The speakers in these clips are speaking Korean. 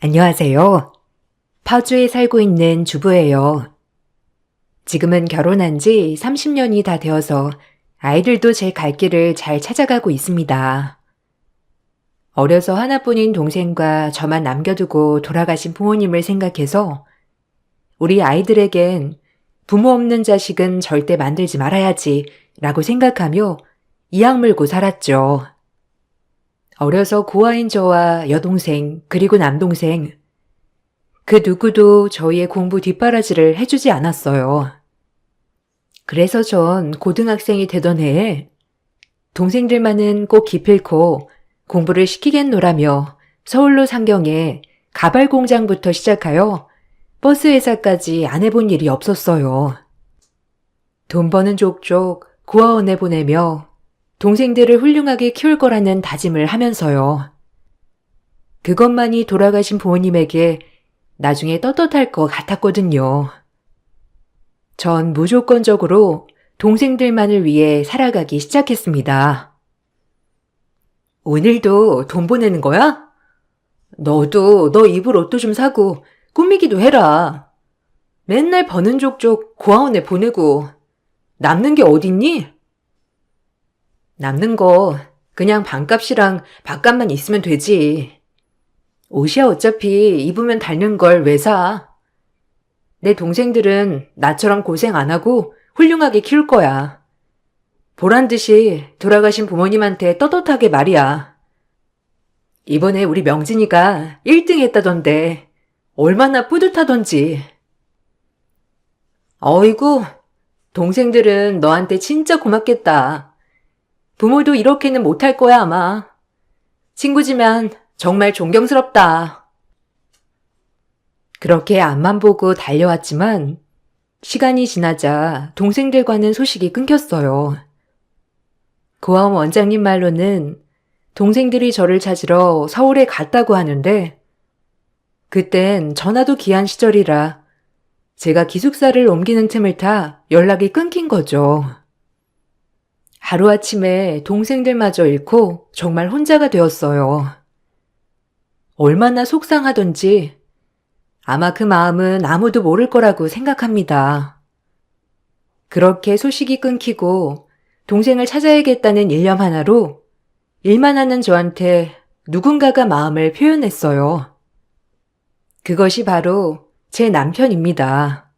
안녕하세요. 파주에 살고 있는 주부예요. 지금은 결혼한 지 30년이 다 되어서 아이들도 제 갈 길을 잘 찾아가고 있습니다. 어려서 하나뿐인 동생과 저만 남겨두고 돌아가신 부모님을 생각해서 우리 아이들에겐 부모 없는 자식은 절대 만들지 말아야지 라고 생각하며 이악 물고 살았죠. 어려서 고아인 저와 여동생 그리고 남동생 그 누구도 저희의 공부 뒷바라지를 해주지 않았어요. 그래서 전 고등학생이 되던 해에 동생들만은 꼭 기필코 공부를 시키겠노라며 서울로 상경해 가발 공장부터 시작하여 버스 회사까지 안 해본 일이 없었어요. 돈 버는 족족 고아원에 보내며 동생들을 훌륭하게 키울 거라는 다짐을 하면서요. 그것만이 돌아가신 부모님에게 나중에 떳떳할 것 같았거든요. 전 무조건적으로 동생들만을 위해 살아가기 시작했습니다. 오늘도 돈 보내는 거야? 너도 너 입을 옷도 좀 사고 꾸미기도 해라. 맨날 버는 족족 고아원에 보내고 남는 게 어딨니? 남는 거 그냥 방값이랑 밥값만 있으면 되지. 옷이야 어차피 입으면 닳는 걸 왜 사? 내 동생들은 나처럼 고생 안 하고 훌륭하게 키울 거야. 보란 듯이 돌아가신 부모님한테 떳떳하게 말이야. 이번에 우리 명진이가 1등 했다던데 얼마나 뿌듯하던지. 어이구, 동생들은 너한테 진짜 고맙겠다. 부모도 이렇게는 못할 거야 아마. 친구지만 정말 존경스럽다. 그렇게 앞만 보고 달려왔지만 시간이 지나자 동생들과는 소식이 끊겼어요. 고아원 원장님 말로는 동생들이 저를 찾으러 서울에 갔다고 하는데 그땐 전화도 귀한 시절이라 제가 기숙사를 옮기는 틈을 타 연락이 끊긴 거죠. 하루아침에 동생들마저 잃고 정말 혼자가 되었어요. 얼마나 속상하던지 아마 그 마음은 아무도 모를 거라고 생각합니다. 그렇게 소식이 끊기고 동생을 찾아야겠다는 일념 하나로 일만 하는 저한테 누군가가 마음을 표현했어요. 그것이 바로 제 남편입니다.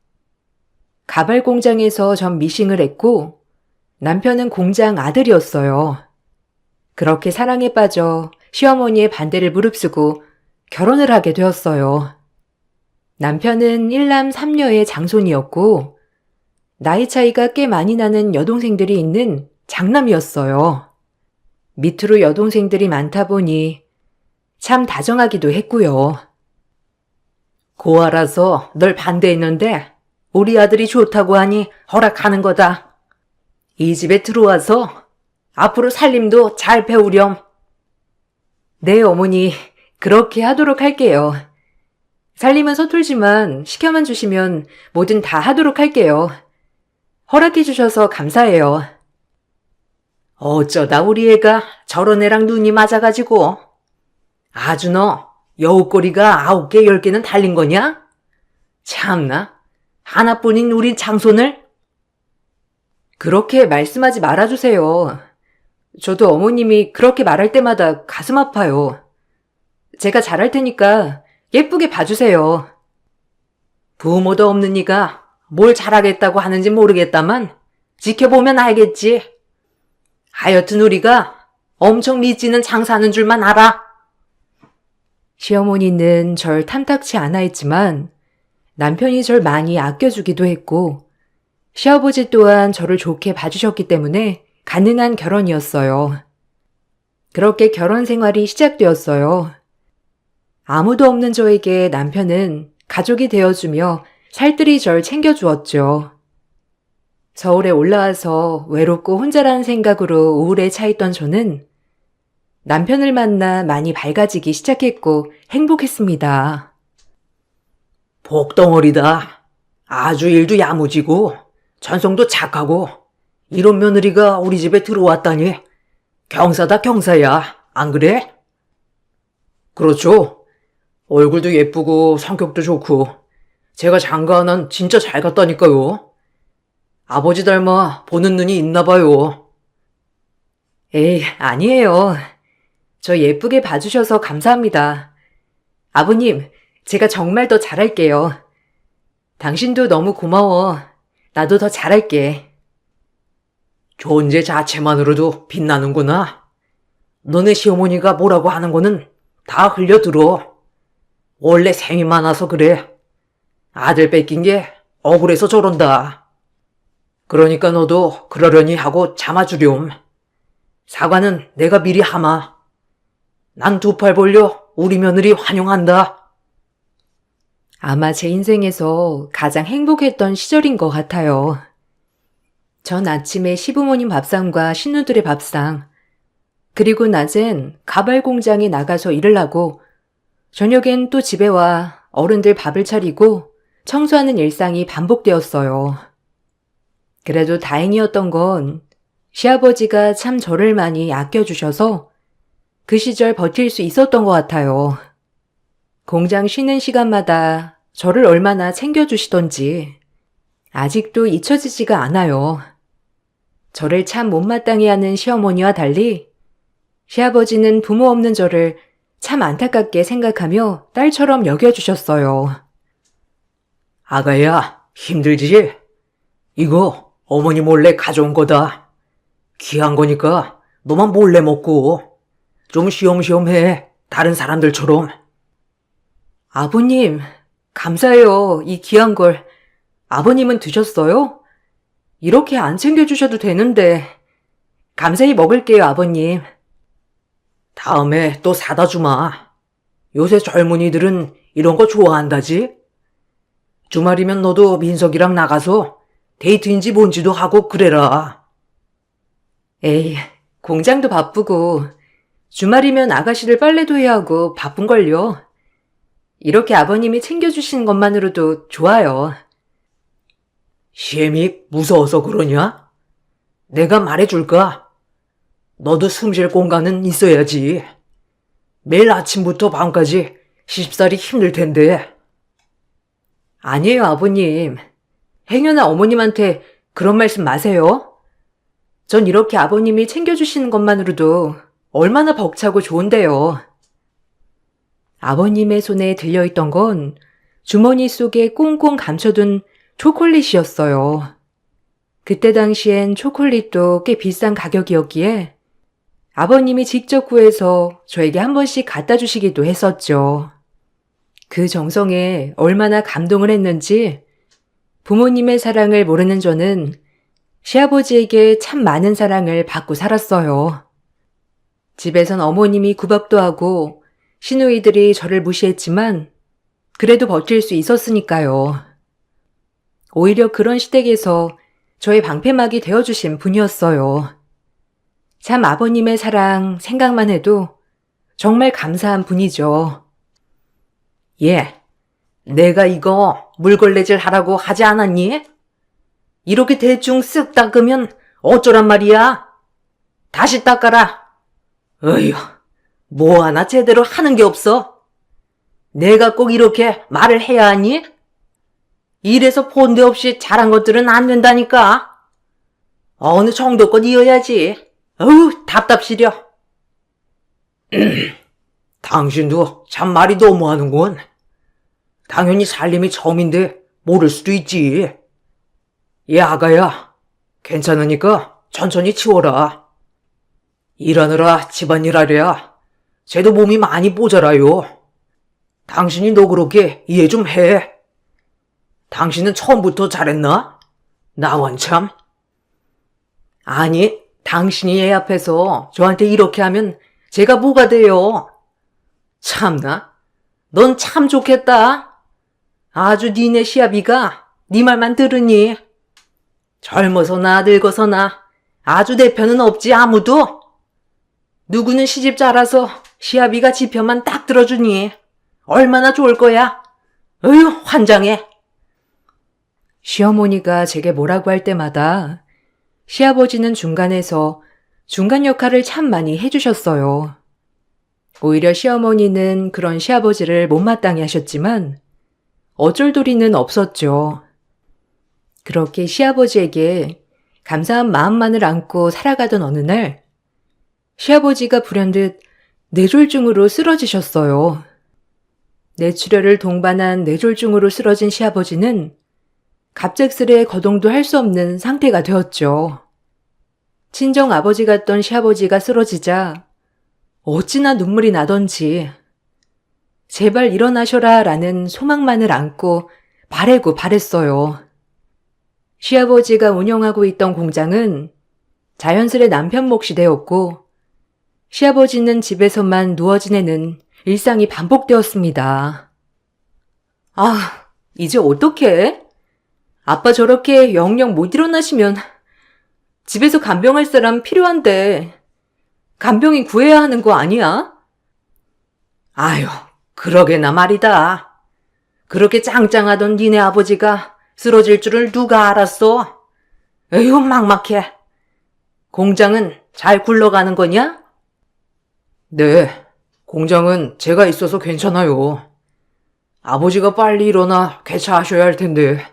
가발 공장에서 전 미싱을 했고 남편은 공장 아들이었어요. 그렇게 사랑에 빠져 시어머니의 반대를 무릅쓰고 결혼을 하게 되었어요. 남편은 1남 3녀의 장손이었고 나이 차이가 꽤 많이 나는 여동생들이 있는 장남이었어요. 밑으로 여동생들이 많다 보니 참 다정하기도 했고요. 고아라서 널 반대했는데 우리 아들이 좋다고 하니 허락하는 거다. 이 집에 들어와서 앞으로 살림도 잘 배우렴. 네 어머니, 그렇게 하도록 할게요. 살림은 서툴지만 시켜만 주시면 뭐든 다 하도록 할게요. 허락해 주셔서 감사해요. 어쩌다 우리 애가 저런 애랑 눈이 맞아가지고. 아주 너 여우꼬리가 9개 10개는 달린 거냐? 참나, 하나뿐인 우리 장손을? 그렇게 말씀하지 말아주세요. 저도 어머님이 그렇게 말할 때마다 가슴 아파요. 제가 잘할 테니까 예쁘게 봐주세요. 부모도 없는 이가 뭘 잘하겠다고 하는지 모르겠다만 지켜보면 알겠지. 하여튼 우리가 엄청 미치는 장사하는 줄만 알아. 시어머니는 절 탐탁치 않아 했지만 남편이 절 많이 아껴주기도 했고 시아버지 또한 저를 좋게 봐주셨기 때문에 가능한 결혼이었어요. 그렇게 결혼 생활이 시작되었어요. 아무도 없는 저에게 남편은 가족이 되어주며 살뜰히 절 챙겨주었죠. 서울에 올라와서 외롭고 혼자라는 생각으로 우울에 차있던 저는 남편을 만나 많이 밝아지기 시작했고 행복했습니다. 복덩어리다. 아주 일도 야무지고 전성도 착하고 이런 며느리가 우리 집에 들어왔다니 경사다 경사야. 안 그래? 그렇죠. 얼굴도 예쁘고 성격도 좋고 제가 장가하는 진짜 잘 갔다니까요. 아버지 닮아 보는 눈이 있나 봐요. 에이, 아니에요. 저 예쁘게 봐주셔서 감사합니다. 아버님, 제가 정말 더 잘할게요. 당신도 너무 고마워. 나도 더 잘할게. 존재 자체만으로도 빛나는구나. 너네 시어머니가 뭐라고 하는 거는 다 흘려들어. 원래 셈이 많아서 그래. 아들 뺏긴 게 억울해서 저런다. 그러니까 너도 그러려니 하고 참아주렴. 사과는 내가 미리 하마. 난 두 팔 벌려 우리 며느리 환영한다. 아마 제 인생에서 가장 행복했던 시절인 것 같아요. 전 아침에 시부모님 밥상과 신우들의 밥상, 그리고 낮엔 가발 공장에 나가서 일을 하고, 저녁엔 또 집에 와 어른들 밥을 차리고 청소하는 일상이 반복되었어요. 그래도 다행이었던 건 시아버지가 참 저를 많이 아껴주셔서 그 시절 버틸 수 있었던 것 같아요. 공장 쉬는 시간마다 저를 얼마나 챙겨주시던지 아직도 잊혀지지가 않아요. 저를 참 못마땅해 하는 시어머니와 달리 시아버지는 부모 없는 저를 참 안타깝게 생각하며 딸처럼 여겨주셨어요. 아가야, 힘들지? 이거 어머니 몰래 가져온 거다. 귀한 거니까 너만 몰래 먹고 좀 쉬엄쉬엄 해. 다른 사람들처럼. 아버님, 감사해요. 이 귀한 걸. 아버님은 드셨어요? 이렇게 안 챙겨주셔도 되는데. 감사히 먹을게요, 아버님. 다음에 또 사다 주마. 요새 젊은이들은 이런 거 좋아한다지? 주말이면 너도 민석이랑 나가서 데이트인지 뭔지도 하고 그래라. 에이, 공장도 바쁘고 주말이면 아가씨들 빨래도 해야 하고 바쁜걸요. 이렇게 아버님이 챙겨주시는 것만으로도 좋아요. 시엠이 무서워서 그러냐? 내가 말해줄까? 너도 숨 쉴 공간은 있어야지. 매일 아침부터 밤까지 시집살이 힘들 텐데. 아니에요, 아버님. 행여나 어머님한테 그런 말씀 마세요. 전 이렇게 아버님이 챙겨주시는 것만으로도 얼마나 벅차고 좋은데요. 아버님의 손에 들려있던 건 주머니 속에 꽁꽁 감춰둔 초콜릿이었어요. 그때 당시엔 초콜릿도 꽤 비싼 가격이었기에 아버님이 직접 구해서 저에게 한 번씩 갖다 주시기도 했었죠. 그 정성에 얼마나 감동을 했는지 부모님의 사랑을 모르는 저는 시아버지에게 참 많은 사랑을 받고 살았어요. 집에선 어머님이 구박도 하고 시누이들이 저를 무시했지만 그래도 버틸 수 있었으니까요. 오히려 그런 시댁에서 저의 방패막이 되어주신 분이었어요. 참 아버님의 사랑 생각만 해도 정말 감사한 분이죠. 예, 내가 이거 물걸레질 하라고 하지 않았니? 이렇게 대충 쓱 닦으면 어쩌란 말이야? 다시 닦아라. 어휴, 뭐 하나 제대로 하는 게 없어. 내가 꼭 이렇게 말을 해야 하니? 이래서 본데 없이 잘한 것들은 안 된다니까. 어느 정도껏 이어야지. 어우, 답답시려. 당신도 참 말이 너무하는군. 당연히 살림이 처음인데 모를 수도 있지. 얘 아가야, 괜찮으니까 천천히 치워라. 일하느라 집안일 하랴. 쟤도 몸이 많이 모자라요. 당신이 너 그렇게 이해 좀 해. 당신은 처음부터 잘했나? 나원 참. 아니, 당신이 얘 앞에서 저한테 이렇게 하면 제가 뭐가 돼요? 참나, 넌 참 좋겠다. 아주 니네 시아비가 네 말만 들으니. 젊어서나 늙어서나 아주 내 편은 없지 아무도. 누구는 시집 자라서 시아비가 지 편만 딱 들어주니 얼마나 좋을 거야. 어휴, 환장해. 시어머니가 제게 뭐라고 할 때마다 시아버지는 중간에서 중간 역할을 참 많이 해주셨어요. 오히려 시어머니는 그런 시아버지를 못마땅해 하셨지만 어쩔 도리는 없었죠. 그렇게 시아버지에게 감사한 마음만을 안고 살아가던 어느 날 시아버지가 불현듯 뇌졸중으로 쓰러지셨어요. 뇌출혈을 동반한 뇌졸중으로 쓰러진 시아버지는 갑작스레 거동도 할 수 없는 상태가 되었죠. 친정 아버지 같던 시아버지가 쓰러지자 어찌나 눈물이 나던지 제발 일어나셔라 라는 소망만을 안고 바래고 바랬어요. 시아버지가 운영하고 있던 공장은 자연스레 남편 몫이 되었고 시아버지는 집에서만 누워 지내는 일상이 반복되었습니다. 아, 이제 어떡해? 아빠 저렇게 영영 못 일어나시면 집에서 간병할 사람 필요한데 간병인 구해야 하는 거 아니야? 아유, 그러게나 말이다. 그렇게 짱짱하던 니네 아버지가 쓰러질 줄을 누가 알았어? 에휴, 막막해. 공장은 잘 굴러가는 거냐? 네, 공장은 제가 있어서 괜찮아요. 아버지가 빨리 일어나 개차하셔야 할 텐데.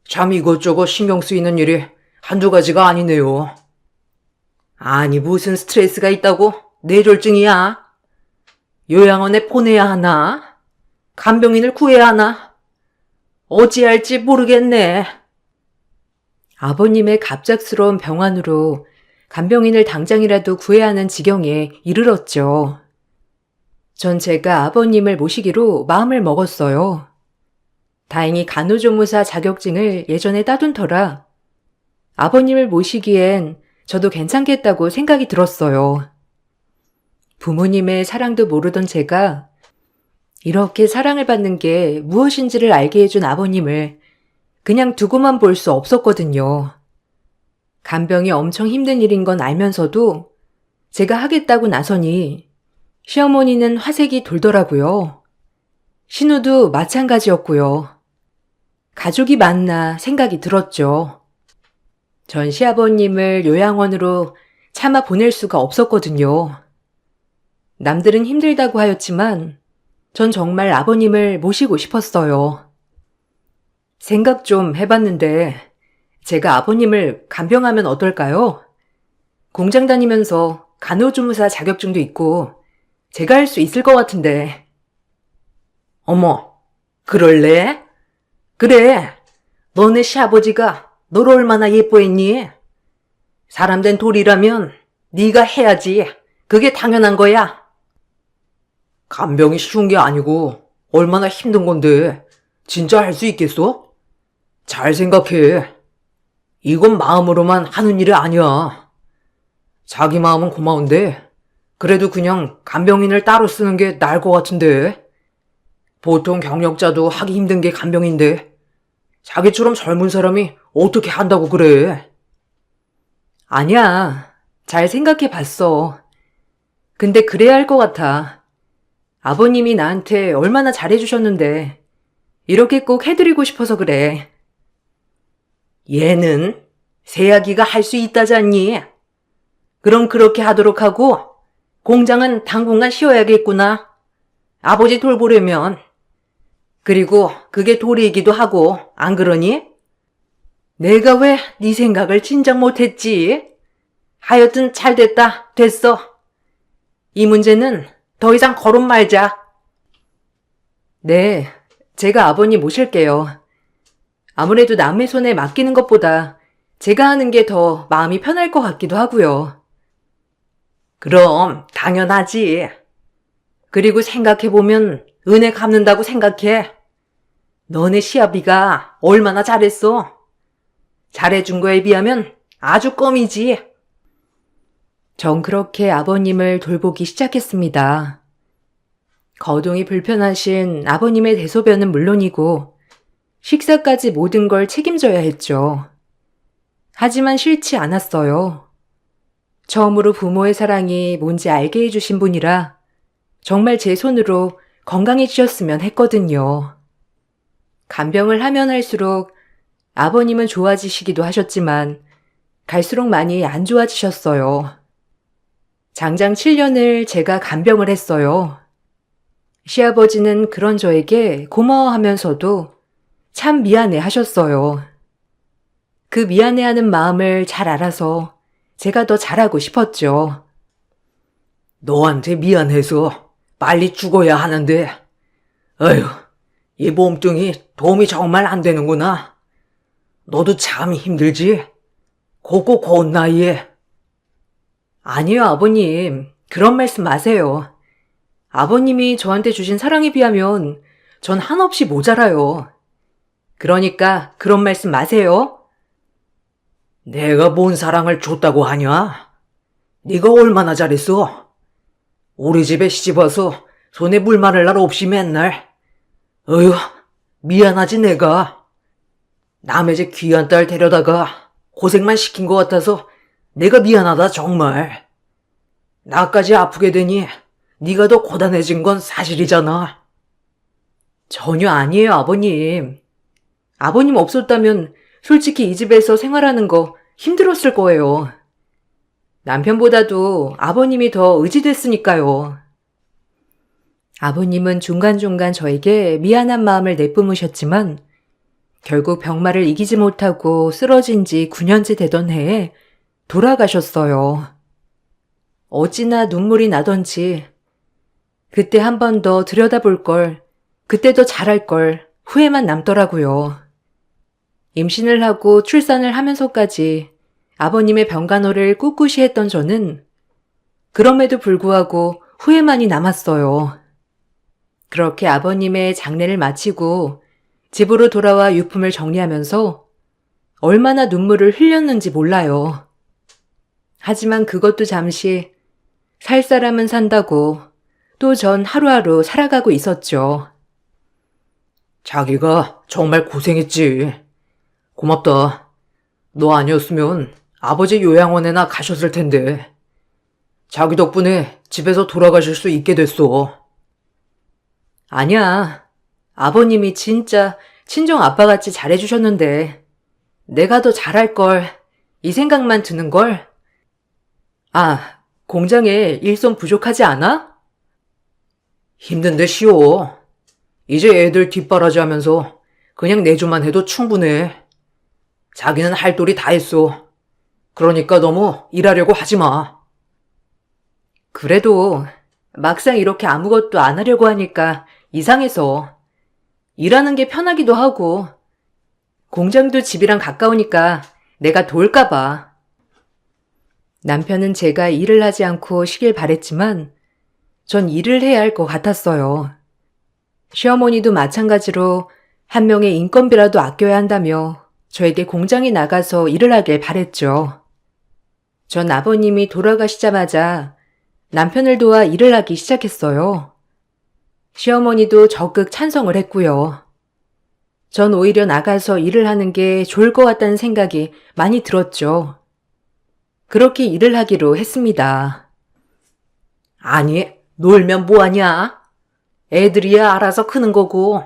참 이것저것 신경 쓰이는 일이 한두 가지가 아니네요. 아니, 무슨 스트레스가 있다고? 뇌졸중이야. 요양원에 보내야 하나? 간병인을 구해야 하나? 어찌할지 모르겠네. 아버님의 갑작스러운 병환으로 간병인을 당장이라도 구해야 하는 지경에 이르렀죠. 전 제가 아버님을 모시기로 마음을 먹었어요. 다행히 간호조무사 자격증을 예전에 따둔 터라 아버님을 모시기엔 저도 괜찮겠다고 생각이 들었어요. 부모님의 사랑도 모르던 제가 이렇게 사랑을 받는 게 무엇인지를 알게 해준 아버님을 그냥 두고만 볼 수 없었거든요. 간병이 엄청 힘든 일인 건 알면서도 제가 하겠다고 나서니 시어머니는 화색이 돌더라고요. 신우도 마찬가지였고요. 가족이 맞나 생각이 들었죠. 전 시아버님을 요양원으로 차마 보낼 수가 없었거든요. 남들은 힘들다고 하였지만 전 정말 아버님을 모시고 싶었어요. 생각 좀 해봤는데 제가 아버님을 간병하면 어떨까요? 공장 다니면서 간호조무사 자격증도 있고 제가 할 수 있을 것 같은데. 어머, 그럴래? 그래, 너네 시아버지가 너를 얼마나 예뻐했니? 사람된 돌이라면 네가 해야지. 그게 당연한 거야. 간병이 쉬운 게 아니고 얼마나 힘든 건데 진짜 할 수 있겠어? 잘 생각해. 이건 마음으로만 하는 일이 아니야. 자기 마음은 고마운데 그래도 그냥 간병인을 따로 쓰는 게 나을 것 같은데. 보통 경력자도 하기 힘든 게 간병인데 자기처럼 젊은 사람이 어떻게 한다고 그래? 아니야. 잘 생각해 봤어. 근데 그래야 할 것 같아. 아버님이 나한테 얼마나 잘해주셨는데 이렇게 꼭 해드리고 싶어서 그래. 얘는 새아기가 할 수 있다잖니. 그럼 그렇게 하도록 하고 공장은 당분간 쉬어야겠구나. 아버지 돌보려면. 그리고 그게 도리이기도 하고 안 그러니? 내가 왜 네 생각을 진작 못했지? 하여튼 잘 됐다. 됐어. 이 문제는 더 이상 거론 말자. 네, 제가 아버님 모실게요. 아무래도 남의 손에 맡기는 것보다 제가 하는 게 더 마음이 편할 것 같기도 하고요. 그럼 당연하지. 그리고 생각해보면 은혜 갚는다고 생각해. 너네 시아비가 얼마나 잘했어. 잘해준 거에 비하면 아주 껌이지. 전 그렇게 아버님을 돌보기 시작했습니다. 거동이 불편하신 아버님의 대소변은 물론이고 식사까지 모든 걸 책임져야 했죠. 하지만 싫지 않았어요. 처음으로 부모의 사랑이 뭔지 알게 해주신 분이라 정말 제 손으로 건강해지셨으면 했거든요. 간병을 하면 할수록 아버님은 좋아지시기도 하셨지만 갈수록 많이 안 좋아지셨어요. 장장 7년을 제가 간병을 했어요. 시아버지는 그런 저에게 고마워하면서도 참 미안해 하셨어요. 그 미안해하는 마음을 잘 알아서 제가 더 잘하고 싶었죠. 너한테 미안해서 빨리 죽어야 하는데, 어휴, 이 몸뚱이 도움이 정말 안 되는구나. 너도 참 힘들지? 고고 고운 나이에. 아니요, 아버님. 그런 말씀 마세요. 아버님이 저한테 주신 사랑에 비하면 전 한없이 모자라요. 그러니까 그런 말씀 마세요. 내가 뭔 사랑을 줬다고 하냐? 네가 얼마나 잘했어? 우리 집에 시집와서 손에 물 마를 날 없이 맨날. 어휴, 미안하지 내가. 남의 집 귀한 딸 데려다가 고생만 시킨 것 같아서 내가 미안하다 정말. 나까지 아프게 되니 네가 더 고단해진 건 사실이잖아. 전혀 아니에요, 아버님. 아버님 없었다면 솔직히 이 집에서 생활하는 거 힘들었을 거예요. 남편보다도 아버님이 더 의지됐으니까요. 아버님은 중간중간 저에게 미안한 마음을 내뿜으셨지만 결국 병마를 이기지 못하고 쓰러진 지 9년째 되던 해에 돌아가셨어요. 어찌나 눈물이 나던지 그때 한 번 더 들여다볼 걸, 그때 더 잘할 걸 후회만 남더라고요. 임신을 하고 출산을 하면서까지 아버님의 병간호를 꿋꿋이 했던 저는 그럼에도 불구하고 후회만이 남았어요. 그렇게 아버님의 장례를 마치고 집으로 돌아와 유품을 정리하면서 얼마나 눈물을 흘렸는지 몰라요. 하지만 그것도 잠시 살 사람은 산다고 또 전 하루하루 살아가고 있었죠. 자기가 정말 고생했지. 고맙다. 너 아니었으면 아버지 요양원에나 가셨을 텐데. 자기 덕분에 집에서 돌아가실 수 있게 됐어. 아니야. 아버님이 진짜 친정 아빠같이 잘해주셨는데 내가 더 잘할 걸, 이 생각만 드는 걸. 아, 공장에 일손 부족하지 않아? 힘든데 쉬워. 이제 애들 뒷바라지 하면서 그냥 내조만 해도 충분해. 자기는 할 도리 다 했어. 그러니까 너무 일하려고 하지 마. 그래도 막상 이렇게 아무것도 안 하려고 하니까 이상해서 일하는 게 편하기도 하고 공장도 집이랑 가까우니까 내가 도울까 봐. 남편은 제가 일을 하지 않고 쉬길 바랬지만 전 일을 해야 할 것 같았어요. 시어머니도 마찬가지로 한 명의 인건비라도 아껴야 한다며 저에게 공장에 나가서 일을 하길 바랬죠. 전 아버님이 돌아가시자마자 남편을 도와 일을 하기 시작했어요. 시어머니도 적극 찬성을 했고요. 전 오히려 나가서 일을 하는 게 좋을 것 같다는 생각이 많이 들었죠. 그렇게 일을 하기로 했습니다. 아니, 놀면 뭐하냐? 애들이야 알아서 크는 거고.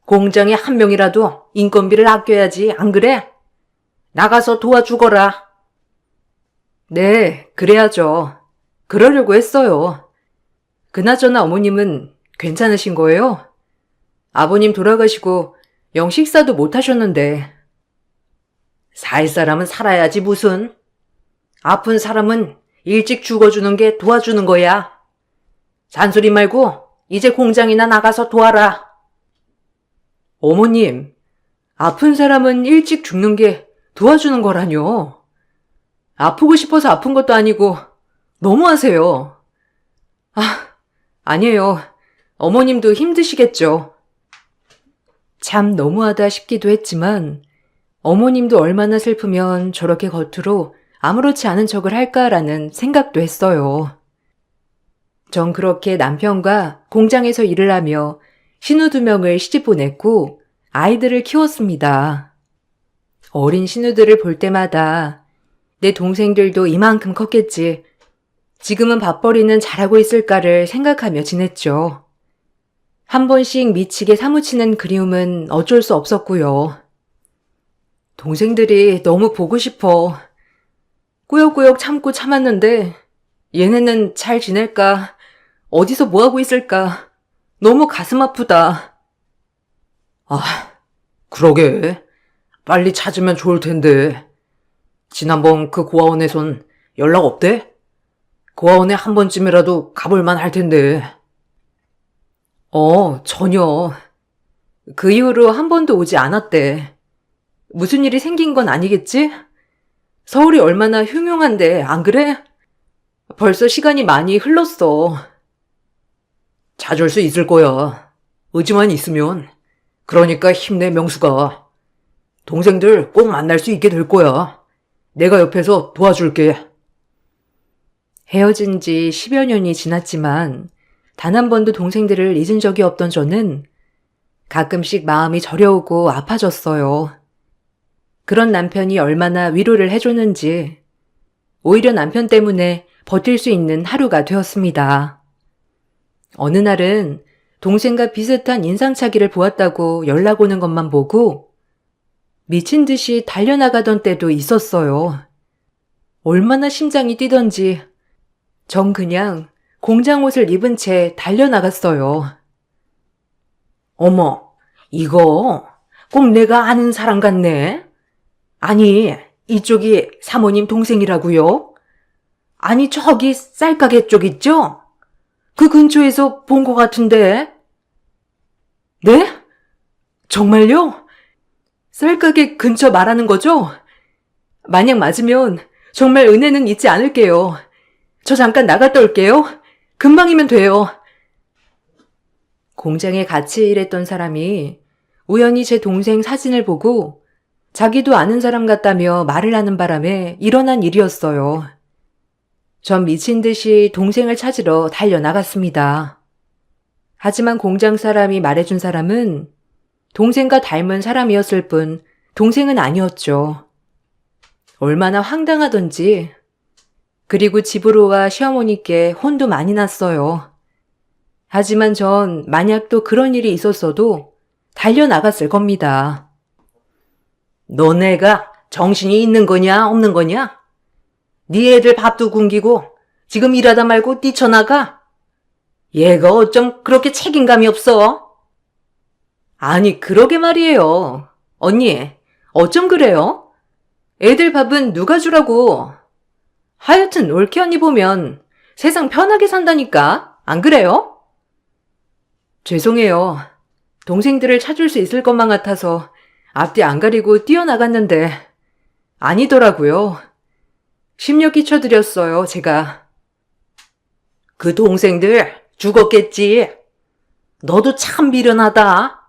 공장에 한 명이라도 인건비를 아껴야지, 안 그래? 나가서 도와주거라. 네, 그래야죠. 그러려고 했어요. 그나저나 어머님은 괜찮으신 거예요? 아버님 돌아가시고 영 식사도 못 하셨는데. 살 사람은 살아야지 무슨. 아픈 사람은 일찍 죽어주는 게 도와주는 거야. 잔소리 말고 이제 공장이나 나가서 도와라. 어머님, 아픈 사람은 일찍 죽는 게 도와주는 거라뇨. 아프고 싶어서 아픈 것도 아니고 너무하세요. 아, 아니에요. 어머님도 힘드시겠죠. 참 너무하다 싶기도 했지만 어머님도 얼마나 슬프면 저렇게 겉으로 아무렇지 않은 척을 할까라는 생각도 했어요. 전 그렇게 남편과 공장에서 일을 하며 신우 2명을 시집 보냈고 아이들을 키웠습니다. 어린 신우들을 볼 때마다 내 동생들도 이만큼 컸겠지. 지금은 밥벌이는 잘하고 있을까를 생각하며 지냈죠. 한 번씩 미치게 사무치는 그리움은 어쩔 수 없었고요. 동생들이 너무 보고 싶어. 꾸역꾸역 참고 참았는데 얘네는 잘 지낼까? 어디서 뭐하고 있을까? 너무 가슴 아프다. 아, 그러게. 빨리 찾으면 좋을 텐데. 지난번 그 고아원에선 연락 없대? 고아원에 한 번쯤이라도 가볼만 할 텐데. 전혀. 그 이후로 한 번도 오지 않았대. 무슨 일이 생긴 건 아니겠지? 서울이 얼마나 흉흉한데, 안 그래? 벌써 시간이 많이 흘렀어. 찾을 수 있을 거야. 의지만 있으면. 그러니까 힘내, 명수가. 동생들 꼭 만날 수 있게 될 거야. 내가 옆에서 도와줄게. 헤어진 지 10여 년이 지났지만 단 한 번도 동생들을 잊은 적이 없던 저는 가끔씩 마음이 저려오고 아파졌어요. 그런 남편이 얼마나 위로를 해줬는지 오히려 남편 때문에 버틸 수 있는 하루가 되었습니다. 어느 날은 동생과 비슷한 인상착의를 보았다고 연락 오는 것만 보고 미친 듯이 달려나가던 때도 있었어요. 얼마나 심장이 뛰던지 전 그냥 공장 옷을 입은 채 달려나갔어요. 어머, 이거 꼭 내가 아는 사람 같네. 아니, 이쪽이 사모님 동생이라고요? 아니, 저기 쌀가게 쪽 있죠? 그 근처에서 본 것 같은데. 네? 정말요? 쌀가게 근처 말하는 거죠? 만약 맞으면 정말 은혜는 잊지 않을게요. 저 잠깐 나갔다 올게요. 금방이면 돼요. 공장에 같이 일했던 사람이 우연히 제 동생 사진을 보고 자기도 아는 사람 같다며 말을 하는 바람에 일어난 일이었어요. 전 미친 듯이 동생을 찾으러 달려나갔습니다. 하지만 공장 사람이 말해준 사람은 동생과 닮은 사람이었을 뿐 동생은 아니었죠. 얼마나 황당하던지. 그리고 집으로 와 시어머니께 혼도 많이 났어요. 하지만 전 만약 또 그런 일이 있었어도 달려나갔을 겁니다. 너네가 정신이 있는 거냐, 없는 거냐? 네 애들 밥도 굶기고 지금 일하다 말고 뛰쳐나가? 얘가 어쩜 그렇게 책임감이 없어? 아니, 그러게 말이에요. 언니, 어쩜 그래요? 애들 밥은 누가 주라고? 하여튼 올케 언니 보면 세상 편하게 산다니까. 안 그래요? 죄송해요. 동생들을 찾을 수 있을 것만 같아서 앞뒤 안 가리고 뛰어나갔는데 아니더라고요. 심려 끼쳐드렸어요, 제가. 그 동생들 죽었겠지. 너도 참 미련하다.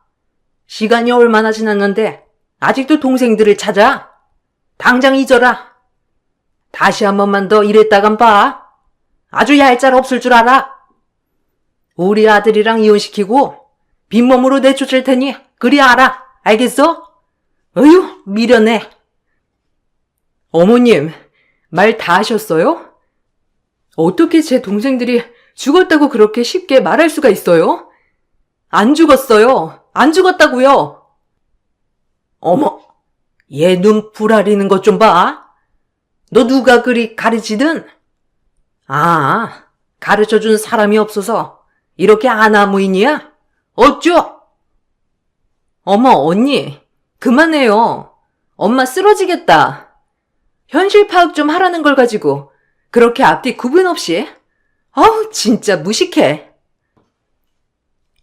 시간이 얼마나 지났는데 아직도 동생들을 찾아? 당장 잊어라. 다시 한 번만 더 이랬다간 봐. 아주 얄짤 없을 줄 알아. 우리 아들이랑 이혼시키고 빈몸으로 내쫓을 테니 그리 알아. 알겠어? 어휴, 미련해. 어머님, 말 다 하셨어요? 어떻게 제 동생들이 죽었다고 그렇게 쉽게 말할 수가 있어요? 안 죽었어요. 안 죽었다고요. 어머, 얘 눈 부라리는 것 좀 봐. 너 누가 그리 가르치든? 아, 가르쳐준 사람이 없어서 이렇게 아나무인이야? 어쭈? 어머, 언니, 그만해요. 엄마 쓰러지겠다. 현실 파악 좀 하라는 걸 가지고 그렇게 앞뒤 구분 없이? 아우, 진짜 무식해.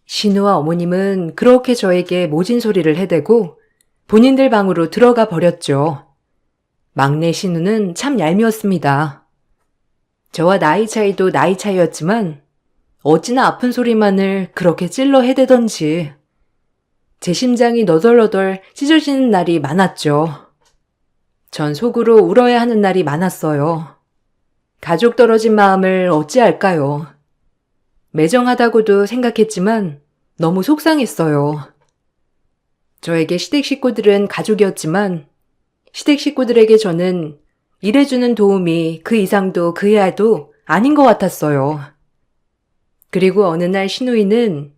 신우와 어머님은 그렇게 저에게 모진 소리를 해대고 본인들 방으로 들어가 버렸죠. 막내 신우는 참 얄미웠습니다. 저와 나이 차이도 나이 차이였지만 어찌나 아픈 소리만을 그렇게 찔러 해대던지 제 심장이 너덜너덜 찢어지는 날이 많았죠. 전 속으로 울어야 하는 날이 많았어요. 가족 떨어진 마음을 어찌할까요? 매정하다고도 생각했지만 너무 속상했어요. 저에게 시댁 식구들은 가족이었지만 시댁 식구들에게 저는 일해주는 도움이 그 이상도 그 이하도 아닌 것 같았어요. 그리고 어느 날 신우이는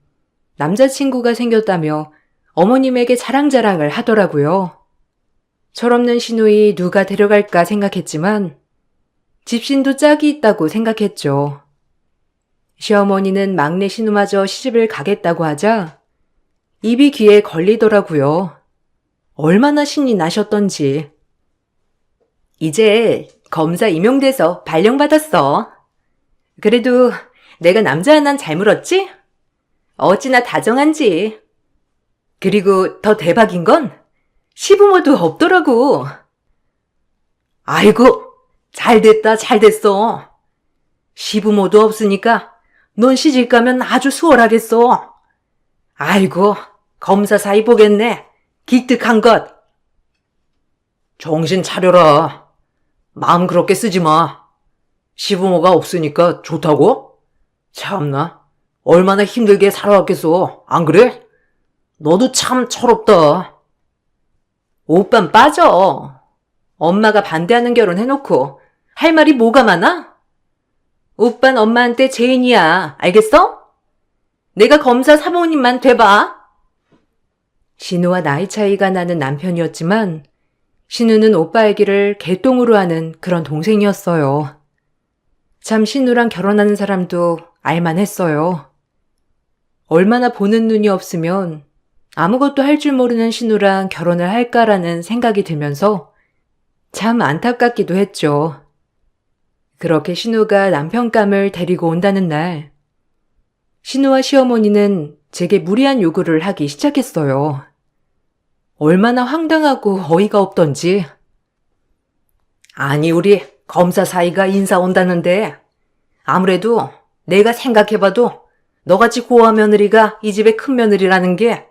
남자친구가 생겼다며 어머님에게 자랑자랑을 하더라고요. 철없는 신우이 누가 데려갈까 생각했지만 집신도 짝이 있다고 생각했죠. 시어머니는 막내 신우마저 시집을 가겠다고 하자 입이 귀에 걸리더라고요. 얼마나 신이 나셨던지. 이제 검사 임용돼서 발령받았어. 그래도 내가 남자 하나는 잘 물었지? 어찌나 다정한지. 그리고 더 대박인 건 시부모도 없더라고. 아이고, 잘됐다, 잘됐어. 시부모도 없으니까 넌 시집가면 아주 수월하겠어. 아이고, 검사 사이 보겠네. 기특한 것. 정신 차려라. 마음 그렇게 쓰지 마. 시부모가 없으니까 좋다고? 참나, 얼마나 힘들게 살아왔겠어. 안 그래? 너도 참 철없다. 오빤 빠져. 엄마가 반대하는 결혼 해놓고 할 말이 뭐가 많아? 오빤 엄마한테 죄인이야. 알겠어? 내가 검사 사모님만 돼봐. 신우와 나이 차이가 나는 남편이었지만 신우는 오빠 얘기를 개똥으로 하는 그런 동생이었어요. 참 신우랑 결혼하는 사람도 알만했어요. 얼마나 보는 눈이 없으면 아무것도 할 줄 모르는 신우랑 결혼을 할까라는 생각이 들면서 참 안타깝기도 했죠. 그렇게 신우가 남편감을 데리고 온다는 날, 신우와 시어머니는 제게 무리한 요구를 하기 시작했어요. 얼마나 황당하고 어이가 없던지. 아니, 우리 검사 사이가 인사 온다는데 아무래도 내가 생각해봐도 너같이 고아 며느리가 이 집의 큰 며느리라는 게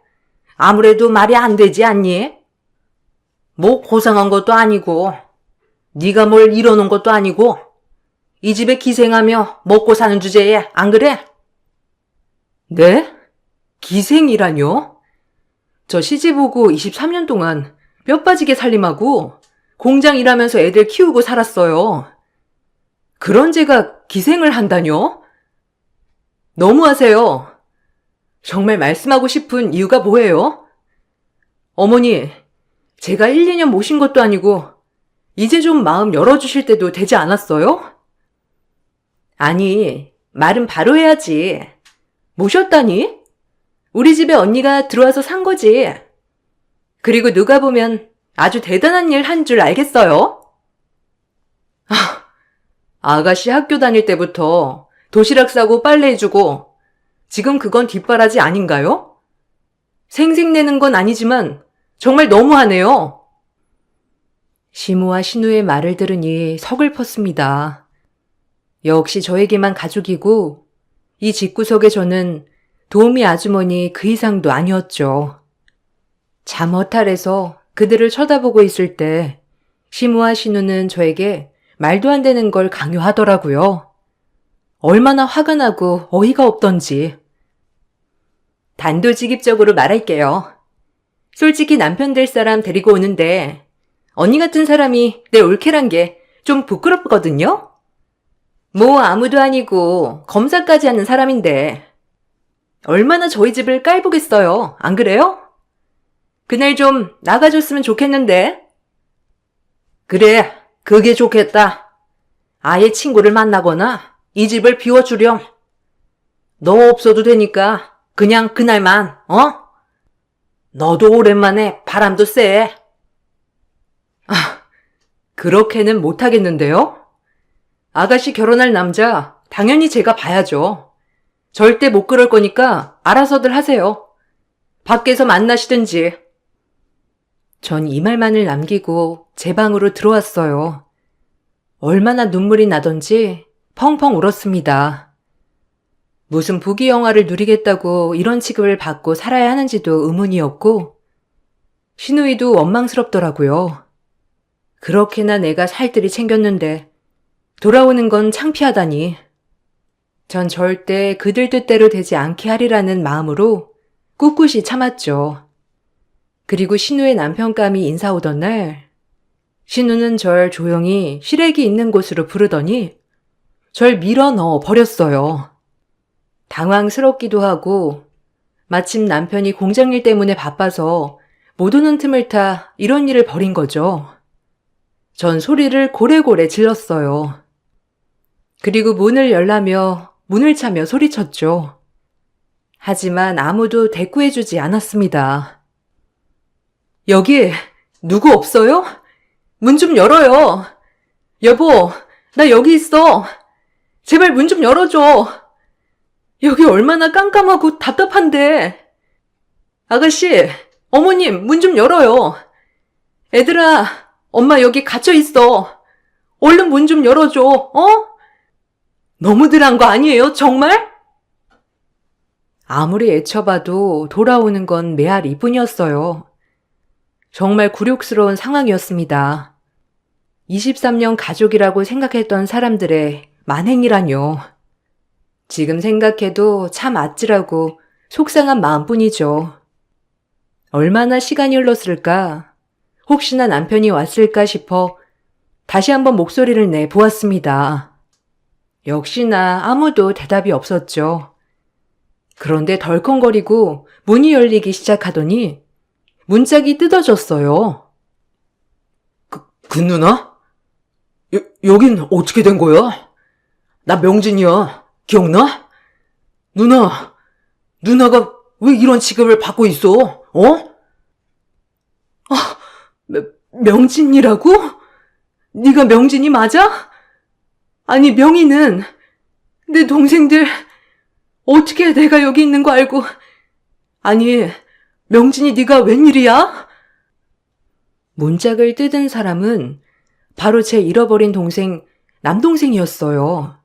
아무래도 말이 안 되지 않니? 뭐 고상한 것도 아니고 네가 뭘 이뤄놓은 것도 아니고 이 집에 기생하며 먹고 사는 주제에 안 그래? 네? 기생이라뇨? 저 시집 오고 23년 동안 뼈 빠지게 살림하고 공장 일하면서 애들 키우고 살았어요. 그런 제가 기생을 한다뇨? 너무하세요. 정말 말씀하고 싶은 이유가 뭐예요? 어머니, 제가 1, 2년 모신 것도 아니고 이제 좀 마음 열어주실 때도 되지 않았어요? 아니, 말은 바로 해야지. 모셨다니? 우리 집에 언니가 들어와서 산 거지. 그리고 누가 보면 아주 대단한 일 한 줄 알겠어요? 아가씨 학교 다닐 때부터 도시락 싸고 빨래 해주고 지금 그건 뒷바라지 아닌가요? 생색내는 건 아니지만 정말 너무하네요. 시모와 신우의 말을 들으니 서글펐습니다. 역시 저에게만 가족이고 이 집구석에 저는 도우미 아주머니 그 이상도 아니었죠. 잠 허탈해서 그들을 쳐다보고 있을 때 시모와 신우는 저에게 말도 안 되는 걸 강요하더라고요. 얼마나 화가 나고 어이가 없던지. 단도직입적으로 말할게요. 솔직히 남편 될 사람 데리고 오는데 언니 같은 사람이 내 올케란 게 좀 부끄럽거든요? 뭐 아무도 아니고 검사까지 하는 사람인데 얼마나 저희 집을 깔보겠어요. 안 그래요? 그날 좀 나가줬으면 좋겠는데. 그래, 그게 좋겠다. 아예 친구를 만나거나 이 집을 비워주렴. 너 없어도 되니까 그냥 그날만, 어? 너도 오랜만에 바람도 쐬. 그렇게는 못하겠는데요? 아가씨 결혼할 남자 당연히 제가 봐야죠. 절대 못 그럴 거니까 알아서들 하세요. 밖에서 만나시든지. 전 이 말만을 남기고 제 방으로 들어왔어요. 얼마나 눈물이 나던지 펑펑 울었습니다. 무슨 부귀 영화를 누리겠다고 이런 취급을 받고 살아야 하는지도 의문이었고 신우이도 원망스럽더라고요. 그렇게나 내가 살뜰히 챙겼는데 돌아오는 건 창피하다니. 전 절대 그들 뜻대로 되지 않게 하리라는 마음으로 꿋꿋이 참았죠. 그리고 신우의 남편감이 인사 오던 날 신우는 절 조용히 시래기 있는 곳으로 부르더니 절 밀어 넣어 버렸어요. 당황스럽기도 하고 마침 남편이 공장일 때문에 바빠서 못 오는 틈을 타 이런 일을 벌인 거죠. 전 소리를 고래고래 질렀어요. 그리고 문을 열라며 문을 차며 소리쳤죠. 하지만 아무도 대꾸해주지 않았습니다. 여기 누구 없어요? 문 좀 열어요. 여보, 나 여기 있어. 제발 문 좀 열어줘. 여기 얼마나 깜깜하고 답답한데. 아가씨, 어머님, 문 좀 열어요. 애들아, 엄마 여기 갇혀 있어. 얼른 문 좀 열어줘, 어? 너무들 한 거 아니에요, 정말? 아무리 애쳐봐도 돌아오는 건 메아리뿐이었어요. 정말 굴욕스러운 상황이었습니다. 23년 가족이라고 생각했던 사람들의 만행이라뇨. 지금 생각해도 참 아찔하고 속상한 마음뿐이죠. 얼마나 시간이 흘렀을까? 혹시나 남편이 왔을까 싶어 다시 한번 목소리를 내 보았습니다. 역시나 아무도 대답이 없었죠. 그런데 덜컹거리고 문이 열리기 시작하더니 문짝이 뜯어졌어요. 그 누나? 여긴 어떻게 된 거야? 나 명진이야. 기억나? 누나가 왜 이런 취급을 받고 있어? 어? 명진이라고? 네가 명진이 맞아? 아니 명희는 내 동생들 어떻게 내가 여기 있는 거 알고. 아니 명진이 네가 웬일이야? 문짝을 뜯은 사람은 바로 제 잃어버린 동생 남동생이었어요.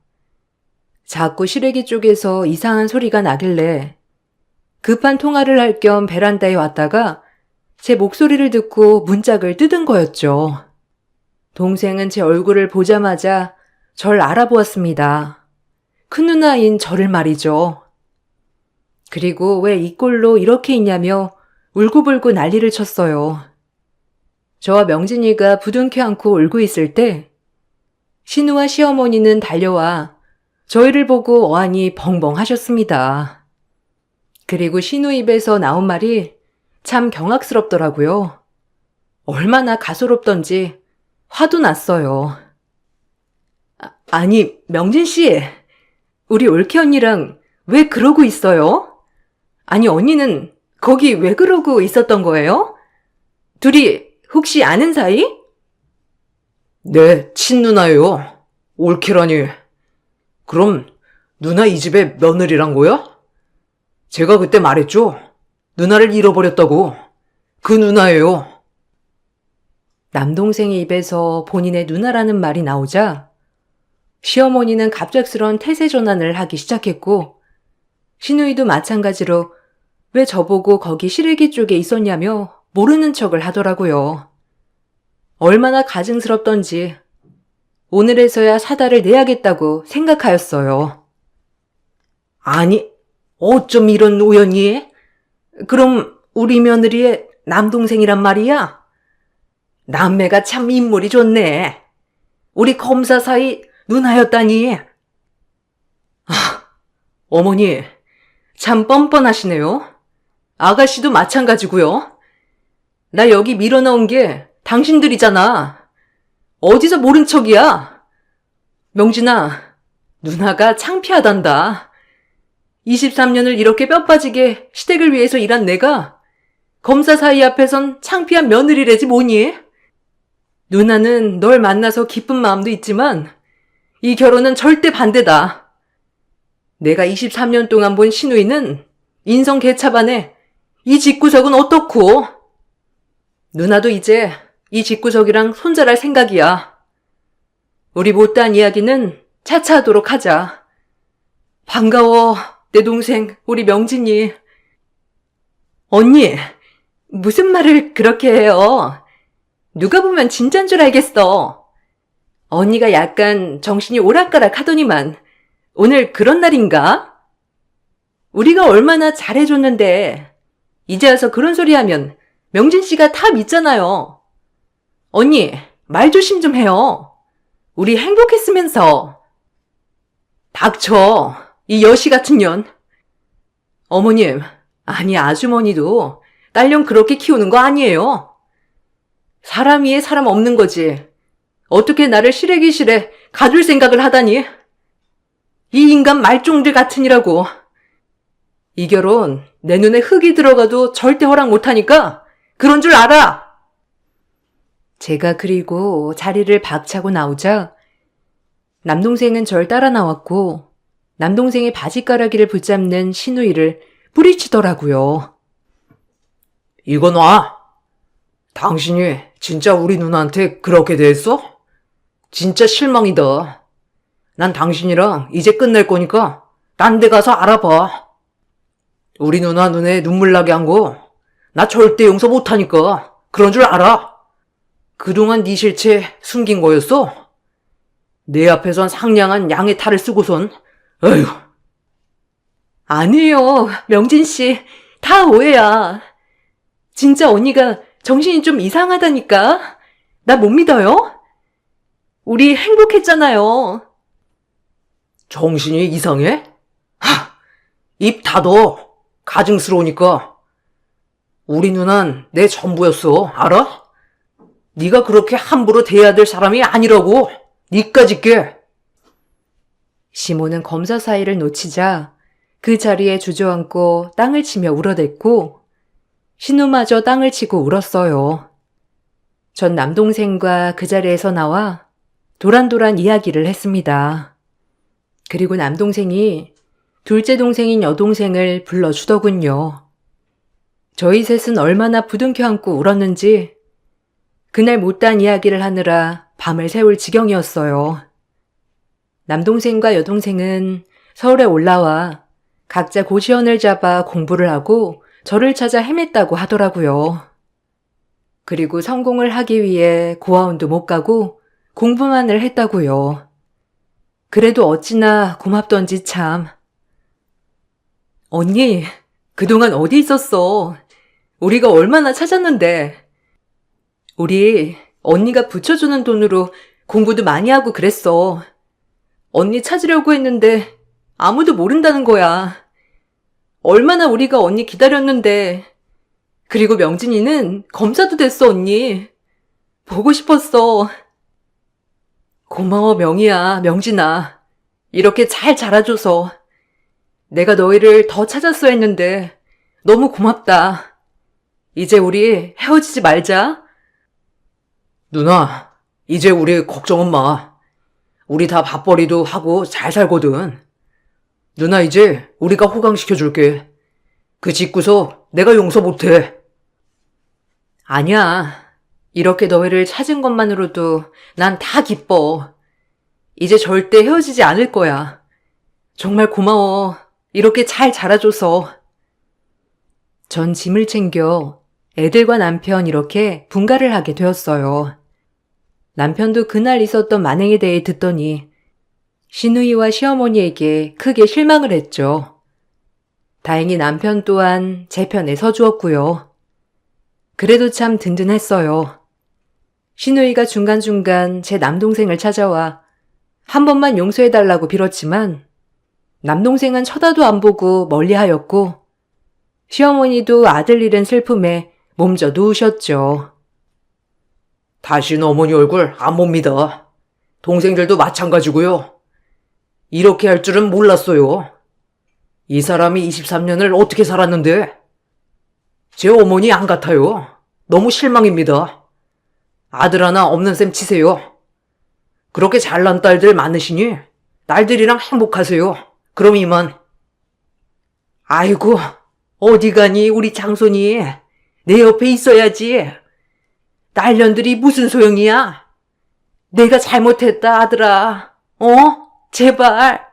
자꾸 시래기 쪽에서 이상한 소리가 나길래 급한 통화를 할 겸 베란다에 왔다가 제 목소리를 듣고 문짝을 뜯은 거였죠. 동생은 제 얼굴을 보자마자 절 알아보았습니다. 큰 누나인 저를 말이죠. 그리고 왜 이 꼴로 이렇게 있냐며 울고불고 난리를 쳤어요. 저와 명진이가 부둥켜 안고 울고 있을 때 신우와 시어머니는 달려와 저희를 보고 어안이 벙벙 하셨습니다. 그리고 신우 입에서 나온 말이 참 경악스럽더라고요. 얼마나 가소롭던지 화도 났어요. 아니, 명진 씨, 우리 올케 언니랑 왜 그러고 있어요? 아니, 언니는 거기 왜 그러고 있었던 거예요? 둘이 혹시 아는 사이? 네, 친누나예요. 올케라니. 그럼 누나 이 집의 며느리란 거야? 제가 그때 말했죠. 누나를 잃어버렸다고. 그 누나예요. 남동생의 입에서 본인의 누나라는 말이 나오자 시어머니는 갑작스런 태세 전환을 하기 시작했고 신우이도 마찬가지로 왜 저보고 거기 시래기 쪽에 있었냐며 모르는 척을 하더라고요. 얼마나 가증스럽던지 오늘에서야 사다를 내야겠다고 생각하였어요. 아니, 어쩜 이런 우연이? 그럼 우리 며느리의 남동생이란 말이야? 남매가 참 인물이 좋네. 우리 검사 사이 누나였다니. 어머니, 참 뻔뻔하시네요. 아가씨도 마찬가지고요. 나 여기 밀어넣은 게 당신들이잖아. 어디서 모른 척이야? 명진아, 누나가 창피하단다. 23년을 이렇게 뼈 빠지게 시댁을 위해서 일한 내가 검사 사이 앞에선 창피한 며느리래지 뭐니? 누나는 널 만나서 기쁜 마음도 있지만 이 결혼은 절대 반대다. 내가 23년 동안 본 신우이는 인성 개차반에 이 집구석은 어떻고? 누나도 이제 이 집구석이랑 손절할 생각이야. 우리 못다한 이야기는 차차 하도록 하자. 반가워, 내 동생, 우리 명진이. 언니, 무슨 말을 그렇게 해요? 누가 보면 진짠 줄 알겠어. 언니가 약간 정신이 오락가락 하더니만 오늘 그런 날인가? 우리가 얼마나 잘해줬는데 이제 와서 그런 소리 하면 명진 씨가 다 믿잖아요. 언니, 말 조심 좀 해요. 우리 행복했으면서. 닥쳐, 이 여시 같은 년. 어머님, 아니 아주머니도 딸년 그렇게 키우는 거 아니에요. 사람 위에 사람 없는 거지. 어떻게 나를 시래기실에 가둘 생각을 하다니. 이 인간 말종들 같으니라고. 이 결혼 내 눈에 흙이 들어가도 절대 허락 못하니까 그런 줄 알아. 제가 그리고 자리를 박차고 나오자 남동생은 절 따라 나왔고 남동생의 바지가라기를 붙잡는 신우이를 뿌리치더라고요. 이거 놔. 당신이 진짜 우리 누나한테 그렇게 대했어? 진짜 실망이다. 난 당신이랑 이제 끝낼 거니까 딴 데 가서 알아봐. 우리 누나 눈에 눈물 나게 한 거 나 절대 용서 못하니까 그런 줄 알아. 그동안 네 실체 숨긴 거였어? 내 앞에선 상냥한 양의 탈을 쓰고선 어휴. 아니에요, 명진 씨. 다 오해야. 진짜 언니가 정신이 좀 이상하다니까. 나 못 믿어요? 우리 행복했잖아요. 정신이 이상해? 입 닫어. 가증스러우니까. 우리 누난 내 전부였어. 알아? 네가 그렇게 함부로 대해야 될 사람이 아니라고. 니까짓 게. 시모는 검사 사이를 놓치자 그 자리에 주저앉고 땅을 치며 울어댔고 신우마저 땅을 치고 울었어요. 전 남동생과 그 자리에서 나와 도란도란 이야기를 했습니다. 그리고 남동생이 둘째 동생인 여동생을 불러주더군요. 저희 셋은 얼마나 부둥켜 안고 울었는지 그날 못다한 이야기를 하느라 밤을 새울 지경이었어요. 남동생과 여동생은 서울에 올라와 각자 고시원을 잡아 공부를 하고 저를 찾아 헤맸다고 하더라고요. 그리고 성공을 하기 위해 고아원도 못 가고 공부만을 했다고요. 그래도 어찌나 고맙던지 참. 언니, 그동안 어디 있었어? 우리가 얼마나 찾았는데. 우리 언니가 붙여주는 돈으로 공부도 많이 하고 그랬어. 언니 찾으려고 했는데 아무도 모른다는 거야. 얼마나 우리가 언니 기다렸는데. 그리고 명진이는 검사도 됐어, 언니. 보고 싶었어. 고마워, 명희야, 명진아. 이렇게 잘 자라줘서. 내가 너희를 더 찾았어야 했는데 너무 고맙다. 이제 우리 헤어지지 말자. 누나, 이제 우리 걱정은 마. 우리 다 밥벌이도 하고 잘 살거든. 누나 이제 우리가 호강시켜줄게. 그 짓고서 내가 용서 못해. 아니야. 이렇게 너희를 찾은 것만으로도 난 다 기뻐. 이제 절대 헤어지지 않을 거야. 정말 고마워. 이렇게 잘 자라줘서. 전 짐을 챙겨 애들과 남편 이렇게 분가를 하게 되었어요. 남편도 그날 있었던 만행에 대해 듣더니 시누이와 시어머니에게 크게 실망을 했죠. 다행히 남편 또한 제 편에 서주었고요. 그래도 참 든든했어요. 시누이가 중간중간 제 남동생을 찾아와 한 번만 용서해달라고 빌었지만 남동생은 쳐다도 안 보고 멀리하였고 시어머니도 아들 잃은 슬픔에 몸져 누우셨죠. 다신 어머니 얼굴 안 봅니다. 동생들도 마찬가지고요. 이렇게 할 줄은 몰랐어요. 이 사람이 23년을 어떻게 살았는데? 제 어머니 안 같아요. 너무 실망입니다. 아들 하나 없는 셈 치세요. 그렇게 잘난 딸들 많으시니 딸들이랑 행복하세요. 그럼 이만. 아이고, 어디 가니 우리 장손이. 내 옆에 있어야지. 딸년들이 무슨 소용이야. 내가 잘못했다 아들아. 제발.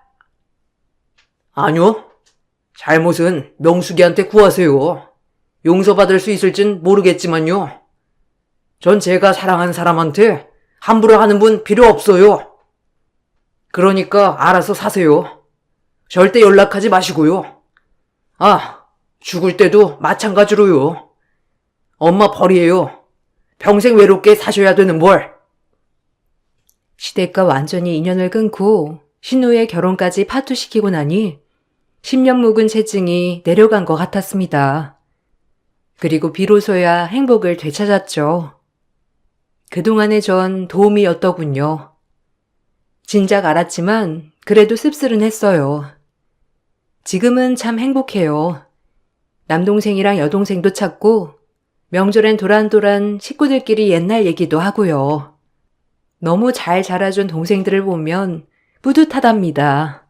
아니요. 잘못은 명숙이한테 구하세요. 용서받을 수 있을진 모르겠지만요. 전 제가 사랑한 사람한테 함부로 하는 분 필요 없어요. 그러니까 알아서 사세요. 절대 연락하지 마시고요. 아, 죽을 때도 마찬가지로요. 엄마 벌이에요. 평생 외롭게 사셔야 되는 뭘. 시댁과 완전히 인연을 끊고 신우의 결혼까지 파토시키고 나니 10년 묵은 체증이 내려간 것 같았습니다. 그리고 비로소야 행복을 되찾았죠. 그동안의 전 도움이었더군요. 진작 알았지만 그래도 씁쓸은 했어요. 지금은 참 행복해요. 남동생이랑 여동생도 찾고 명절엔 도란도란 식구들끼리 옛날 얘기도 하고요. 너무 잘 자라준 동생들을 보면 뿌듯하답니다.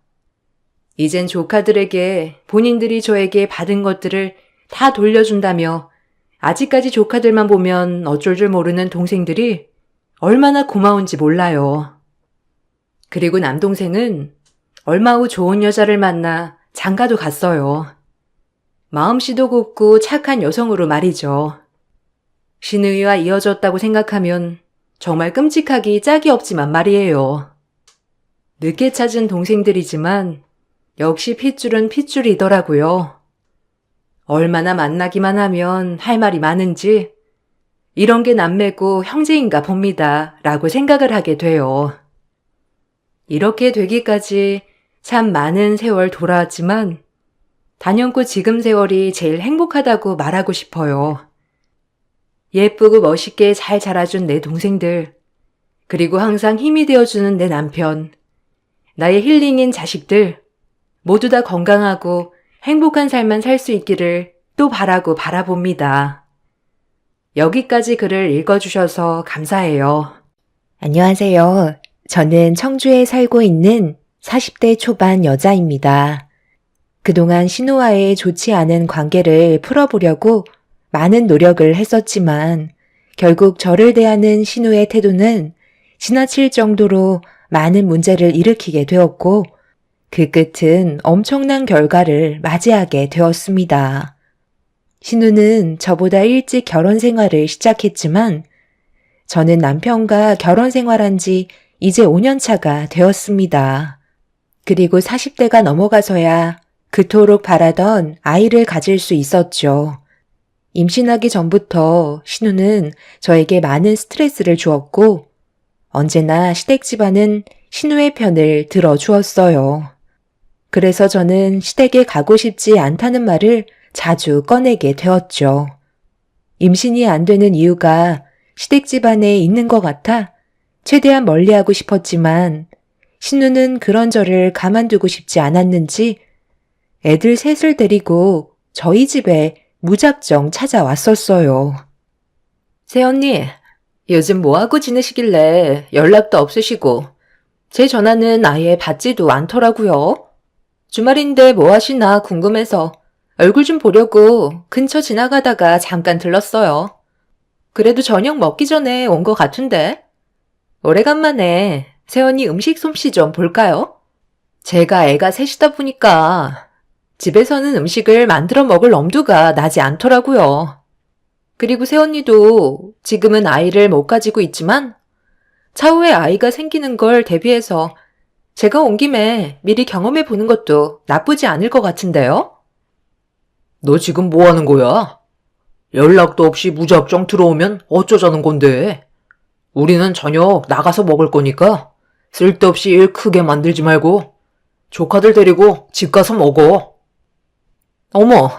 이젠 조카들에게 본인들이 저에게 받은 것들을 다 돌려준다며 아직까지 조카들만 보면 어쩔 줄 모르는 동생들이 얼마나 고마운지 몰라요. 그리고 남동생은 얼마 후 좋은 여자를 만나 장가도 갔어요. 마음씨도 곱고 착한 여성으로 말이죠. 신우이와 이어졌다고 생각하면 정말 끔찍하기 짝이 없지만 말이에요. 늦게 찾은 동생들이지만 역시 핏줄은 핏줄이더라고요. 얼마나 만나기만 하면 할 말이 많은지 이런 게 남매고 형제인가 봅니다 라고 생각을 하게 돼요. 이렇게 되기까지 참 많은 세월 돌아왔지만 단연코 지금 세월이 제일 행복하다고 말하고 싶어요. 예쁘고 멋있게 잘 자라준 내 동생들, 그리고 항상 힘이 되어주는 내 남편, 나의 힐링인 자식들, 모두 다 건강하고 행복한 삶만 살 수 있기를 또 바라고 바라봅니다. 여기까지 글을 읽어주셔서 감사해요. 안녕하세요. 저는 청주에 살고 있는 40대 초반 여자입니다. 그동안 신우와의 좋지 않은 관계를 풀어보려고 많은 노력을 했었지만 결국 저를 대하는 신우의 태도는 지나칠 정도로 많은 문제를 일으키게 되었고 그 끝은 엄청난 결과를 맞이하게 되었습니다. 신우는 저보다 일찍 결혼 생활을 시작했지만 저는 남편과 결혼 생활한 지 이제 5년 차가 되었습니다. 그리고 40대가 넘어가서야 그토록 바라던 아이를 가질 수 있었죠. 임신하기 전부터 신우는 저에게 많은 스트레스를 주었고 언제나 시댁 집안은 신우의 편을 들어주었어요. 그래서 저는 시댁에 가고 싶지 않다는 말을 자주 꺼내게 되었죠. 임신이 안 되는 이유가 시댁 집안에 있는 것 같아 최대한 멀리하고 싶었지만 신우는 그런 저를 가만두고 싶지 않았는지 애들 셋을 데리고 저희 집에 무작정 찾아왔었어요. 새언니, 요즘 뭐하고 지내시길래 연락도 없으시고 제 전화는 아예 받지도 않더라고요. 주말인데 뭐 하시나 궁금해서 얼굴 좀 보려고 근처 지나가다가 잠깐 들렀어요. 그래도 저녁 먹기 전에 온 것 같은데. 오래간만에 새언니 음식 솜씨 좀 볼까요? 제가 애가 셋이다 보니까 집에서는 음식을 만들어 먹을 엄두가 나지 않더라고요. 그리고 새언니도 지금은 아이를 못 가지고 있지만 차후에 아이가 생기는 걸 대비해서 제가 온 김에 미리 경험해 보는 것도 나쁘지 않을 것 같은데요? 너 지금 뭐 하는 거야? 연락도 없이 무작정 들어오면 어쩌자는 건데? 우리는 저녁 나가서 먹을 거니까 쓸데없이 일 크게 만들지 말고 조카들 데리고 집 가서 먹어. 어머,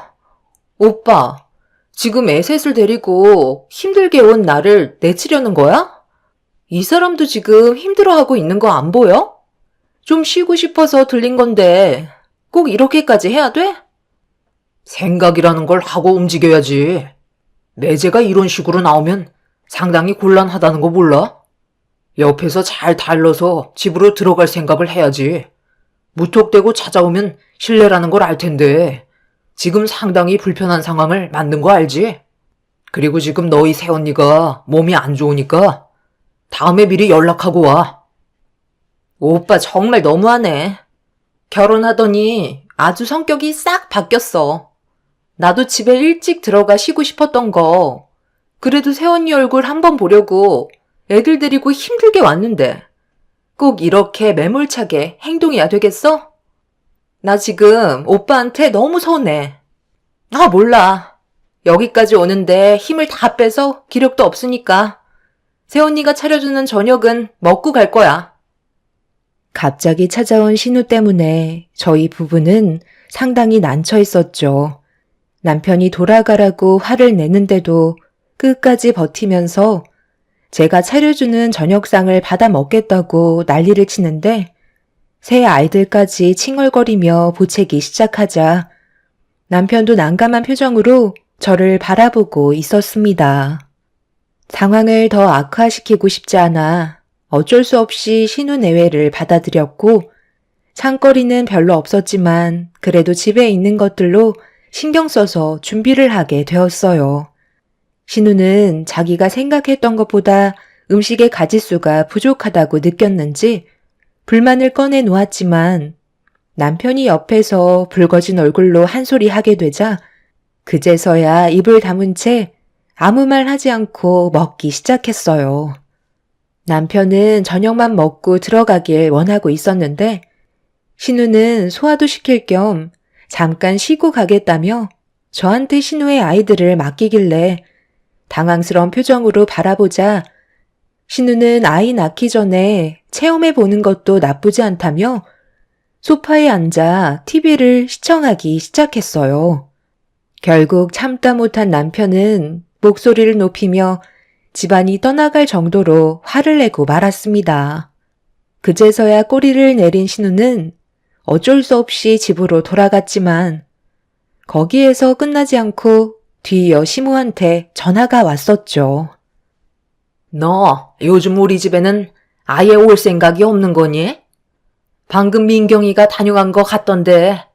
오빠, 지금 애 셋을 데리고 힘들게 온 나를 내치려는 거야? 이 사람도 지금 힘들어하고 있는 거 안 보여? 좀 쉬고 싶어서 들린 건데 꼭 이렇게까지 해야 돼? 생각이라는 걸 하고 움직여야지. 매제가 이런 식으로 나오면 상당히 곤란하다는 거 몰라? 옆에서 잘 달러서 집으로 들어갈 생각을 해야지. 무턱대고 찾아오면 실례라는 걸 알 텐데 지금 상당히 불편한 상황을 만든 거 알지? 그리고 지금 너희 새언니가 몸이 안 좋으니까 다음에 미리 연락하고 와. 오빠 정말 너무하네. 결혼하더니 아주 성격이 싹 바뀌었어. 나도 집에 일찍 들어가 쉬고 싶었던 거. 그래도 새언니 얼굴 한번 보려고 애들 데리고 힘들게 왔는데 꼭 이렇게 매몰차게 행동해야 되겠어? 나 지금 오빠한테 너무 서운해. 아, 몰라. 여기까지 오는데 힘을 다 빼서 기력도 없으니까 새언니가 차려주는 저녁은 먹고 갈 거야. 갑자기 찾아온 신우 때문에 저희 부부는 상당히 난처 있었죠. 남편이 돌아가라고 화를 내는데도 끝까지 버티면서 제가 차려주는 저녁상을 받아 먹겠다고 난리를 치는데 새 아이들까지 칭얼거리며 보채기 시작하자 남편도 난감한 표정으로 저를 바라보고 있었습니다. 상황을 더 악화시키고 싶지 않아 어쩔 수 없이 신우 내외를 받아들였고 창거리는 별로 없었지만 그래도 집에 있는 것들로 신경 써서 준비를 하게 되었어요. 신우는 자기가 생각했던 것보다 음식의 가짓수가 부족하다고 느꼈는지 불만을 꺼내 놓았지만 남편이 옆에서 붉어진 얼굴로 한 소리 하게 되자 그제서야 입을 다문 채 아무 말 하지 않고 먹기 시작했어요. 남편은 저녁만 먹고 들어가길 원하고 있었는데 신우는 소화도 시킬 겸 잠깐 쉬고 가겠다며 저한테 신우의 아이들을 맡기길래 당황스러운 표정으로 바라보자 신우는 아이 낳기 전에 체험해 보는 것도 나쁘지 않다며 소파에 앉아 TV를 시청하기 시작했어요. 결국 참다 못한 남편은 목소리를 높이며 집안이 떠나갈 정도로 화를 내고 말았습니다. 그제서야 꼬리를 내린 신우는 어쩔 수 없이 집으로 돌아갔지만 거기에서 끝나지 않고 뒤이어 시무한테 전화가 왔었죠. 너 요즘 우리 집에는 아예 올 생각이 없는 거니? 방금 민경이가 다녀간 거 같던데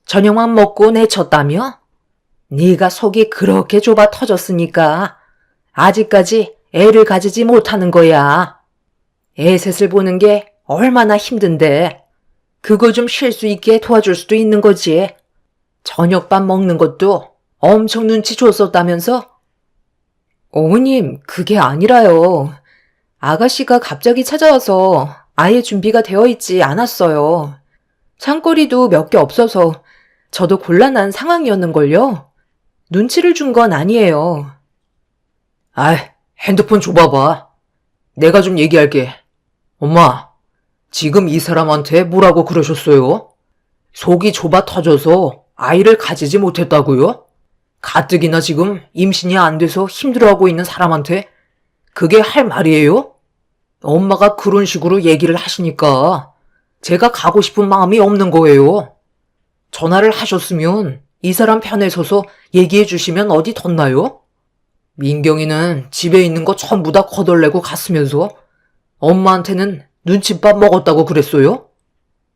저녁만 먹고 내쳤다며? 네가 속이 그렇게 좁아 터졌으니까 아직까지 애를 가지지 못하는 거야. 애 셋을 보는 게 얼마나 힘든데 그거 좀 쉴 수 있게 도와줄 수도 있는 거지. 저녁밥 먹는 것도 엄청 눈치 줬었다면서? 어머님, 그게 아니라요. 아가씨가 갑자기 찾아와서 아예 준비가 되어 있지 않았어요. 창거리도 몇 개 없어서 저도 곤란한 상황이었는걸요. 눈치를 준 건 아니에요. 아이, 핸드폰 줘봐봐. 내가 좀 얘기할게. 엄마, 지금 이 사람한테 뭐라고 그러셨어요? 속이 좁아 터져서 아이를 가지지 못했다고요? 가뜩이나 지금 임신이 안 돼서 힘들어하고 있는 사람한테 그게 할 말이에요? 엄마가 그런 식으로 얘기를 하시니까 제가 가고 싶은 마음이 없는 거예요. 전화를 하셨으면 이 사람 편에 서서 얘기해 주시면 어디 덧나요? 민경이는 집에 있는 거 전부 다 거덜내고 갔으면서 엄마한테는 눈칫밥 먹었다고 그랬어요?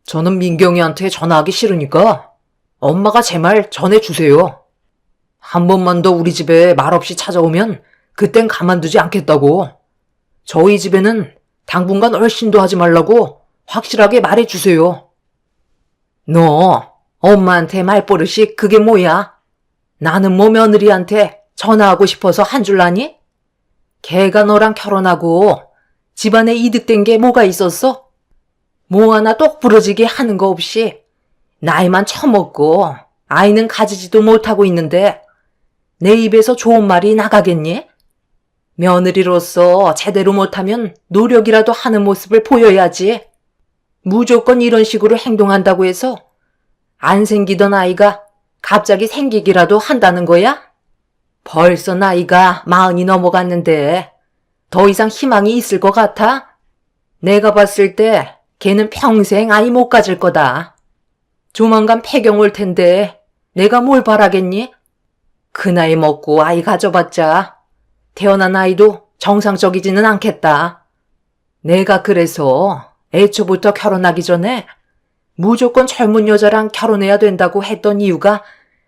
저는 민경이한테 전화하기 싫으니까 엄마가 제 말 전해주세요. 한 번만 더 우리 집에 말없이 찾아오면 그땐 가만두지 않겠다고. 저희 집에는 당분간 얼씬도 하지 말라고 확실하게 말해주세요. 너 엄마한테 말버릇이 그게 뭐야? 나는 뭐 며느리한테 전화하고 싶어서 한 줄 아니? 걔가 너랑 결혼하고 집안에 이득된 게 뭐가 있었어? 뭐 하나 똑부러지게 하는 거 없이 나이만 처먹고 아이는 가지지도 못하고 있는데 내 입에서 좋은 말이 나가겠니? 며느리로서 제대로 못하면 노력이라도 하는 모습을 보여야지. 무조건 이런 식으로 행동한다고 해서 안 생기던 아이가 갑자기 생기기라도 한다는 거야? 벌써 나이가 40이 넘어갔는데 더 이상 희망이 있을 것 같아? 내가 봤을 때 걔는 평생 아이 못 가질 거다. 조만간 폐경 올 텐데 내가 뭘 바라겠니? 그 나이 먹고 아이 가져봤자 태어난 아이도 정상적이지는 않겠다. 내가 그래서 애초부터 결혼하기 전에 무조건 젊은 여자랑 결혼해야 된다고 했던 이유가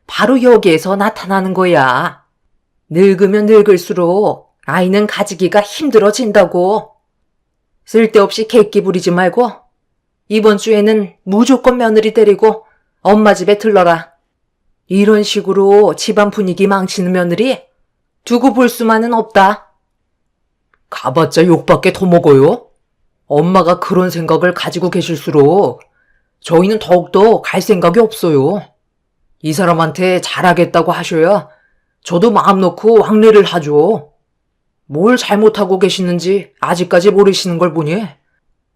바로 여기에서 나타나는 거야. 늙으면 늙을수록 아이는 가지기가 힘들어진다고. 쓸데없이 객기 부리지 말고 이번 주에는 무조건 며느리 데리고 엄마 집에 들러라. 이런 식으로 집안 분위기 망치는 며느리 두고 볼 수만은 없다. 가봤자 욕밖에 더 먹어요? 엄마가 그런 생각을 가지고 계실수록 저희는 더욱더 갈 생각이 없어요. 이 사람한테 잘하겠다고 하셔야 저도 마음 놓고 왕래를 하죠. 뭘 잘못하고 계시는지 아직까지 모르시는 걸 보니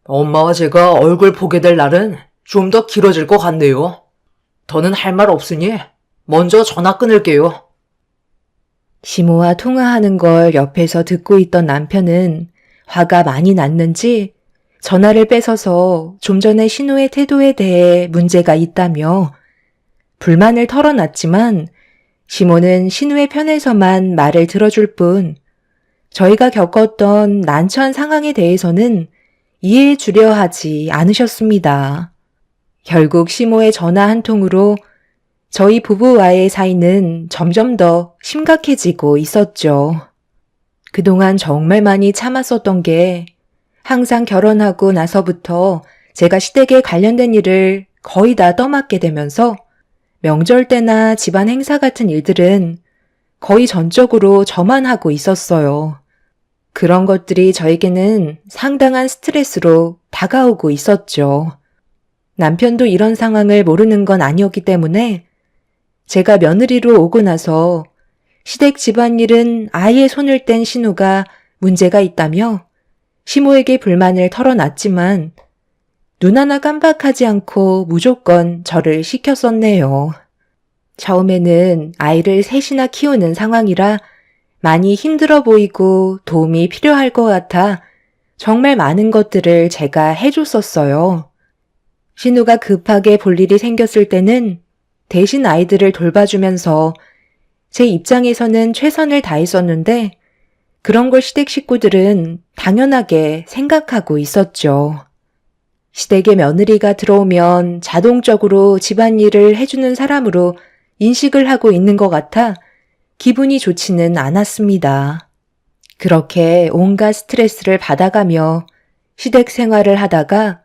엄마와 제가 얼굴 보게 될 날은 좀 더 길어질 것 같네요. 더는 할 말 없으니 먼저 전화 끊을게요. 시모와 통화하는 걸 옆에서 듣고 있던 남편은 화가 많이 났는지 전화를 뺏어서 좀 전에 신우의 태도에 대해 문제가 있다며 불만을 털어놨지만 시모는 신우의 편에서만 말을 들어줄 뿐 저희가 겪었던 난처한 상황에 대해서는 이해해 주려 하지 않으셨습니다. 결국 시모의 전화 한 통으로 저희 부부와의 사이는 점점 더 심각해지고 있었죠. 그동안 정말 많이 참았었던 게 항상 결혼하고 나서부터 제가 시댁에 관련된 일을 거의 다 떠맡게 되면서 명절 때나 집안 행사 같은 일들은 거의 전적으로 저만 하고 있었어요. 그런 것들이 저에게는 상당한 스트레스로 다가오고 있었죠. 남편도 이런 상황을 모르는 건 아니었기 때문에 제가 며느리로 오고 나서 시댁 집안일은 아예 손을 뗀 신우가 문제가 있다며 시모에게 불만을 털어놨지만 눈 하나 깜빡하지 않고 무조건 저를 시켰었네요. 처음에는 아이를 셋이나 키우는 상황이라 많이 힘들어 보이고 도움이 필요할 것 같아 정말 많은 것들을 제가 해줬었어요. 신우가 급하게 볼 일이 생겼을 때는 대신 아이들을 돌봐주면서 제 입장에서는 최선을 다했었는데 그런 걸 시댁 식구들은 당연하게 생각하고 있었죠. 시댁에 며느리가 들어오면 자동적으로 집안일을 해주는 사람으로 인식을 하고 있는 것 같아 기분이 좋지는 않았습니다. 그렇게 온갖 스트레스를 받아가며 시댁 생활을 하다가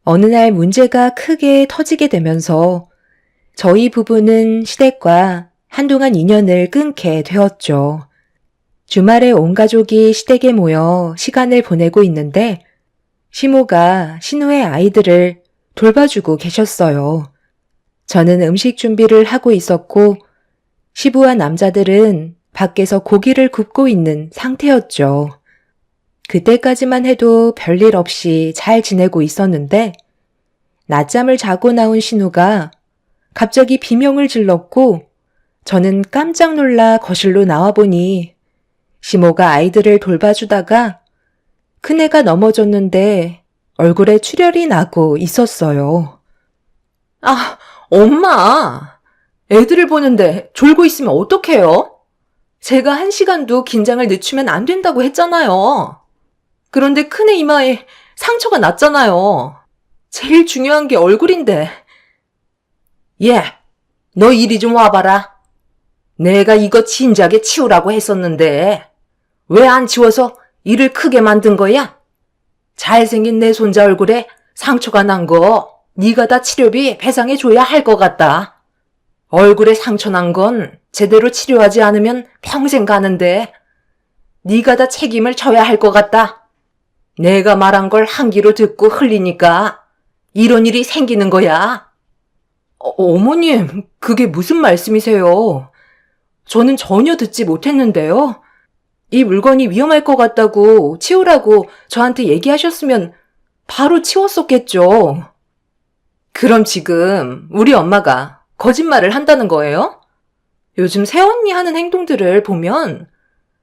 어느 날 문제가 크게 터지게 되면서 저희 부부는 시댁과 한동안 인연을 끊게 되었죠. 주말에 온 가족이 시댁에 모여 시간을 보내고 있는데 시모가 신우의 아이들을 돌봐주고 계셨어요. 저는 음식 준비를 하고 있었고 시부와 남자들은 밖에서 고기를 굽고 있는 상태였죠. 그때까지만 해도 별일 없이 잘 지내고 있었는데 낮잠을 자고 나온 신우가 갑자기 비명을 질렀고 저는 깜짝 놀라 거실로 나와보니 시모가 아이들을 돌봐주다가 큰애가 넘어졌는데 얼굴에 출혈이 나고 있었어요. 아, 엄마! 애들을 보는데 졸고 있으면 어떡해요? 제가 1시간도 긴장을 늦추면 안 된다고 했잖아요. 그런데 큰애 이마에 상처가 났잖아요. 제일 중요한 게 얼굴인데. 얘, 너 이리 좀 와봐라. 내가 이거 진작에 치우라고 했었는데 왜 안 치워서 일을 크게 만든 거야? 잘생긴 내 손자 얼굴에 상처가 난 거 네가 다 치료비 배상해줘야 할 것 같다. 얼굴에 상처 난 건 제대로 치료하지 않으면 평생 가는데 네가 다 책임을 져야 할 것 같다. 내가 말한 걸 한 귀로 듣고 흘리니까 이런 일이 생기는 거야. 어머님, 그게 무슨 말씀이세요? 저는 전혀 듣지 못했는데요. 이 물건이 위험할 것 같다고 치우라고 저한테 얘기하셨으면 바로 치웠었겠죠. 그럼 지금 우리 엄마가 거짓말을 한다는 거예요? 요즘 새언니 하는 행동들을 보면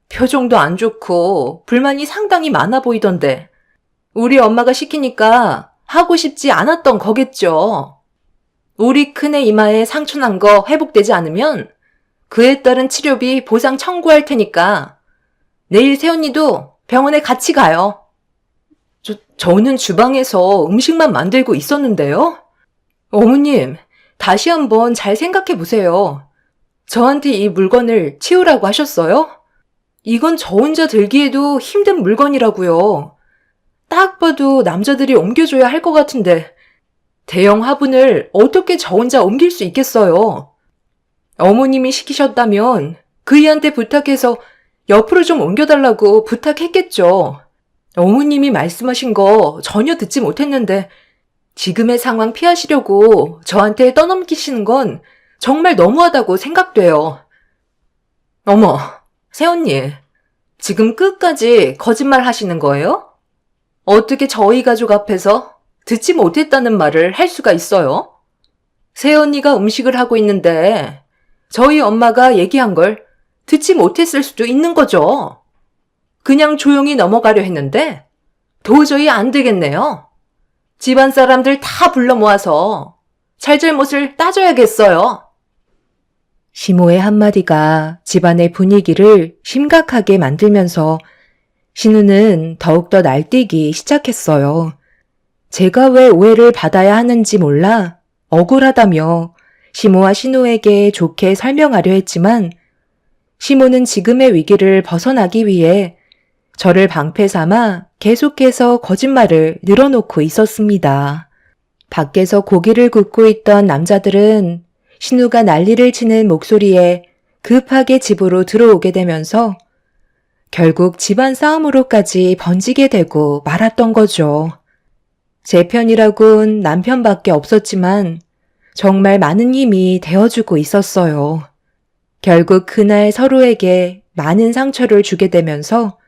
표정도 안 좋고 불만이 상당히 많아 보이던데 우리 엄마가 시키니까 하고 싶지 않았던 거겠죠. 우리 큰애 이마에 상처 난 거 회복되지 않으면 그에 따른 치료비 보상 청구할 테니까 내일 새언니도 병원에 같이 가요. 저는 주방에서 음식만 만들고 있었는데요. 어머님, 다시 한번 잘 생각해 보세요. 저한테 이 물건을 치우라고 하셨어요? 이건 저 혼자 들기에도 힘든 물건이라고요. 딱 봐도 남자들이 옮겨줘야 할 것 같은데 대형 화분을 어떻게 저 혼자 옮길 수 있겠어요? 어머님이 시키셨다면 그이한테 부탁해서 옆으로 좀 옮겨달라고 부탁했겠죠. 어머님이 말씀하신 거 전혀 듣지 못했는데 지금의 상황 피하시려고 저한테 떠넘기시는 건 정말 너무하다고 생각돼요. 어머, 새언니, 지금 끝까지 거짓말 하시는 거예요? 어떻게 저희 가족 앞에서 듣지 못했다는 말을 할 수가 있어요? 새언니가 음식을 하고 있는데 저희 엄마가 얘기한 걸 듣지 못했을 수도 있는 거죠. 그냥 조용히 넘어가려 했는데 도저히 안 되겠네요. 집안 사람들 다 불러 모아서 잘잘못을 따져야겠어요. 시모의 한마디가 집안의 분위기를 심각하게 만들면서 신우는 더욱더 날뛰기 시작했어요. 제가 왜 오해를 받아야 하는지 몰라 억울하다며 시모와 신우에게 좋게 설명하려 했지만 시모는 지금의 위기를 벗어나기 위해 저를 방패 삼아 계속해서 거짓말을 늘어놓고 있었습니다. 밖에서 고기를 굽고 있던 남자들은 신우가 난리를 치는 목소리에 급하게 집으로 들어오게 되면서 결국 집안 싸움으로까지 번지게 되고 말았던 거죠. 제 편이라곤 남편밖에 없었지만 정말 많은 힘이 되어주고 있었어요. 결국 그날 서로에게 많은 상처를 주게 되면서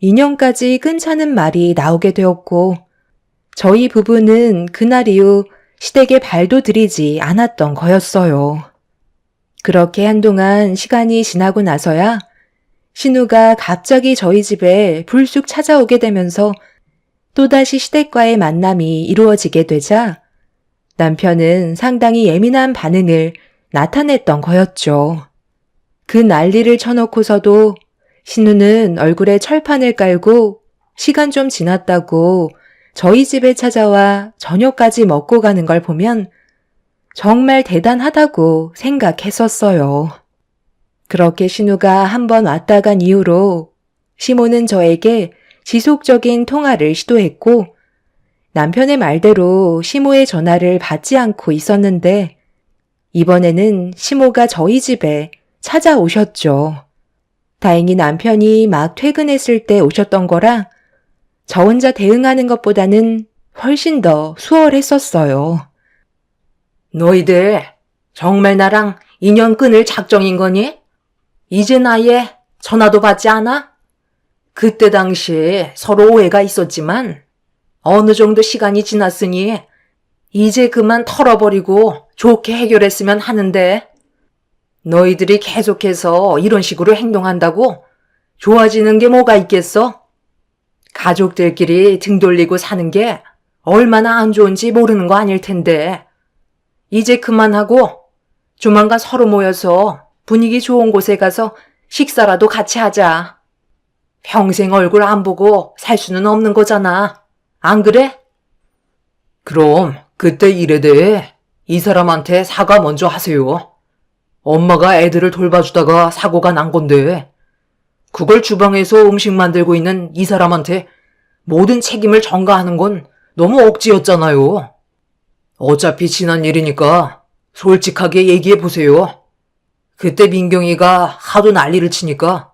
인연까지 끊자는 말이 나오게 되었고 저희 부부는 그날 이후 시댁에 발도 들이지 않았던 거였어요. 그렇게 한동안 시간이 지나고 나서야 신우가 갑자기 저희 집에 불쑥 찾아오게 되면서 또다시 시댁과의 만남이 이루어지게 되자 남편은 상당히 예민한 반응을 나타냈던 거였죠. 그 난리를 쳐놓고서도 신우는 얼굴에 철판을 깔고 시간 좀 지났다고 저희 집에 찾아와 저녁까지 먹고 가는 걸 보면 정말 대단하다고 생각했었어요. 그렇게 신우가 한 번 왔다 간 이후로 시모는 저에게 지속적인 통화를 시도했고 남편의 말대로 시모의 전화를 받지 않고 있었는데 이번에는 시모가 저희 집에 찾아오셨죠. 다행히 남편이 막 퇴근했을 때 오셨던 거라 저 혼자 대응하는 것보다는 훨씬 더 수월했었어요. 너희들 정말 나랑 인연 끊을 작정인 거니? 이제 나에 전화도 받지 않아? 그때 당시 서로 오해가 있었지만 어느 정도 시간이 지났으니 이제 그만 털어버리고 좋게 해결했으면 하는데 너희들이 계속해서 이런 식으로 행동한다고 좋아지는 게 뭐가 있겠어? 가족들끼리 등 돌리고 사는 게 얼마나 안 좋은지 모르는 거 아닐 텐데 이제 그만하고 조만간 서로 모여서 분위기 좋은 곳에 가서 식사라도 같이 하자. 평생 얼굴 안 보고 살 수는 없는 거잖아. 안 그래? 그럼 그때 일에 대해 이 사람한테 사과 먼저 하세요. 엄마가 애들을 돌봐주다가 사고가 난 건데 그걸 주방에서 음식 만들고 있는 이 사람한테 모든 책임을 전가하는 건 너무 억지였잖아요. 어차피 지난 일이니까 솔직하게 얘기해 보세요. 그때 민경이가 하도 난리를 치니까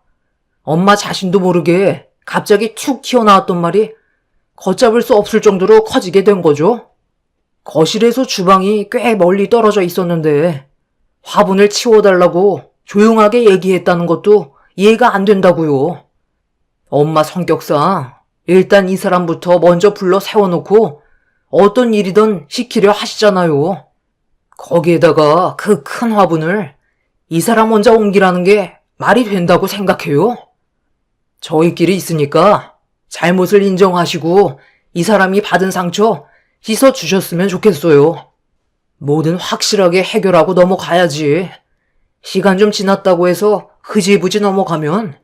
엄마 자신도 모르게 갑자기 툭 튀어나왔던 말이 걷잡을 수 없을 정도로 커지게 된 거죠. 거실에서 주방이 꽤 멀리 떨어져 있었는데 화분을 치워달라고 조용하게 얘기했다는 것도 이해가 안 된다고요. 엄마 성격상 일단 이 사람부터 먼저 불러 세워놓고 어떤 일이든 시키려 하시잖아요. 거기에다가 그 큰 화분을 이 사람 혼자 옮기라는 게 말이 된다고 생각해요? 저희끼리 있으니까 잘못을 인정하시고 이 사람이 받은 상처 씻어주셨으면 좋겠어요. 뭐든 확실하게 해결하고 넘어가야지. 시간 좀 지났다고 해서 흐지부지 넘어가면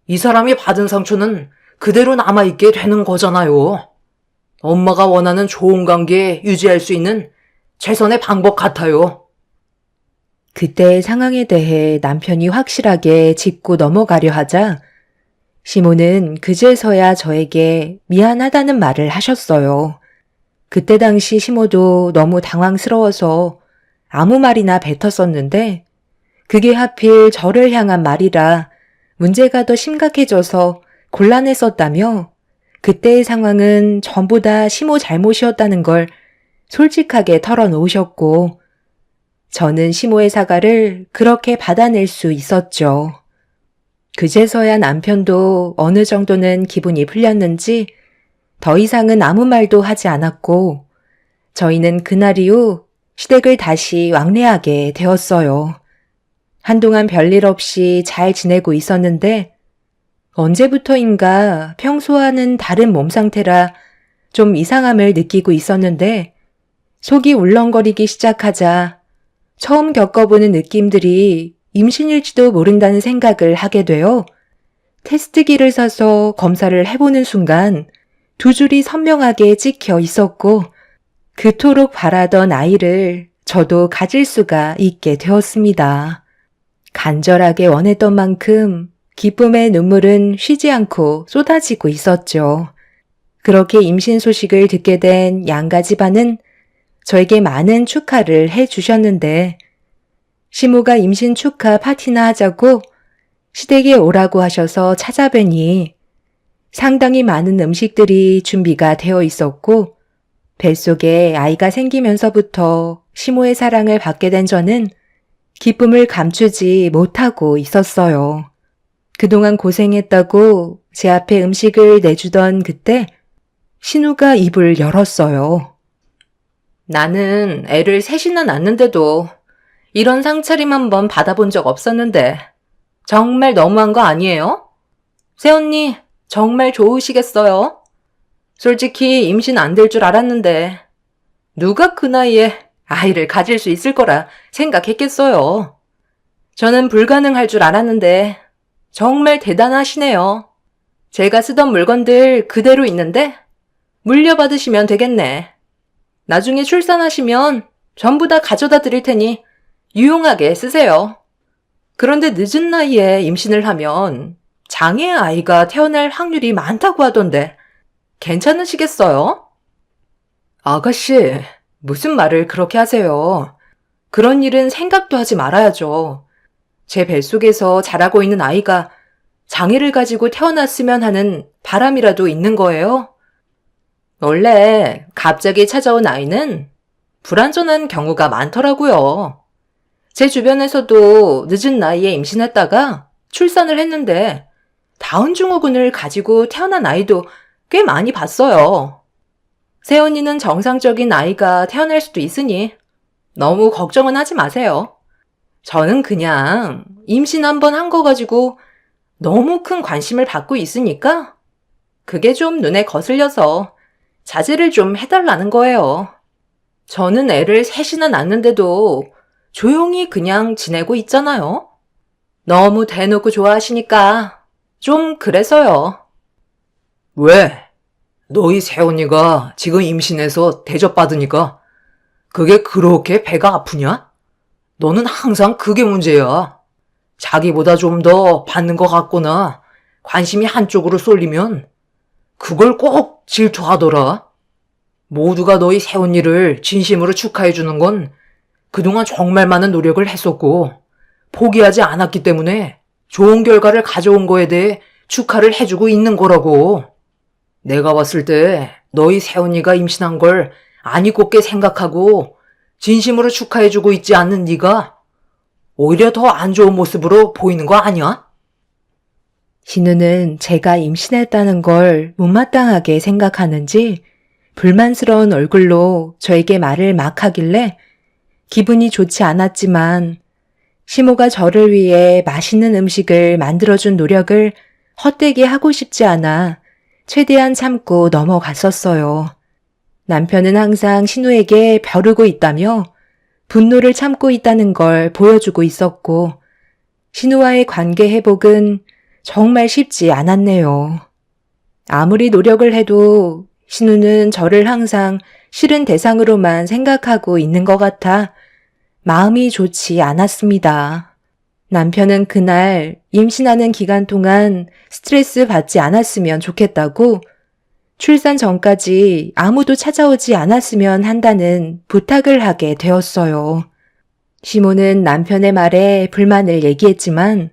이 사람이 받은 상처는 그대로 남아있게 되는 거잖아요. 엄마가 원하는 좋은 관계 유지할 수 있는 최선의 방법 같아요. 그때의 상황에 대해 남편이 확실하게 짚고 넘어가려 하자 시모는 그제서야 저에게 미안하다는 말을 하셨어요. 그때 당시 시모도 너무 당황스러워서 아무 말이나 뱉었었는데 그게 하필 저를 향한 말이라 문제가 더 심각해져서 곤란했었다며 그때의 상황은 전부 다 시모 잘못이었다는 걸 솔직하게 털어놓으셨고 저는 시모의 사과를 그렇게 받아낼 수 있었죠. 그제서야 남편도 어느 정도는 기분이 풀렸는지 더 이상은 아무 말도 하지 않았고 저희는 그날 이후 시댁을 다시 왕래하게 되었어요. 한동안 별일 없이 잘 지내고 있었는데 언제부터인가 평소와는 다른 몸 상태라 좀 이상함을 느끼고 있었는데 속이 울렁거리기 시작하자 처음 겪어보는 느낌들이 임신일지도 모른다는 생각을 하게 되어 테스트기를 사서 검사를 해보는 순간 두 줄이 선명하게 찍혀 있었고 그토록 바라던 아이를 저도 가질 수가 있게 되었습니다. 간절하게 원했던 만큼 기쁨의 눈물은 쉬지 않고 쏟아지고 있었죠. 그렇게 임신 소식을 듣게 된 양가 집안은 저에게 많은 축하를 해주셨는데 시모가 임신 축하 파티나 하자고 시댁에 오라고 하셔서 찾아뵈니 상당히 많은 음식들이 준비가 되어 있었고 뱃속에 아이가 생기면서부터 시모의 사랑을 받게 된 저는 기쁨을 감추지 못하고 있었어요. 그동안 고생했다고 제 앞에 음식을 내주던 그때 신우가 입을 열었어요. 나는 애를 셋이나 낳는데도 이런 상차림 한번 받아본 적 없었는데 정말 너무한 거 아니에요? 새언니 정말 좋으시겠어요? 솔직히 임신 안 될 줄 알았는데 누가 그 나이에 아이를 가질 수 있을 거라 생각했겠어요. 저는 불가능할 줄 알았는데 정말 대단하시네요. 제가 쓰던 물건들 그대로 있는데 물려받으시면 되겠네. 나중에 출산하시면 전부 다 가져다 드릴 테니 유용하게 쓰세요. 그런데 늦은 나이에 임신을 하면 장애 아이가 태어날 확률이 많다고 하던데 괜찮으시겠어요? 아가씨, 무슨 말을 그렇게 하세요? 그런 일은 생각도 하지 말아야죠. 제 뱃속에서 자라고 있는 아이가 장애를 가지고 태어났으면 하는 바람이라도 있는 거예요? 원래 갑자기 찾아온 아이는 불완전한 경우가 많더라고요. 제 주변에서도 늦은 나이에 임신했다가 출산을 했는데 다운증후군을 가지고 태어난 아이도 꽤 많이 봤어요. 새언니는 정상적인 아이가 태어날 수도 있으니 너무 걱정은 하지 마세요. 저는 그냥 임신 한 번 한 거 가지고 너무 큰 관심을 받고 있으니까 그게 좀 눈에 거슬려서 자제를 좀 해달라는 거예요. 저는 애를 셋이나 낳는데도 조용히 그냥 지내고 있잖아요. 너무 대놓고 좋아하시니까 좀 그래서요. 왜? 너희 새언니가 지금 임신해서 대접받으니까 그게 그렇게 배가 아프냐? 너는 항상 그게 문제야. 자기보다 좀 더 받는 것 같거나 관심이 한쪽으로 쏠리면 그걸 꼭 질투하더라. 모두가 너희 새언니를 진심으로 축하해주는 건 그동안 정말 많은 노력을 했었고 포기하지 않았기 때문에 좋은 결과를 가져온 거에 대해 축하를 해주고 있는 거라고. 내가 봤을 때 너희 새언니가 임신한 걸 아니 곱게 생각하고 진심으로 축하해주고 있지 않는 네가 오히려 더 안 좋은 모습으로 보이는 거 아니야? 신우는 제가 임신했다는 걸 못마땅하게 생각하는지 불만스러운 얼굴로 저에게 말을 막 하길래 기분이 좋지 않았지만 시모가 저를 위해 맛있는 음식을 만들어준 노력을 헛되게 하고 싶지 않아 최대한 참고 넘어갔었어요. 남편은 항상 신우에게 벼르고 있다며 분노를 참고 있다는 걸 보여주고 있었고 신우와의 관계 회복은 정말 쉽지 않았네요. 아무리 노력을 해도 신우는 저를 항상 싫은 대상으로만 생각하고 있는 것 같아 마음이 좋지 않았습니다. 남편은 그날 임신하는 기간 동안 스트레스 받지 않았으면 좋겠다고 출산 전까지 아무도 찾아오지 않았으면 한다는 부탁을 하게 되었어요. 시모는 남편의 말에 불만을 얘기했지만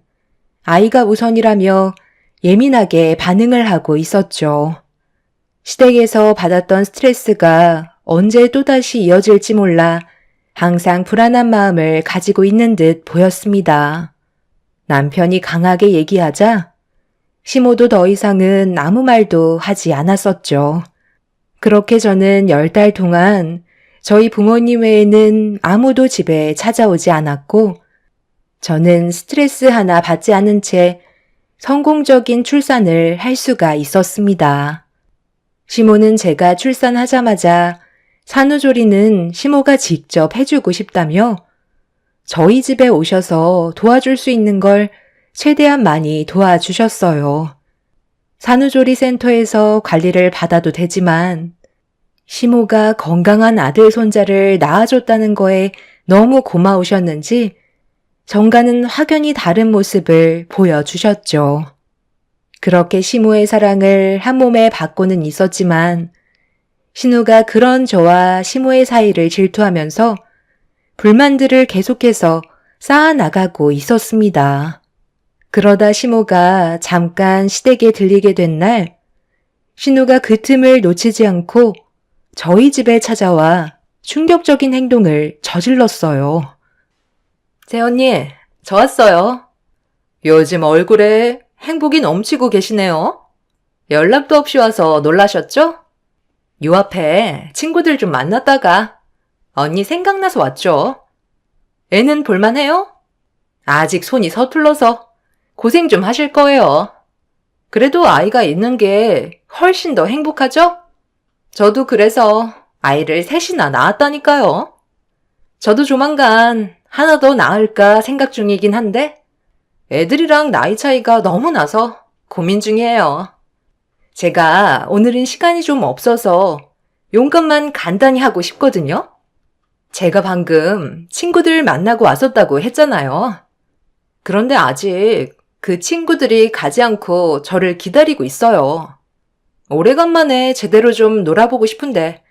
아이가 우선이라며 예민하게 반응을 하고 있었죠. 시댁에서 받았던 스트레스가 언제 또다시 이어질지 몰라 항상 불안한 마음을 가지고 있는 듯 보였습니다. 남편이 강하게 얘기하자 시모도 더 이상은 아무 말도 하지 않았었죠. 그렇게 저는 10달 동안 저희 부모님 외에는 아무도 집에 찾아오지 않았고 저는 스트레스 하나 받지 않은 채 성공적인 출산을 할 수가 있었습니다. 시모는 제가 출산하자마자 산후조리는 시모가 직접 해주고 싶다며 저희 집에 오셔서 도와줄 수 있는 걸 최대한 많이 도와주셨어요. 산후조리 센터에서 관리를 받아도 되지만 시모가 건강한 아들 손자를 낳아줬다는 거에 너무 고마우셨는지 정가는 확연히 다른 모습을 보여주셨죠. 그렇게 시모의 사랑을 한 몸에 받고는 있었지만 신우가 그런 저와 시모의 사이를 질투하면서 불만들을 계속해서 쌓아나가고 있었습니다. 그러다 시모가 잠깐 시댁에 들리게 된 날, 신우가 그 틈을 놓치지 않고 저희 집에 찾아와 충격적인 행동을 저질렀어요. 새언니, 저 왔어요. 요즘 얼굴에 행복이 넘치고 계시네요. 연락도 없이 와서 놀라셨죠? 요 앞에 친구들 좀 만났다가 언니 생각나서 왔죠. 애는 볼만해요? 아직 손이 서툴러서 고생 좀 하실 거예요. 그래도 아이가 있는 게 훨씬 더 행복하죠? 저도 그래서 아이를 셋이나 낳았다니까요. 저도 조만간 하나 더 낳을까 생각 중이긴 한데 애들이랑 나이 차이가 너무 나서 고민 중이에요. 제가 오늘은 시간이 좀 없어서 용건만 간단히 하고 싶거든요. 제가 방금 친구들 만나고 왔었다고 했잖아요. 그런데 아직 그 친구들이 가지 않고 저를 기다리고 있어요. 오래간만에 제대로 좀 놀아보고 싶은데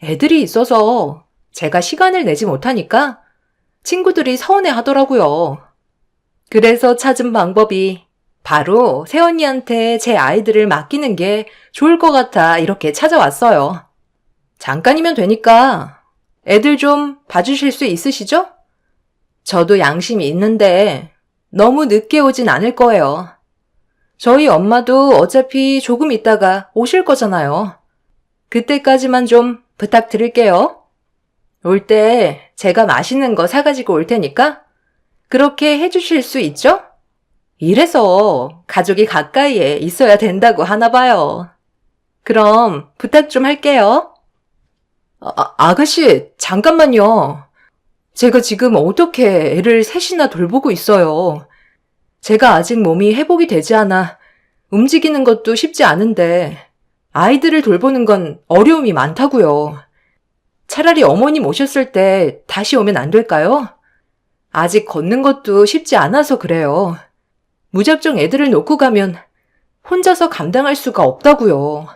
애들이 있어서 제가 시간을 내지 못하니까 친구들이 서운해 하더라고요. 그래서 찾은 방법이 바로 새언니한테 제 아이들을 맡기는 게 좋을 것 같아 이렇게 찾아왔어요. 잠깐이면 되니까 애들 좀 봐주실 수 있으시죠? 저도 양심이 있는데 너무 늦게 오진 않을 거예요. 저희 엄마도 어차피 조금 있다가 오실 거잖아요. 그때까지만 좀 부탁드릴게요. 올 때 제가 맛있는 거 사가지고 올 테니까 그렇게 해주실 수 있죠? 이래서 가족이 가까이에 있어야 된다고 하나 봐요. 그럼 부탁 좀 할게요. 아가씨, 잠깐만요. 제가 지금 어떻게 애를 셋이나 돌보고 있어요. 제가 아직 몸이 회복이 되지 않아 움직이는 것도 쉽지 않은데 아이들을 돌보는 건 어려움이 많다고요. 차라리 어머님 오셨을 때 다시 오면 안 될까요? 아직 걷는 것도 쉽지 않아서 그래요. 무작정 애들을 놓고 가면 혼자서 감당할 수가 없다고요.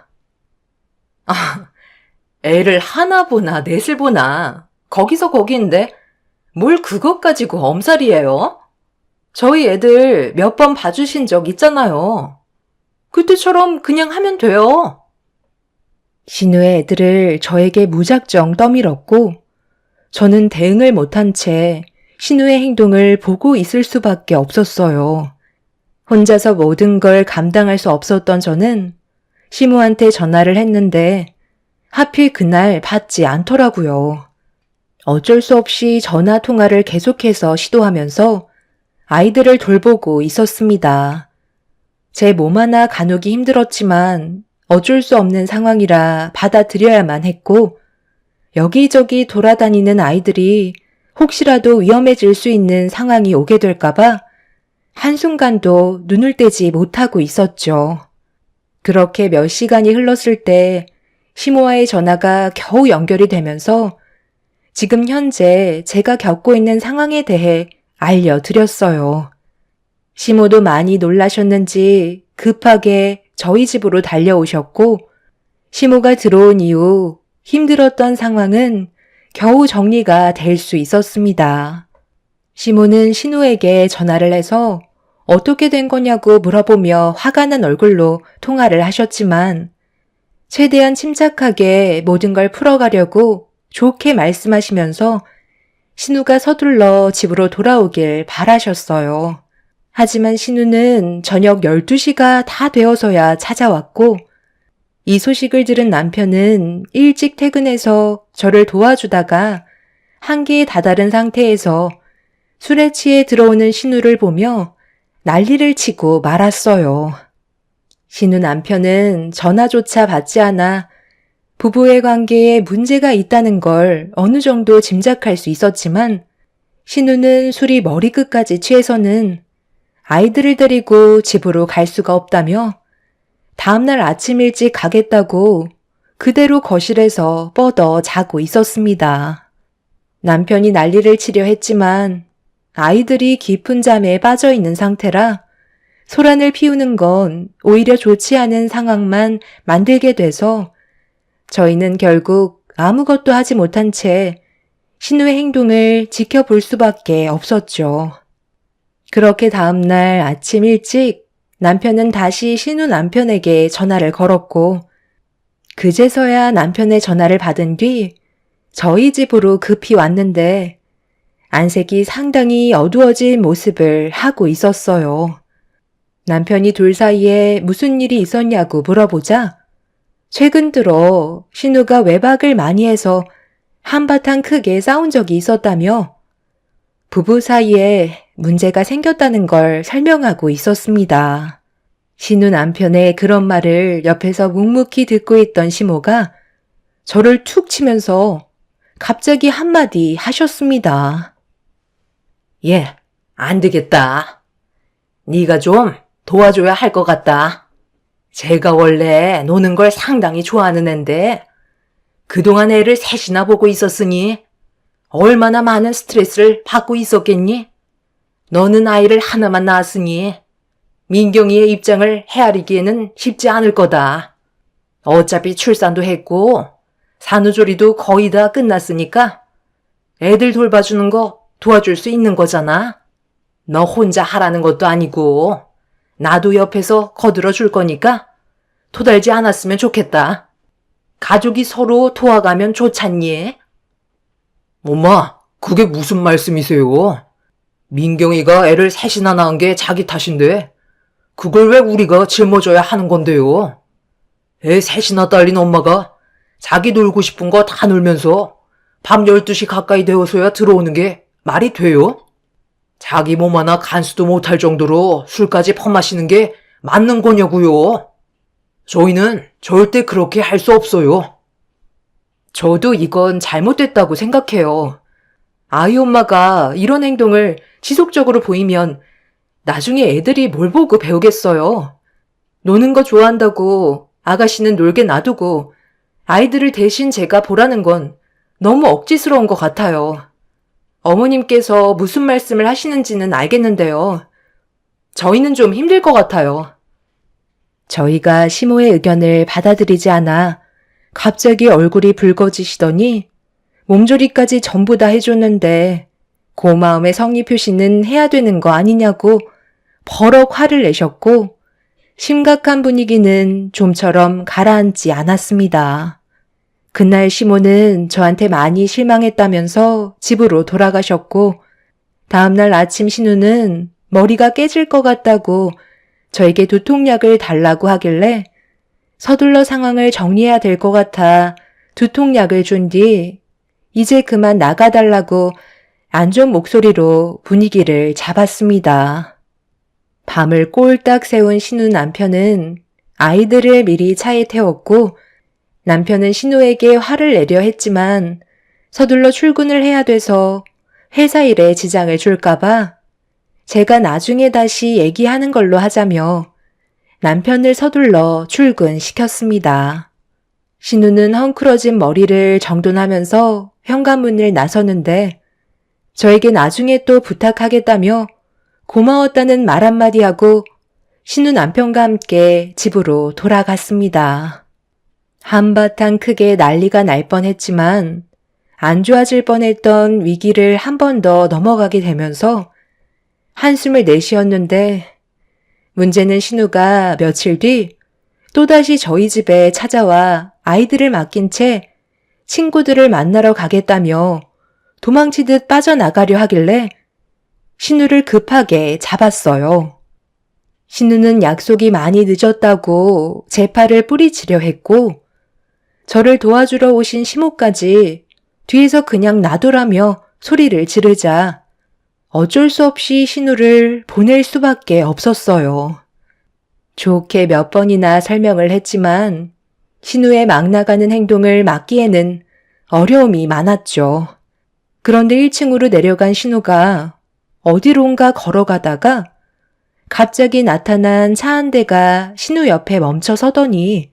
애를 하나 보나 넷을 보나 거기서 거기인데 뭘 그것 가지고 엄살이에요? 저희 애들 몇 번 봐주신 적 있잖아요. 그때처럼 그냥 하면 돼요. 신우의 애들을 저에게 무작정 떠밀었고 저는 대응을 못한 채 신우의 행동을 보고 있을 수밖에 없었어요. 혼자서 모든 걸 감당할 수 없었던 저는 시모한테 전화를 했는데 하필 그날 받지 않더라고요. 어쩔 수 없이 전화 통화를 계속해서 시도하면서 아이들을 돌보고 있었습니다. 제 몸 하나 가누기 힘들었지만 어쩔 수 없는 상황이라 받아들여야만 했고 여기저기 돌아다니는 아이들이 혹시라도 위험해질 수 있는 상황이 오게 될까봐 한순간도 눈을 떼지 못하고 있었죠. 그렇게 몇 시간이 흘렀을 때 시모와의 전화가 겨우 연결이 되면서 지금 현재 제가 겪고 있는 상황에 대해 알려드렸어요. 시모도 많이 놀라셨는지 급하게 저희 집으로 달려오셨고 시모가 들어온 이후 힘들었던 상황은 겨우 정리가 될 수 있었습니다. 시모는 신우에게 전화를 해서 어떻게 된 거냐고 물어보며 화가 난 얼굴로 통화를 하셨지만 최대한 침착하게 모든 걸 풀어가려고 좋게 말씀하시면서 신우가 서둘러 집으로 돌아오길 바라셨어요. 하지만 신우는 저녁 12시가 다 되어서야 찾아왔고 이 소식을 들은 남편은 일찍 퇴근해서 저를 도와주다가 한계에 다다른 상태에서 술에 취해 들어오는 신우를 보며 난리를 치고 말았어요. 신우 남편은 전화조차 받지 않아 부부의 관계에 문제가 있다는 걸 어느 정도 짐작할 수 있었지만 신우는 술이 머리끝까지 취해서는 아이들을 데리고 집으로 갈 수가 없다며 다음날 아침 일찍 가겠다고 그대로 거실에서 뻗어 자고 있었습니다. 남편이 난리를 치려 했지만 아이들이 깊은 잠에 빠져 있는 상태라 소란을 피우는 건 오히려 좋지 않은 상황만 만들게 돼서 저희는 결국 아무것도 하지 못한 채 신우의 행동을 지켜볼 수밖에 없었죠. 그렇게 다음날 아침 일찍 남편은 다시 신우 남편에게 전화를 걸었고 그제서야 남편의 전화를 받은 뒤 저희 집으로 급히 왔는데 안색이 상당히 어두워진 모습을 하고 있었어요. 남편이 둘 사이에 무슨 일이 있었냐고 물어보자 최근 들어 신우가 외박을 많이 해서 한바탕 크게 싸운 적이 있었다며 부부 사이에 문제가 생겼다는 걸 설명하고 있었습니다. 신우 남편의 그런 말을 옆에서 묵묵히 듣고 있던 시모가 저를 툭 치면서 갑자기 한마디 하셨습니다. 예, 안 되겠다. 네가 좀 도와줘야 할 것 같다. 제가 원래 노는 걸 상당히 좋아하는 앤데 그동안 애를 셋이나 보고 있었으니 얼마나 많은 스트레스를 받고 있었겠니? 너는 아이를 하나만 낳았으니 민경이의 입장을 헤아리기에는 쉽지 않을 거다. 어차피 출산도 했고 산후조리도 거의 다 끝났으니까 애들 돌봐주는 거 도와줄 수 있는 거잖아. 너 혼자 하라는 것도 아니고 나도 옆에서 거들어 줄 거니까 토달지 않았으면 좋겠다. 가족이 서로 도와가면 좋잖니? 엄마, 그게 무슨 말씀이세요? 민경이가 애를 셋이나 낳은 게 자기 탓인데 그걸 왜 우리가 짊어져야 하는 건데요? 애 셋이나 딸린 엄마가 자기 놀고 싶은 거 다 놀면서 밤 12시 가까이 되어서야 들어오는 게 말이 돼요? 자기 몸 하나 간수도 못할 정도로 술까지 퍼마시는 게 맞는 거냐고요? 저희는 절대 그렇게 할 수 없어요. 저도 이건 잘못됐다고 생각해요. 아이 엄마가 이런 행동을 지속적으로 보이면 나중에 애들이 뭘 보고 배우겠어요. 노는 거 좋아한다고 아가씨는 놀게 놔두고 아이들을 대신 제가 보라는 건 너무 억지스러운 것 같아요. 어머님께서 무슨 말씀을 하시는지는 알겠는데요. 저희는 좀 힘들 것 같아요. 저희가 시모의 의견을 받아들이지 않아 갑자기 얼굴이 붉어지시더니 몸조리까지 전부 다 해줬는데 고마움의 성의 표시는 해야 되는 거 아니냐고 버럭 화를 내셨고 심각한 분위기는 좀처럼 가라앉지 않았습니다. 그날 시모는 저한테 많이 실망했다면서 집으로 돌아가셨고 다음날 아침 신우는 머리가 깨질 것 같다고 저에게 두통약을 달라고 하길래 서둘러 상황을 정리해야 될 것 같아 두통약을 준 뒤 이제 그만 나가달라고 안 좋은 목소리로 분위기를 잡았습니다. 밤을 꼴딱 새운 신우 남편은 아이들을 미리 차에 태웠고 남편은 신우에게 화를 내려 했지만 서둘러 출근을 해야 돼서 회사 일에 지장을 줄까봐 제가 나중에 다시 얘기하는 걸로 하자며 남편을 서둘러 출근시켰습니다. 신우는 헝클어진 머리를 정돈하면서 현관문을 나서는데 저에게 나중에 또 부탁하겠다며 고마웠다는 말 한마디 하고 신우 남편과 함께 집으로 돌아갔습니다. 한바탕 크게 난리가 날 뻔했지만 안 좋아질 뻔했던 위기를 한 번 더 넘어가게 되면서 한숨을 내쉬었는데 문제는 신우가 며칠 뒤 또다시 저희 집에 찾아와 아이들을 맡긴 채 친구들을 만나러 가겠다며 도망치듯 빠져나가려 하길래 신우를 급하게 잡았어요. 신우는 약속이 많이 늦었다고 제 팔을 뿌리치려 했고 저를 도와주러 오신 시모까지 뒤에서 그냥 놔두라며 소리를 지르자 어쩔 수 없이 신우를 보낼 수밖에 없었어요. 좋게 몇 번이나 설명을 했지만 신우의 막 나가는 행동을 막기에는 어려움이 많았죠. 그런데 1층으로 내려간 신우가 어디론가 걸어가다가 갑자기 나타난 차 한 대가 신우 옆에 멈춰 서더니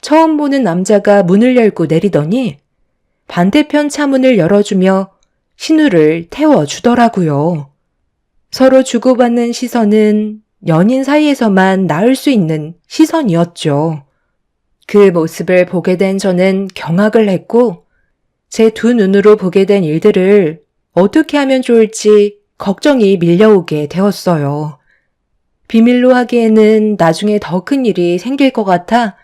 처음 보는 남자가 문을 열고 내리더니 반대편 차문을 열어주며 신우를 태워주더라고요. 서로 주고받는 시선은 연인 사이에서만 나올 수 있는 시선이었죠. 그 모습을 보게 된 저는 경악을 했고 제 두 눈으로 보게 된 일들을 어떻게 하면 좋을지 걱정이 밀려오게 되었어요. 비밀로 하기에는 나중에 더 큰 일이 생길 것 같아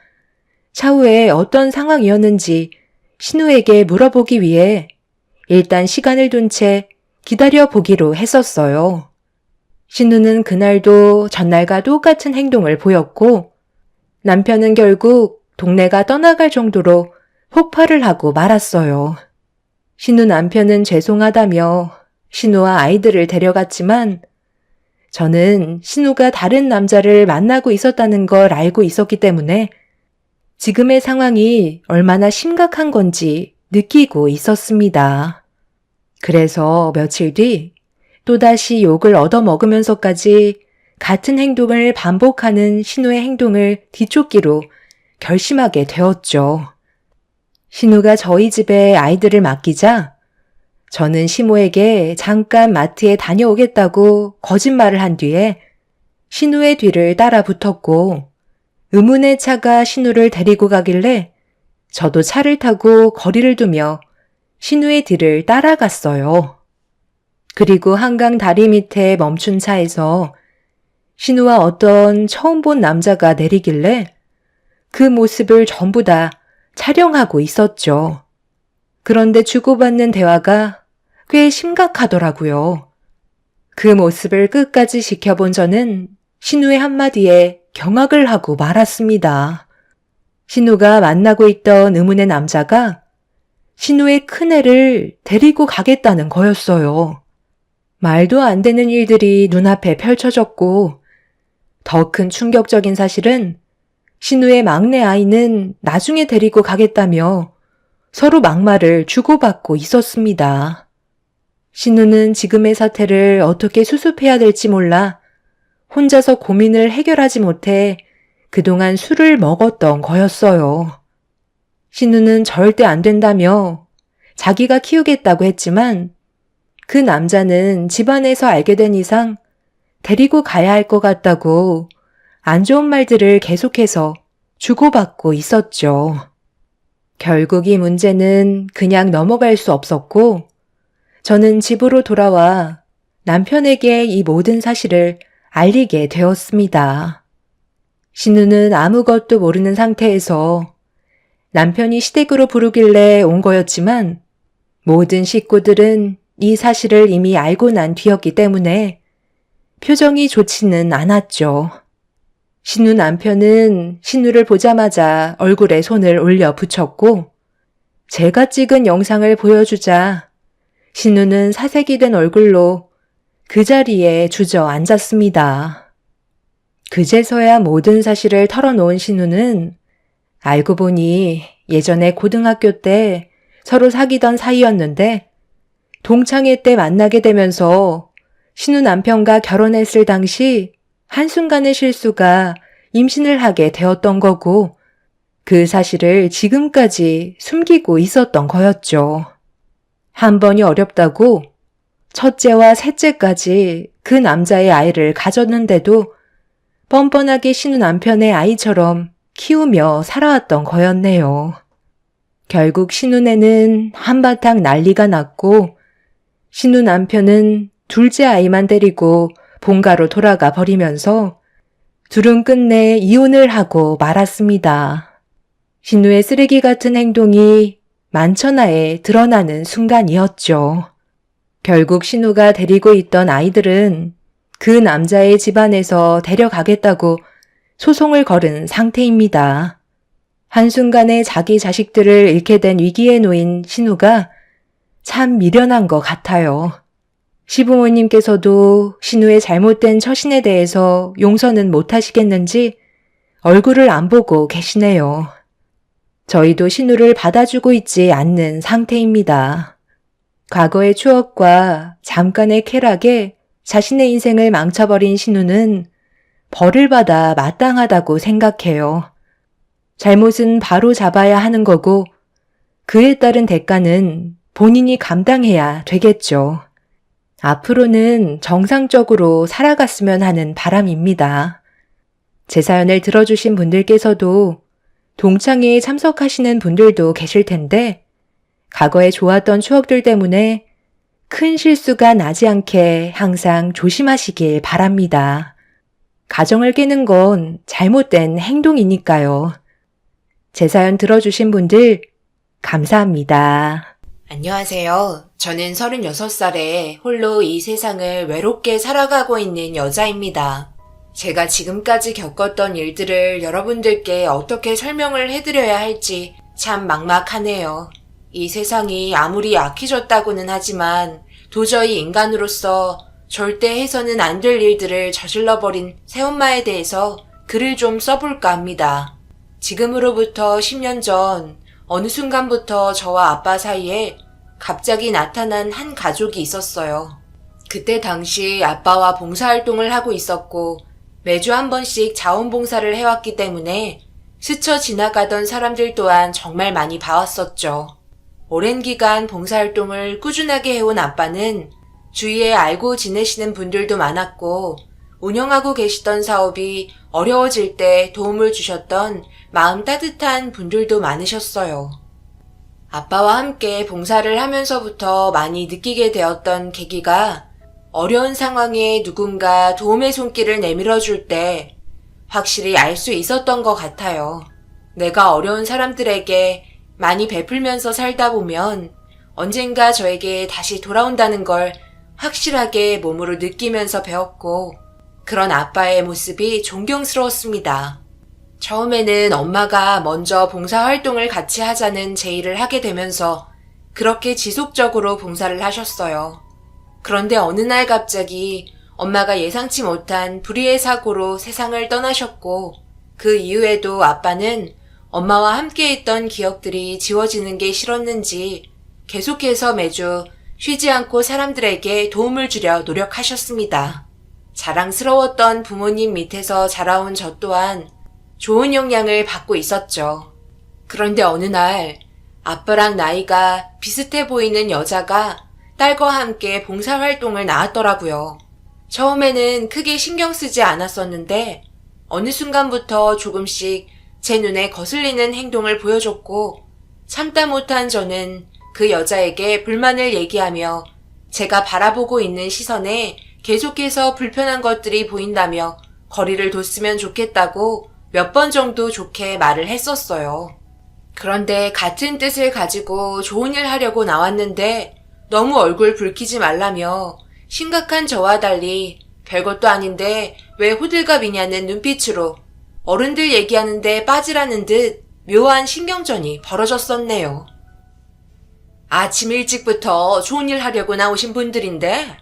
차후에 어떤 상황이었는지 신우에게 물어보기 위해 일단 시간을 둔 채 기다려보기로 했었어요. 신우는 그날도 전날과 똑같은 행동을 보였고 남편은 결국 동네가 떠나갈 정도로 폭발을 하고 말았어요. 신우 남편은 죄송하다며 신우와 아이들을 데려갔지만 저는 신우가 다른 남자를 만나고 있었다는 걸 알고 있었기 때문에 지금의 상황이 얼마나 심각한 건지 느끼고 있었습니다. 그래서 며칠 뒤 또다시 욕을 얻어먹으면서까지 같은 행동을 반복하는 신우의 행동을 뒤쫓기로 결심하게 되었죠. 신우가 저희 집에 아이들을 맡기자 저는 시모에게 잠깐 마트에 다녀오겠다고 거짓말을 한 뒤에 신우의 뒤를 따라 붙었고 의문의 차가 신우를 데리고 가길래 저도 차를 타고 거리를 두며 신우의 뒤를 따라갔어요. 그리고 한강 다리 밑에 멈춘 차에서 신우와 어떤 처음 본 남자가 내리길래 그 모습을 전부 다 촬영하고 있었죠. 그런데 주고받는 대화가 꽤 심각하더라고요. 그 모습을 끝까지 지켜본 저는 신우의 한마디에 경악을 하고 말았습니다. 신우가 만나고 있던 의문의 남자가 신우의 큰애를 데리고 가겠다는 거였어요. 말도 안 되는 일들이 눈앞에 펼쳐졌고 더 큰 충격적인 사실은 신우의 막내 아이는 나중에 데리고 가겠다며 서로 막말을 주고받고 있었습니다. 신우는 지금의 사태를 어떻게 수습해야 될지 몰라 혼자서 고민을 해결하지 못해 그동안 술을 먹었던 거였어요. 신우는 절대 안 된다며 자기가 키우겠다고 했지만 그 남자는 집안에서 알게 된 이상 데리고 가야 할 것 같다고 안 좋은 말들을 계속해서 주고받고 있었죠. 결국 이 문제는 그냥 넘어갈 수 없었고 저는 집으로 돌아와 남편에게 이 모든 사실을 알리게 되었습니다. 신우는 아무것도 모르는 상태에서 남편이 시댁으로 부르길래 온 거였지만 모든 식구들은 이 사실을 이미 알고 난 뒤였기 때문에 표정이 좋지는 않았죠. 신우 남편은 신우를 보자마자 얼굴에 손을 올려 붙였고 제가 찍은 영상을 보여주자 신우는 사색이 된 얼굴로 그 자리에 주저앉았습니다. 그제서야 모든 사실을 털어놓은 신우는 알고 보니 예전에 고등학교 때 서로 사귀던 사이였는데 동창회 때 만나게 되면서 신우 남편과 결혼했을 당시 한순간의 실수가 임신을 하게 되었던 거고 그 사실을 지금까지 숨기고 있었던 거였죠. 한 번이 어렵다고 첫째와 셋째까지 그 남자의 아이를 가졌는데도 뻔뻔하게 신우 남편의 아이처럼 키우며 살아왔던 거였네요. 결국 신우네는 한바탕 난리가 났고 신우 남편은 둘째 아이만 데리고 본가로 돌아가 버리면서 둘은 끝내 이혼을 하고 말았습니다. 신우의 쓰레기 같은 행동이 만천하에 드러나는 순간이었죠. 결국 신우가 데리고 있던 아이들은 그 남자의 집안에서 데려가겠다고 소송을 걸은 상태입니다. 한순간에 자기 자식들을 잃게 된 위기에 놓인 신우가 참 미련한 것 같아요. 시부모님께서도 신우의 잘못된 처신에 대해서 용서는 못하시겠는지 얼굴을 안 보고 계시네요. 저희도 신우를 받아주고 있지 않는 상태입니다. 과거의 추억과 잠깐의 쾌락에 자신의 인생을 망쳐버린 신우는 벌을 받아 마땅하다고 생각해요. 잘못은 바로 잡아야 하는 거고 그에 따른 대가는 본인이 감당해야 되겠죠. 앞으로는 정상적으로 살아갔으면 하는 바람입니다. 제 사연을 들어주신 분들께서도 동창회에 참석하시는 분들도 계실 텐데 과거에 좋았던 추억들 때문에 큰 실수가 나지 않게 항상 조심하시길 바랍니다. 가정을 깨는 건 잘못된 행동이니까요. 제 사연 들어주신 분들 감사합니다. 안녕하세요. 저는 36살에 홀로 이 세상을 외롭게 살아가고 있는 여자입니다. 제가 지금까지 겪었던 일들을 여러분들께 어떻게 설명을 해드려야 할지 참 막막하네요. 이 세상이 아무리 악해졌다고는 하지만 도저히 인간으로서 절대 해서는 안 될 일들을 저질러버린 새엄마에 대해서 글을 좀 써볼까 합니다. 지금으로부터 10년 전 어느 순간부터 저와 아빠 사이에 갑자기 나타난 한 가족이 있었어요. 그때 당시 아빠와 봉사활동을 하고 있었고 매주 한 번씩 자원봉사를 해왔기 때문에 스쳐 지나가던 사람들 또한 정말 많이 봐왔었죠. 오랜 기간 봉사활동을 꾸준하게 해온 아빠는 주위에 알고 지내시는 분들도 많았고 운영하고 계시던 사업이 어려워질 때 도움을 주셨던 마음 따뜻한 분들도 많으셨어요. 아빠와 함께 봉사를 하면서부터 많이 느끼게 되었던 계기가 어려운 상황에 누군가 도움의 손길을 내밀어 줄 때 확실히 알 수 있었던 것 같아요. 내가 어려운 사람들에게 많이 베풀면서 살다 보면 언젠가 저에게 다시 돌아온다는 걸 확실하게 몸으로 느끼면서 배웠고 그런 아빠의 모습이 존경스러웠습니다. 처음에는 엄마가 먼저 봉사활동을 같이 하자는 제의를 하게 되면서 그렇게 지속적으로 봉사를 하셨어요. 그런데 어느 날 갑자기 엄마가 예상치 못한 불의의 사고로 세상을 떠나셨고 그 이후에도 아빠는 엄마와 함께했던 기억들이 지워지는 게 싫었는지 계속해서 매주 쉬지 않고 사람들에게 도움을 주려 노력하셨습니다. 자랑스러웠던 부모님 밑에서 자라온 저 또한 좋은 영향을 받고 있었죠. 그런데 어느 날 아빠랑 나이가 비슷해 보이는 여자가 딸과 함께 봉사활동을 나왔더라고요. 처음에는 크게 신경 쓰지 않았었는데 어느 순간부터 조금씩 제 눈에 거슬리는 행동을 보여줬고 참다 못한 저는 그 여자에게 불만을 얘기하며 제가 바라보고 있는 시선에 계속해서 불편한 것들이 보인다며 거리를 뒀으면 좋겠다고 몇 번 정도 좋게 말을 했었어요. 그런데 같은 뜻을 가지고 좋은 일 하려고 나왔는데 너무 얼굴 붉히지 말라며 심각한 저와 달리 별것도 아닌데 왜 호들갑이냐는 눈빛으로 어른들 얘기하는데 빠지라는 듯 묘한 신경전이 벌어졌었네요. 아침 일찍부터 좋은 일 하려고 나오신 분들인데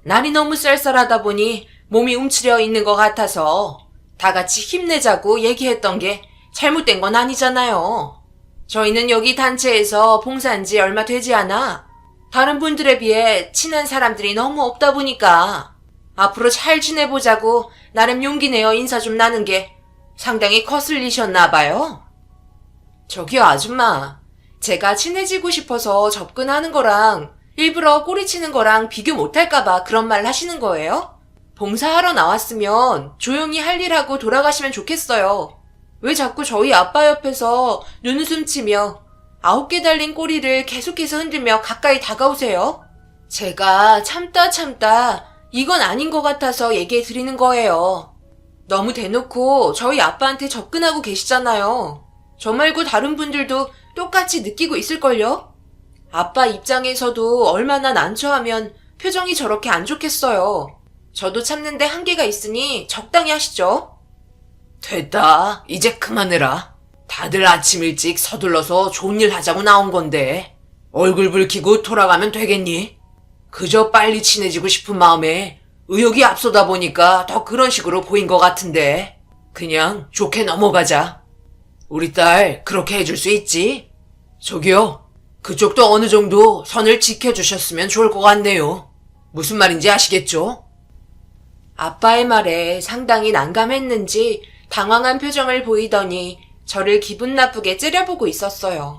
날이 너무 쌀쌀하다 보니 몸이 움츠려 있는 것 같아서 다 같이 힘내자고 얘기했던 게 잘못된 건 아니잖아요. 저희는 여기 단체에서 봉사한 지 얼마 되지 않아 다른 분들에 비해 친한 사람들이 너무 없다 보니까 앞으로 잘 지내보자고 나름 용기 내어 인사 좀 나눈 게 상당히 거슬리셨나 봐요. 저기요 아줌마, 제가 친해지고 싶어서 접근하는 거랑 일부러 꼬리치는 거랑 비교 못할까봐 그런 말 하시는 거예요? 봉사하러 나왔으면 조용히 할 일 하고 돌아가시면 좋겠어요. 왜 자꾸 저희 아빠 옆에서 눈웃음 치며 9개 달린 꼬리를 계속해서 흔들며 가까이 다가오세요? 제가 참다 이건 아닌 것 같아서 얘기해 드리는 거예요. 너무 대놓고 저희 아빠한테 접근하고 계시잖아요. 저 말고 다른 분들도 똑같이 느끼고 있을걸요? 아빠 입장에서도 얼마나 난처하면 표정이 저렇게 안 좋겠어요. 저도 참는데 한계가 있으니 적당히 하시죠. 됐다. 이제 그만해라. 다들 아침 일찍 서둘러서 좋은 일 하자고 나온 건데 얼굴 붉히고 돌아가면 되겠니? 그저 빨리 친해지고 싶은 마음에 의욕이 앞서다 보니까 더 그런 식으로 보인 것 같은데. 그냥 좋게 넘어가자. 우리 딸 그렇게 해줄 수 있지? 저기요. 그쪽도 어느 정도 선을 지켜주셨으면 좋을 것 같네요. 무슨 말인지 아시겠죠? 아빠의 말에 상당히 난감했는지 당황한 표정을 보이더니 저를 기분 나쁘게 째려보고 있었어요.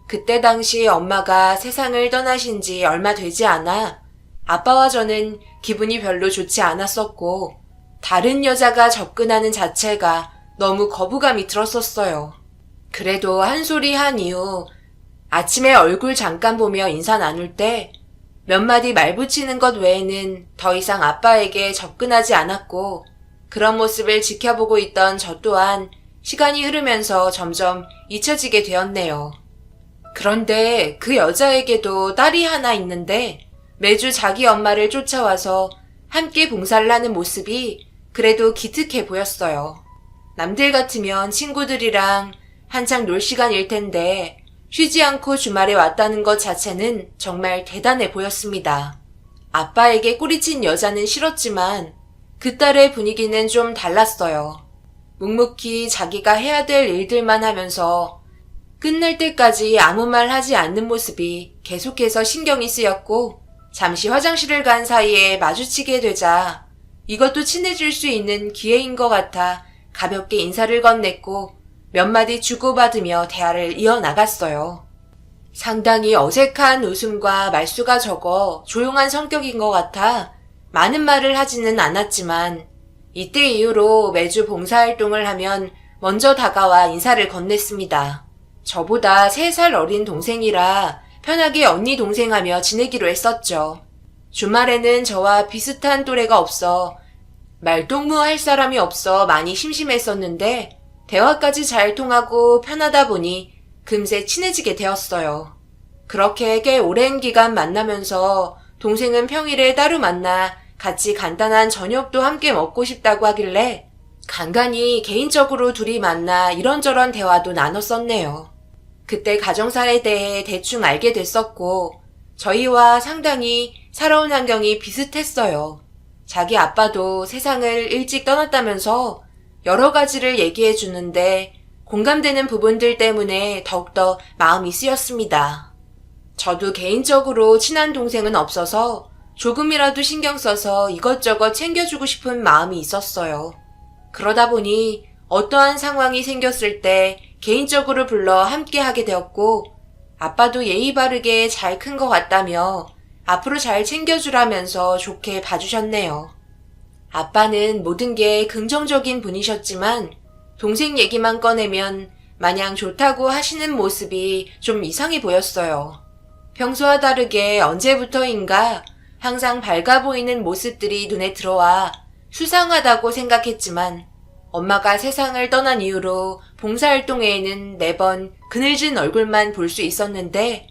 그때 당시 엄마가 세상을 떠나신 지 얼마 되지 않아 아빠와 저는 기분이 별로 좋지 않았었고 다른 여자가 접근하는 자체가 너무 거부감이 들었었어요. 그래도 한 소리 한 이후 아침에 얼굴 잠깐 보며 인사 나눌 때 몇 마디 말 붙이는 것 외에는 더 이상 아빠에게 접근하지 않았고 그런 모습을 지켜보고 있던 저 또한 시간이 흐르면서 점점 잊혀지게 되었네요. 그런데 그 여자에게도 딸이 하나 있는데 매주 자기 엄마를 쫓아와서 함께 봉사를 하는 모습이 그래도 기특해 보였어요. 남들 같으면 친구들이랑 한창 놀 시간일 텐데 쉬지 않고 주말에 왔다는 것 자체는 정말 대단해 보였습니다. 아빠에게 꼬리친 여자는 싫었지만 그 딸의 분위기는 좀 달랐어요. 묵묵히 자기가 해야 될 일들만 하면서 끝날 때까지 아무 말 하지 않는 모습이 계속해서 신경이 쓰였고 잠시 화장실을 간 사이에 마주치게 되자 이것도 친해질 수 있는 기회인 것 같아 가볍게 인사를 건넸고 몇 마디 주고받으며 대화를 이어나갔어요. 상당히 어색한 웃음과 말수가 적어 조용한 성격인 것 같아 많은 말을 하지는 않았지만 이때 이후로 매주 봉사활동을 하면 먼저 다가와 인사를 건넸습니다. 저보다 3살 어린 동생이라 편하게 언니 동생하며 지내기로 했었죠. 주말에는 저와 비슷한 또래가 없어 말동무할 사람이 없어 많이 심심했었는데 대화까지 잘 통하고 편하다 보니 금세 친해지게 되었어요. 그렇게 꽤 오랜 기간 만나면서 동생은 평일에 따로 만나 같이 간단한 저녁도 함께 먹고 싶다고 하길래 간간히 개인적으로 둘이 만나 이런저런 대화도 나눴었네요. 그때 가정사에 대해 대충 알게 됐었고 저희와 상당히 살아온 환경이 비슷했어요. 자기 아빠도 세상을 일찍 떠났다면서 여러 가지를 얘기해 주는데 공감되는 부분들 때문에 더욱더 마음이 쓰였습니다. 저도 개인적으로 친한 동생은 없어서 조금이라도 신경 써서 이것저것 챙겨주고 싶은 마음이 있었어요. 그러다 보니 어떠한 상황이 생겼을 때 개인적으로 불러 함께 하게 되었고 아빠도 예의 바르게 잘 큰 것 같다며 앞으로 잘 챙겨주라면서 좋게 봐주셨네요. 아빠는 모든 게 긍정적인 분이셨지만 동생 얘기만 꺼내면 마냥 좋다고 하시는 모습이 좀 이상해 보였어요. 평소와 다르게 언제부터인가 항상 밝아 보이는 모습들이 눈에 들어와 수상하다고 생각했지만 엄마가 세상을 떠난 이후로 봉사활동회에는 매번 그늘진 얼굴만 볼 수 있었는데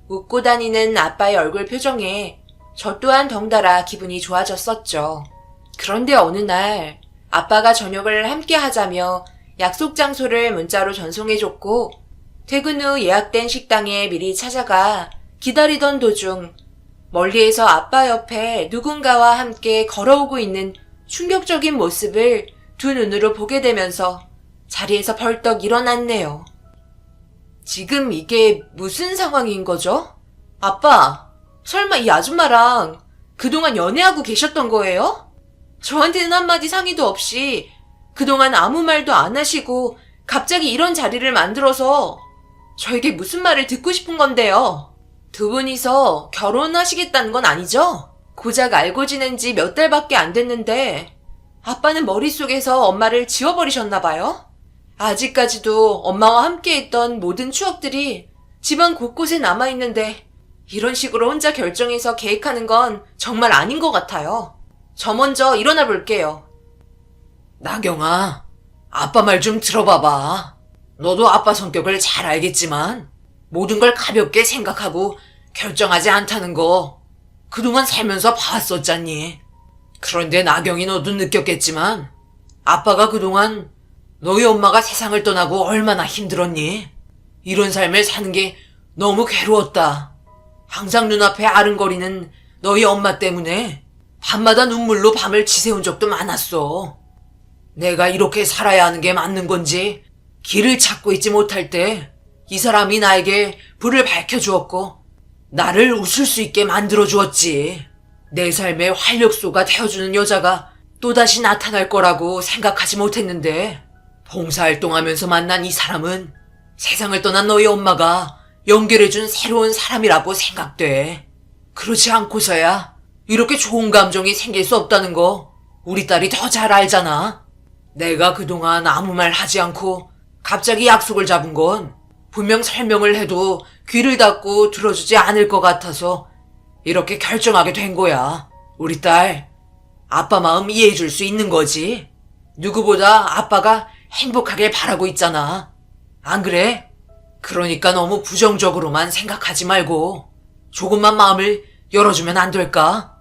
웃고 다니는 아빠의 얼굴 표정에 저 또한 덩달아 기분이 좋아졌었죠. 그런데 어느 날 아빠가 저녁을 함께 하자며 약속 장소를 문자로 전송해줬고 퇴근 후 예약된 식당에 미리 찾아가 기다리던 도중 멀리에서 아빠 옆에 누군가와 함께 걸어오고 있는 충격적인 모습을 두 눈으로 보게 되면서 자리에서 벌떡 일어났네요. 지금 이게 무슨 상황인 거죠? 아빠, 설마 이 아줌마랑 그동안 연애하고 계셨던 거예요? 저한테는 한마디 상의도 없이 그동안 아무 말도 안 하시고 갑자기 이런 자리를 만들어서 저에게 무슨 말을 듣고 싶은 건데요. 두 분이서 결혼하시겠다는 건 아니죠? 고작 알고 지낸 지 몇 달밖에 안 됐는데 아빠는 머릿속에서 엄마를 지워버리셨나 봐요? 아직까지도 엄마와 함께했던 모든 추억들이 집안 곳곳에 남아있는데 이런 식으로 혼자 결정해서 계획하는 건 정말 아닌 것 같아요. 저 먼저 일어나 볼게요. 나경아, 아빠 말 좀 들어봐봐. 너도 아빠 성격을 잘 알겠지만 모든 걸 가볍게 생각하고 결정하지 않다는 거 그동안 살면서 봐왔었잖니. 그런데 나경이 너도 느꼈겠지만 아빠가 그동안 너희 엄마가 세상을 떠나고 얼마나 힘들었니? 이런 삶을 사는 게 너무 괴로웠다. 항상 눈앞에 아른거리는 너희 엄마 때문에 밤마다 눈물로 밤을 지새운 적도 많았어. 내가 이렇게 살아야 하는 게 맞는 건지 길을 찾고 있지 못할 때 이 사람이 나에게 불을 밝혀주었고 나를 웃을 수 있게 만들어주었지. 내 삶의 활력소가 되어주는 여자가 또다시 나타날 거라고 생각하지 못했는데 봉사활동하면서 만난 이 사람은 세상을 떠난 너희 엄마가 연결해준 새로운 사람이라고 생각돼. 그렇지 않고서야 이렇게 좋은 감정이 생길 수 없다는 거 우리 딸이 더 잘 알잖아. 내가 그동안 아무 말 하지 않고 갑자기 약속을 잡은 건 분명 설명을 해도 귀를 닫고 들어주지 않을 것 같아서 이렇게 결정하게 된 거야. 우리 딸, 아빠 마음 이해해 줄 수 있는 거지. 누구보다 아빠가 행복하길 바라고 있잖아. 안 그래? 그러니까 너무 부정적으로만 생각하지 말고 조금만 마음을 열어주면 안 될까?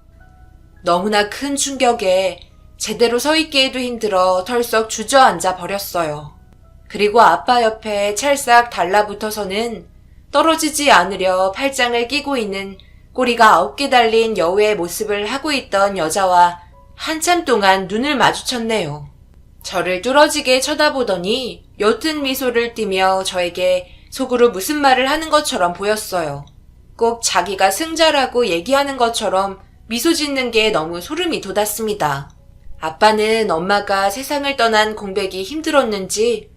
너무나 큰 충격에 제대로 서 있기에도 힘들어 털썩 주저앉아 버렸어요. 그리고 아빠 옆에 찰싹 달라붙어서는 떨어지지 않으려 팔짱을 끼고 있는 꼬리가 9개 달린 여우의 모습을 하고 있던 여자와 한참 동안 눈을 마주쳤네요. 저를 뚫어지게 쳐다보더니 옅은 미소를 띠며 저에게 속으로 무슨 말을 하는 것처럼 보였어요. 꼭 자기가 승자라고 얘기하는 것처럼 미소 짓는 게 너무 소름이 돋았습니다. 아빠는 엄마가 세상을 떠난 공백이 힘들었는지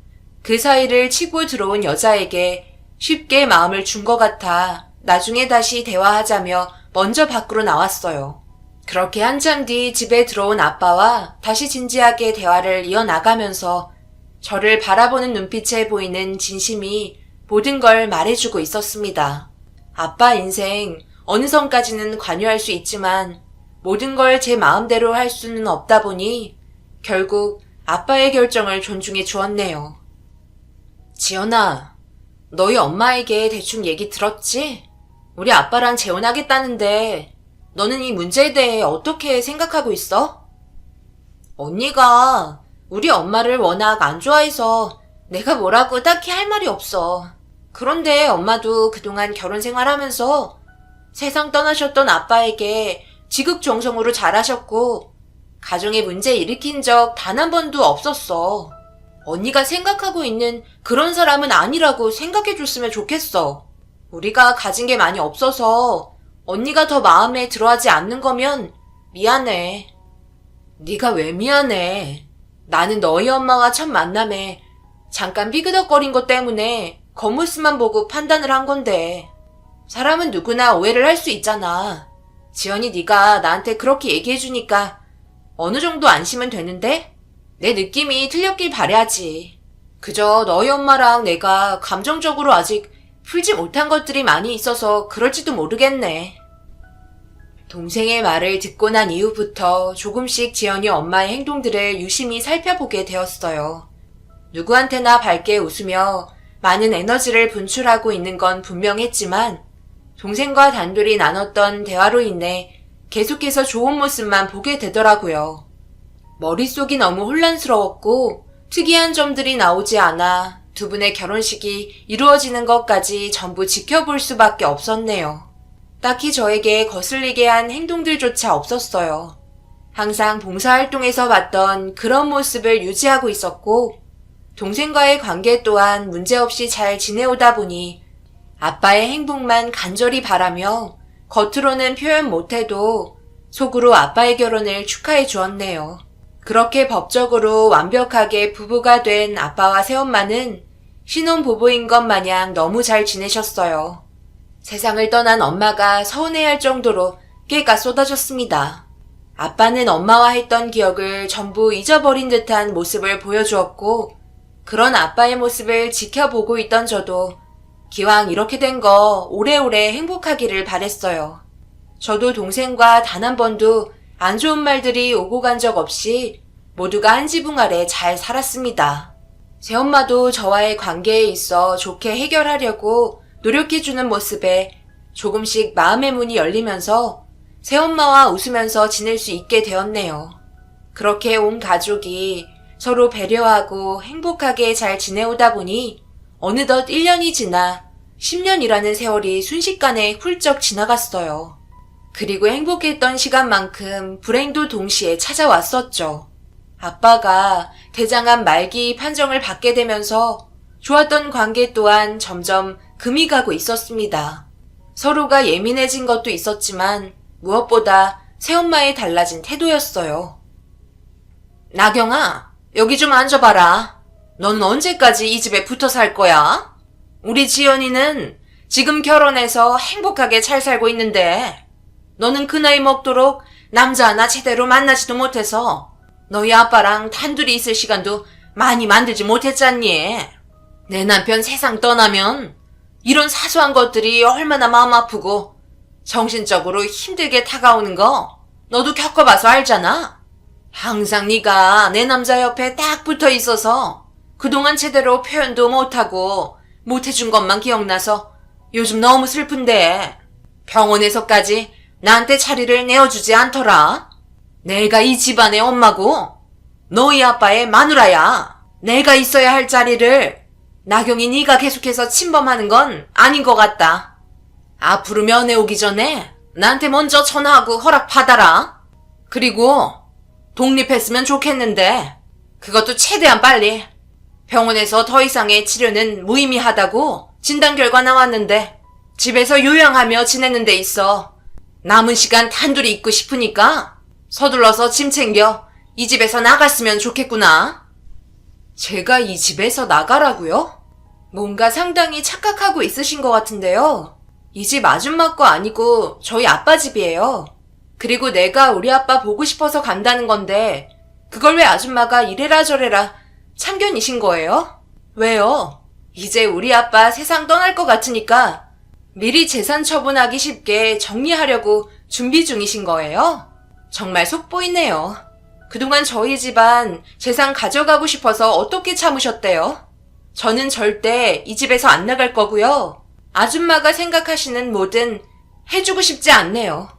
그 사이를 치고 들어온 여자에게 쉽게 마음을 준 것 같아 나중에 다시 대화하자며 먼저 밖으로 나왔어요. 그렇게 한참 뒤 집에 들어온 아빠와 다시 진지하게 대화를 이어나가면서 저를 바라보는 눈빛에 보이는 진심이 모든 걸 말해주고 있었습니다. 아빠 인생 어느 선까지는 관여할 수 있지만 모든 걸 제 마음대로 할 수는 없다 보니 결국 아빠의 결정을 존중해 주었네요. 지연아, 너희 엄마에게 대충 얘기 들었지? 우리 아빠랑 재혼하겠다는데 너는 이 문제에 대해 어떻게 생각하고 있어? 언니가 우리 엄마를 워낙 안 좋아해서 내가 뭐라고 딱히 할 말이 없어. 그런데 엄마도 그동안 결혼 생활하면서 세상 떠나셨던 아빠에게 지극정성으로 잘하셨고 가정에 문제 일으킨 적 단 한 번도 없었어. 언니가 생각하고 있는 그런 사람은 아니라고 생각해 줬으면 좋겠어. 우리가 가진 게 많이 없어서 언니가 더 마음에 들어하지 않는 거면 미안해. 네가 왜 미안해? 나는 너희 엄마와 첫 만남에 잠깐 삐그덕거린 것 때문에 겉모습만 보고 판단을 한 건데 사람은 누구나 오해를 할 수 있잖아. 지연이 네가 나한테 그렇게 얘기해주니까 어느 정도 안심은 되는데 내 느낌이 틀렸길 바라야지. 그저 너희 엄마랑 내가 감정적으로 아직 풀지 못한 것들이 많이 있어서 그럴지도 모르겠네. 동생의 말을 듣고 난 이후부터 조금씩 지연이 엄마의 행동들을 유심히 살펴보게 되었어요. 누구한테나 밝게 웃으며 많은 에너지를 분출하고 있는 건 분명했지만 동생과 단둘이 나눴던 대화로 인해 계속해서 좋은 모습만 보게 되더라고요. 머릿속이 너무 혼란스러웠고 특이한 점들이 나오지 않아 두 분의 결혼식이 이루어지는 것까지 전부 지켜볼 수밖에 없었네요. 딱히 저에게 거슬리게 한 행동들조차 없었어요. 항상 봉사활동에서 봤던 그런 모습을 유지하고 있었고 동생과의 관계 또한 문제없이 잘 지내오다 보니 아빠의 행복만 간절히 바라며 겉으로는 표현 못해도 속으로 아빠의 결혼을 축하해 주었네요. 그렇게 법적으로 완벽하게 부부가 된 아빠와 새엄마는 신혼부부인 것 마냥 너무 잘 지내셨어요. 세상을 떠난 엄마가 서운해할 정도로 깨가 쏟아졌습니다. 아빠는 엄마와 했던 기억을 전부 잊어버린 듯한 모습을 보여주었고 그런 아빠의 모습을 지켜보고 있던 저도 기왕 이렇게 된 거 오래오래 행복하기를 바랬어요. 저도 동생과 단 한 번도 안 좋은 말들이 오고 간 적 없이 모두가 한 지붕 아래 잘 살았습니다. 새엄마도 저와의 관계에 있어 좋게 해결하려고 노력해주는 모습에 조금씩 마음의 문이 열리면서 새엄마와 웃으면서 지낼 수 있게 되었네요. 그렇게 온 가족이 서로 배려하고 행복하게 잘 지내오다 보니 어느덧 1년이 지나 10년이라는 세월이 순식간에 훌쩍 지나갔어요. 그리고 행복했던 시간만큼 불행도 동시에 찾아왔었죠. 아빠가 대장암 말기 판정을 받게 되면서 좋았던 관계 또한 점점 금이 가고 있었습니다. 서로가 예민해진 것도 있었지만 무엇보다 새엄마의 달라진 태도였어요. 나경아, 여기 좀 앉아봐라. 너는 언제까지 이 집에 붙어 살 거야? 우리 지연이는 지금 결혼해서 행복하게 잘 살고 있는데 너는 그 나이 먹도록 남자 하나 제대로 만나지도 못해서 너희 아빠랑 단둘이 있을 시간도 많이 만들지 못했잖니. 내 남편 세상 떠나면 이런 사소한 것들이 얼마나 마음 아프고 정신적으로 힘들게 다가오는 거 너도 겪어봐서 알잖아. 항상 네가 내 남자 옆에 딱 붙어 있어서 그동안 제대로 표현도 못하고 못해준 것만 기억나서 요즘 너무 슬픈데 병원에서까지 나한테 자리를 내어주지 않더라. 내가 이 집안의 엄마고 너희 아빠의 마누라야. 내가 있어야 할 자리를 나경이 네가 계속해서 침범하는 건 아닌 것 같다. 앞으로 면회 오기 전에 나한테 먼저 전화하고 허락 받아라. 그리고 독립했으면 좋겠는데 그것도 최대한 빨리. 병원에서 더 이상의 치료는 무의미하다고 진단 결과 나왔는데 집에서 요양하며 지내는 데 있어. 남은 시간 단둘이 있고 싶으니까 서둘러서 짐 챙겨 이 집에서 나갔으면 좋겠구나. 제가 이 집에서 나가라고요? 뭔가 상당히 착각하고 있으신 것 같은데요. 이 집 아줌마 거 아니고 저희 아빠 집이에요. 그리고 내가 우리 아빠 보고 싶어서 간다는 건데 그걸 왜 아줌마가 이래라 저래라 참견이신 거예요? 왜요? 이제 우리 아빠 세상 떠날 것 같으니까 미리 재산 처분하기 쉽게 정리하려고 준비 중이신 거예요? 정말 속보이네요. 그동안 저희 집안 재산 가져가고 싶어서 어떻게 참으셨대요? 저는 절대 이 집에서 안 나갈 거고요. 아줌마가 생각하시는 뭐든 해주고 싶지 않네요.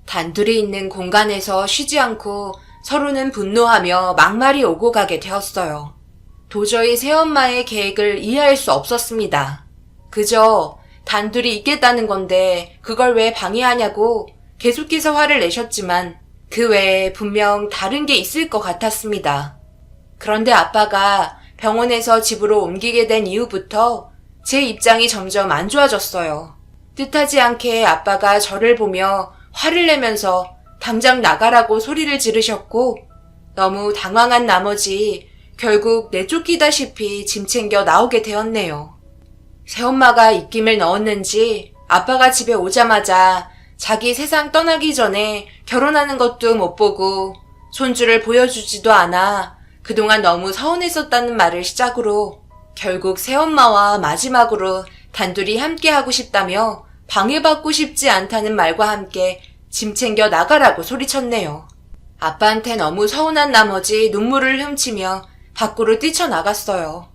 단둘이 있는 공간에서 쉬지 않고 서로는 분노하며 막말이 오고 가게 되었어요. 도저히 새엄마의 계획을 이해할 수 없었습니다. 그저 단둘이 있겠다는 건데 그걸 왜 방해하냐고 계속해서 화를 내셨지만 그 외에 분명 다른 게 있을 것 같았습니다. 그런데 아빠가 병원에서 집으로 옮기게 된 이후부터 제 입장이 점점 안 좋아졌어요. 뜻하지 않게 아빠가 저를 보며 화를 내면서 당장 나가라고 소리를 지르셨고 너무 당황한 나머지 결국 내쫓기다시피 짐 챙겨 나오게 되었네요. 새엄마가 입김을 넣었는지 아빠가 집에 오자마자 자기 세상 떠나기 전에 결혼하는 것도 못 보고 손주를 보여주지도 않아 그동안 너무 서운했었다는 말을 시작으로 결국 새엄마와 마지막으로 단둘이 함께하고 싶다며 방해받고 싶지 않다는 말과 함께 짐 챙겨 나가라고 소리쳤네요. 아빠한테 너무 서운한 나머지 눈물을 훔치며 밖으로 뛰쳐나갔어요.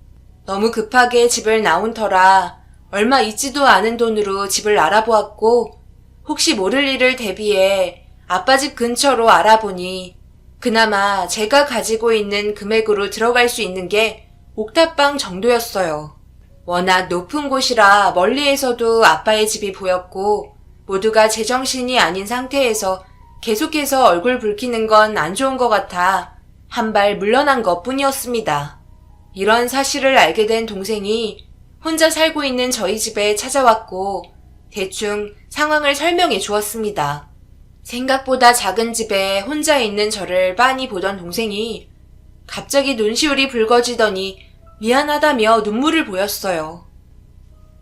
너무 급하게 집을 나온 터라 얼마 있지도 않은 돈으로 집을 알아보았고 혹시 모를 일을 대비해 아빠 집 근처로 알아보니 그나마 제가 가지고 있는 금액으로 들어갈 수 있는 게 옥탑방 정도였어요. 워낙 높은 곳이라 멀리에서도 아빠의 집이 보였고 모두가 제정신이 아닌 상태에서 계속해서 얼굴 붉히는 건 안 좋은 것 같아 한 발 물러난 것뿐이었습니다. 이런 사실을 알게 된 동생이 혼자 살고 있는 저희 집에 찾아왔고 대충 상황을 설명해 주었습니다. 생각보다 작은 집에 혼자 있는 저를 빤히 보던 동생이 갑자기 눈시울이 붉어지더니 미안하다며 눈물을 보였어요.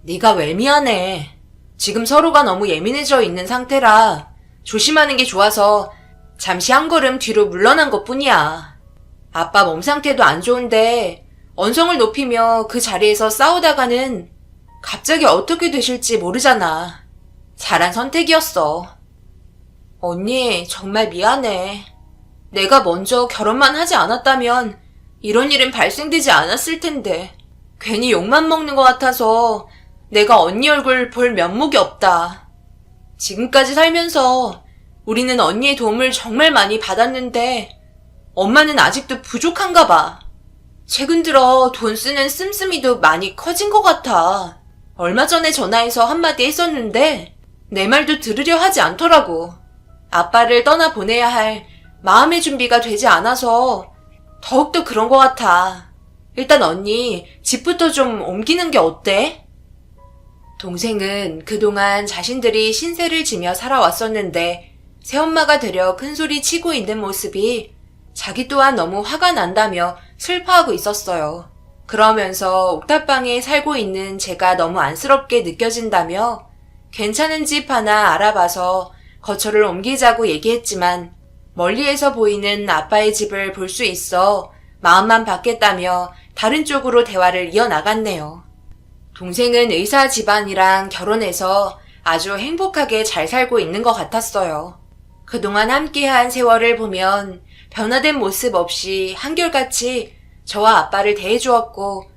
네가 왜 미안해? 지금 서로가 너무 예민해져 있는 상태라 조심하는 게 좋아서 잠시 한 걸음 뒤로 물러난 것뿐이야. 아빠 몸 상태도 안 좋은데 언성을 높이며 그 자리에서 싸우다가는 갑자기 어떻게 되실지 모르잖아. 잘한 선택이었어. 언니, 정말 미안해. 내가 먼저 결혼만 하지 않았다면 이런 일은 발생되지 않았을 텐데 괜히 욕만 먹는 것 같아서 내가 언니 얼굴 볼 면목이 없다. 지금까지 살면서 우리는 언니의 도움을 정말 많이 받았는데 엄마는 아직도 부족한가 봐. 최근 들어 돈 쓰는 씀씀이도 많이 커진 것 같아. 얼마 전에 전화해서 한마디 했었는데 내 말도 들으려 하지 않더라고. 아빠를 떠나보내야 할 마음의 준비가 되지 않아서 더욱더 그런 것 같아. 일단 언니, 집부터 좀 옮기는 게 어때? 동생은 그동안 자신들이 신세를 지며 살아왔었는데 새엄마가 되려 큰소리 치고 있는 모습이 자기 또한 너무 화가 난다며 슬퍼하고 있었어요. 그러면서 옥탑방에 살고 있는 제가 너무 안쓰럽게 느껴진다며 괜찮은 집 하나 알아봐서 거처를 옮기자고 얘기했지만 멀리에서 보이는 아빠의 집을 볼 수 있어 마음만 받겠다며 다른 쪽으로 대화를 이어나갔네요. 동생은 의사 집안이랑 결혼해서 아주 행복하게 잘 살고 있는 것 같았어요. 그동안 함께한 세월을 보면 변화된 모습 없이 한결같이 저와 아빠를 대해주었고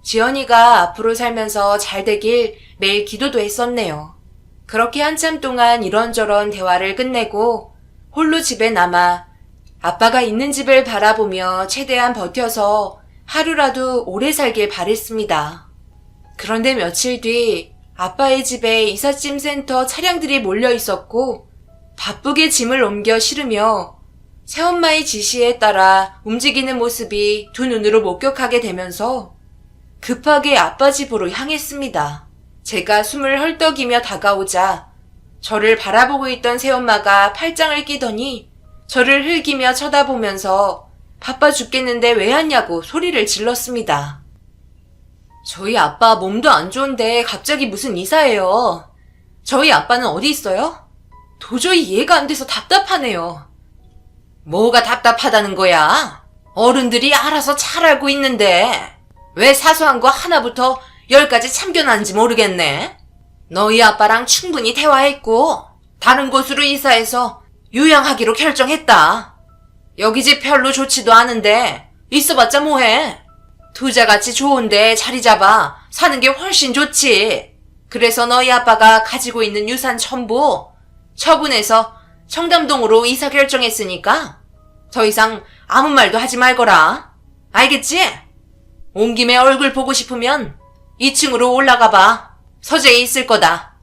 지연이가 앞으로 살면서 잘 되길 매일 기도도 했었네요. 그렇게 한참 동안 이런저런 대화를 끝내고 홀로 집에 남아 아빠가 있는 집을 바라보며 최대한 버텨서 하루라도 오래 살길 바랬습니다. 그런데 며칠 뒤 아빠의 집에 이삿짐 센터 차량들이 몰려 있었고 바쁘게 짐을 옮겨 실으며 새엄마의 지시에 따라 움직이는 모습이 두 눈으로 목격하게 되면서 급하게 아빠 집으로 향했습니다. 제가 숨을 헐떡이며 다가오자 저를 바라보고 있던 새엄마가 팔짱을 끼더니 저를 흘기며 쳐다보면서 바빠 죽겠는데 왜 왔냐고 소리를 질렀습니다. 저희 아빠 몸도 안 좋은데 갑자기 무슨 이사예요. 저희 아빠는 어디 있어요? 도저히 이해가 안 돼서 답답하네요. 뭐가 답답하다는 거야? 어른들이 알아서 잘 알고 있는데 왜 사소한 거 하나부터 10가지 참견하는지 모르겠네. 너희 아빠랑 충분히 대화했고 다른 곳으로 이사해서 요양하기로 결정했다. 여기 집 별로 좋지도 않은데 있어봤자 뭐해. 투자같이 좋은데 자리 잡아 사는 게 훨씬 좋지. 그래서 너희 아빠가 가지고 있는 유산 전부 처분해서 청담동으로 이사 결정했으니까 더 이상 아무 말도 하지 말거라. 알겠지? 온 김에 얼굴 보고 싶으면 2층으로 올라가 봐. 서재에 있을 거다.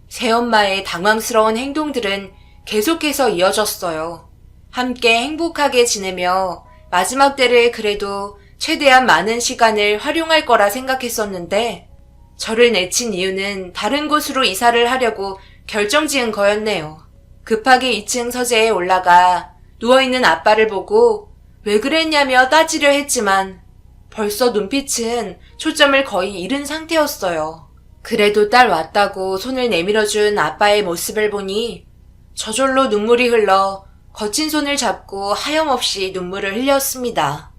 새엄마의 당황스러운 행동들은 계속해서 이어졌어요. 함께 행복하게 지내며 마지막 때를 그래도 최대한 많은 시간을 활용할 거라 생각했었는데 저를 내친 이유는 다른 곳으로 이사를 하려고 결정지은 거였네요. 급하게 2층 서재에 올라가 누워있는 아빠를 보고 왜 그랬냐며 따지려 했지만 벌써 눈빛은 초점을 거의 잃은 상태였어요. 그래도 딸 왔다고 손을 내밀어준 아빠의 모습을 보니 저절로 눈물이 흘러 거친 손을 잡고 하염없이 눈물을 흘렸습니다.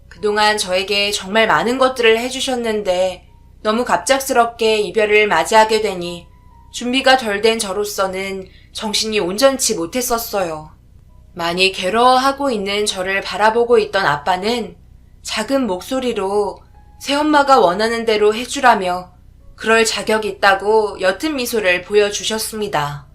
그동안 저에게 정말 많은 것들을 해주셨는데 너무 갑작스럽게 이별을 맞이하게 되니 준비가 덜 된 저로서는 정신이 온전치 못했었어요. 많이 괴로워하고 있는 저를 바라보고 있던 아빠는 작은 목소리로 새엄마가 원하는 대로 해주라며 그럴 자격이 있다고 옅은 미소를 보여주셨습니다.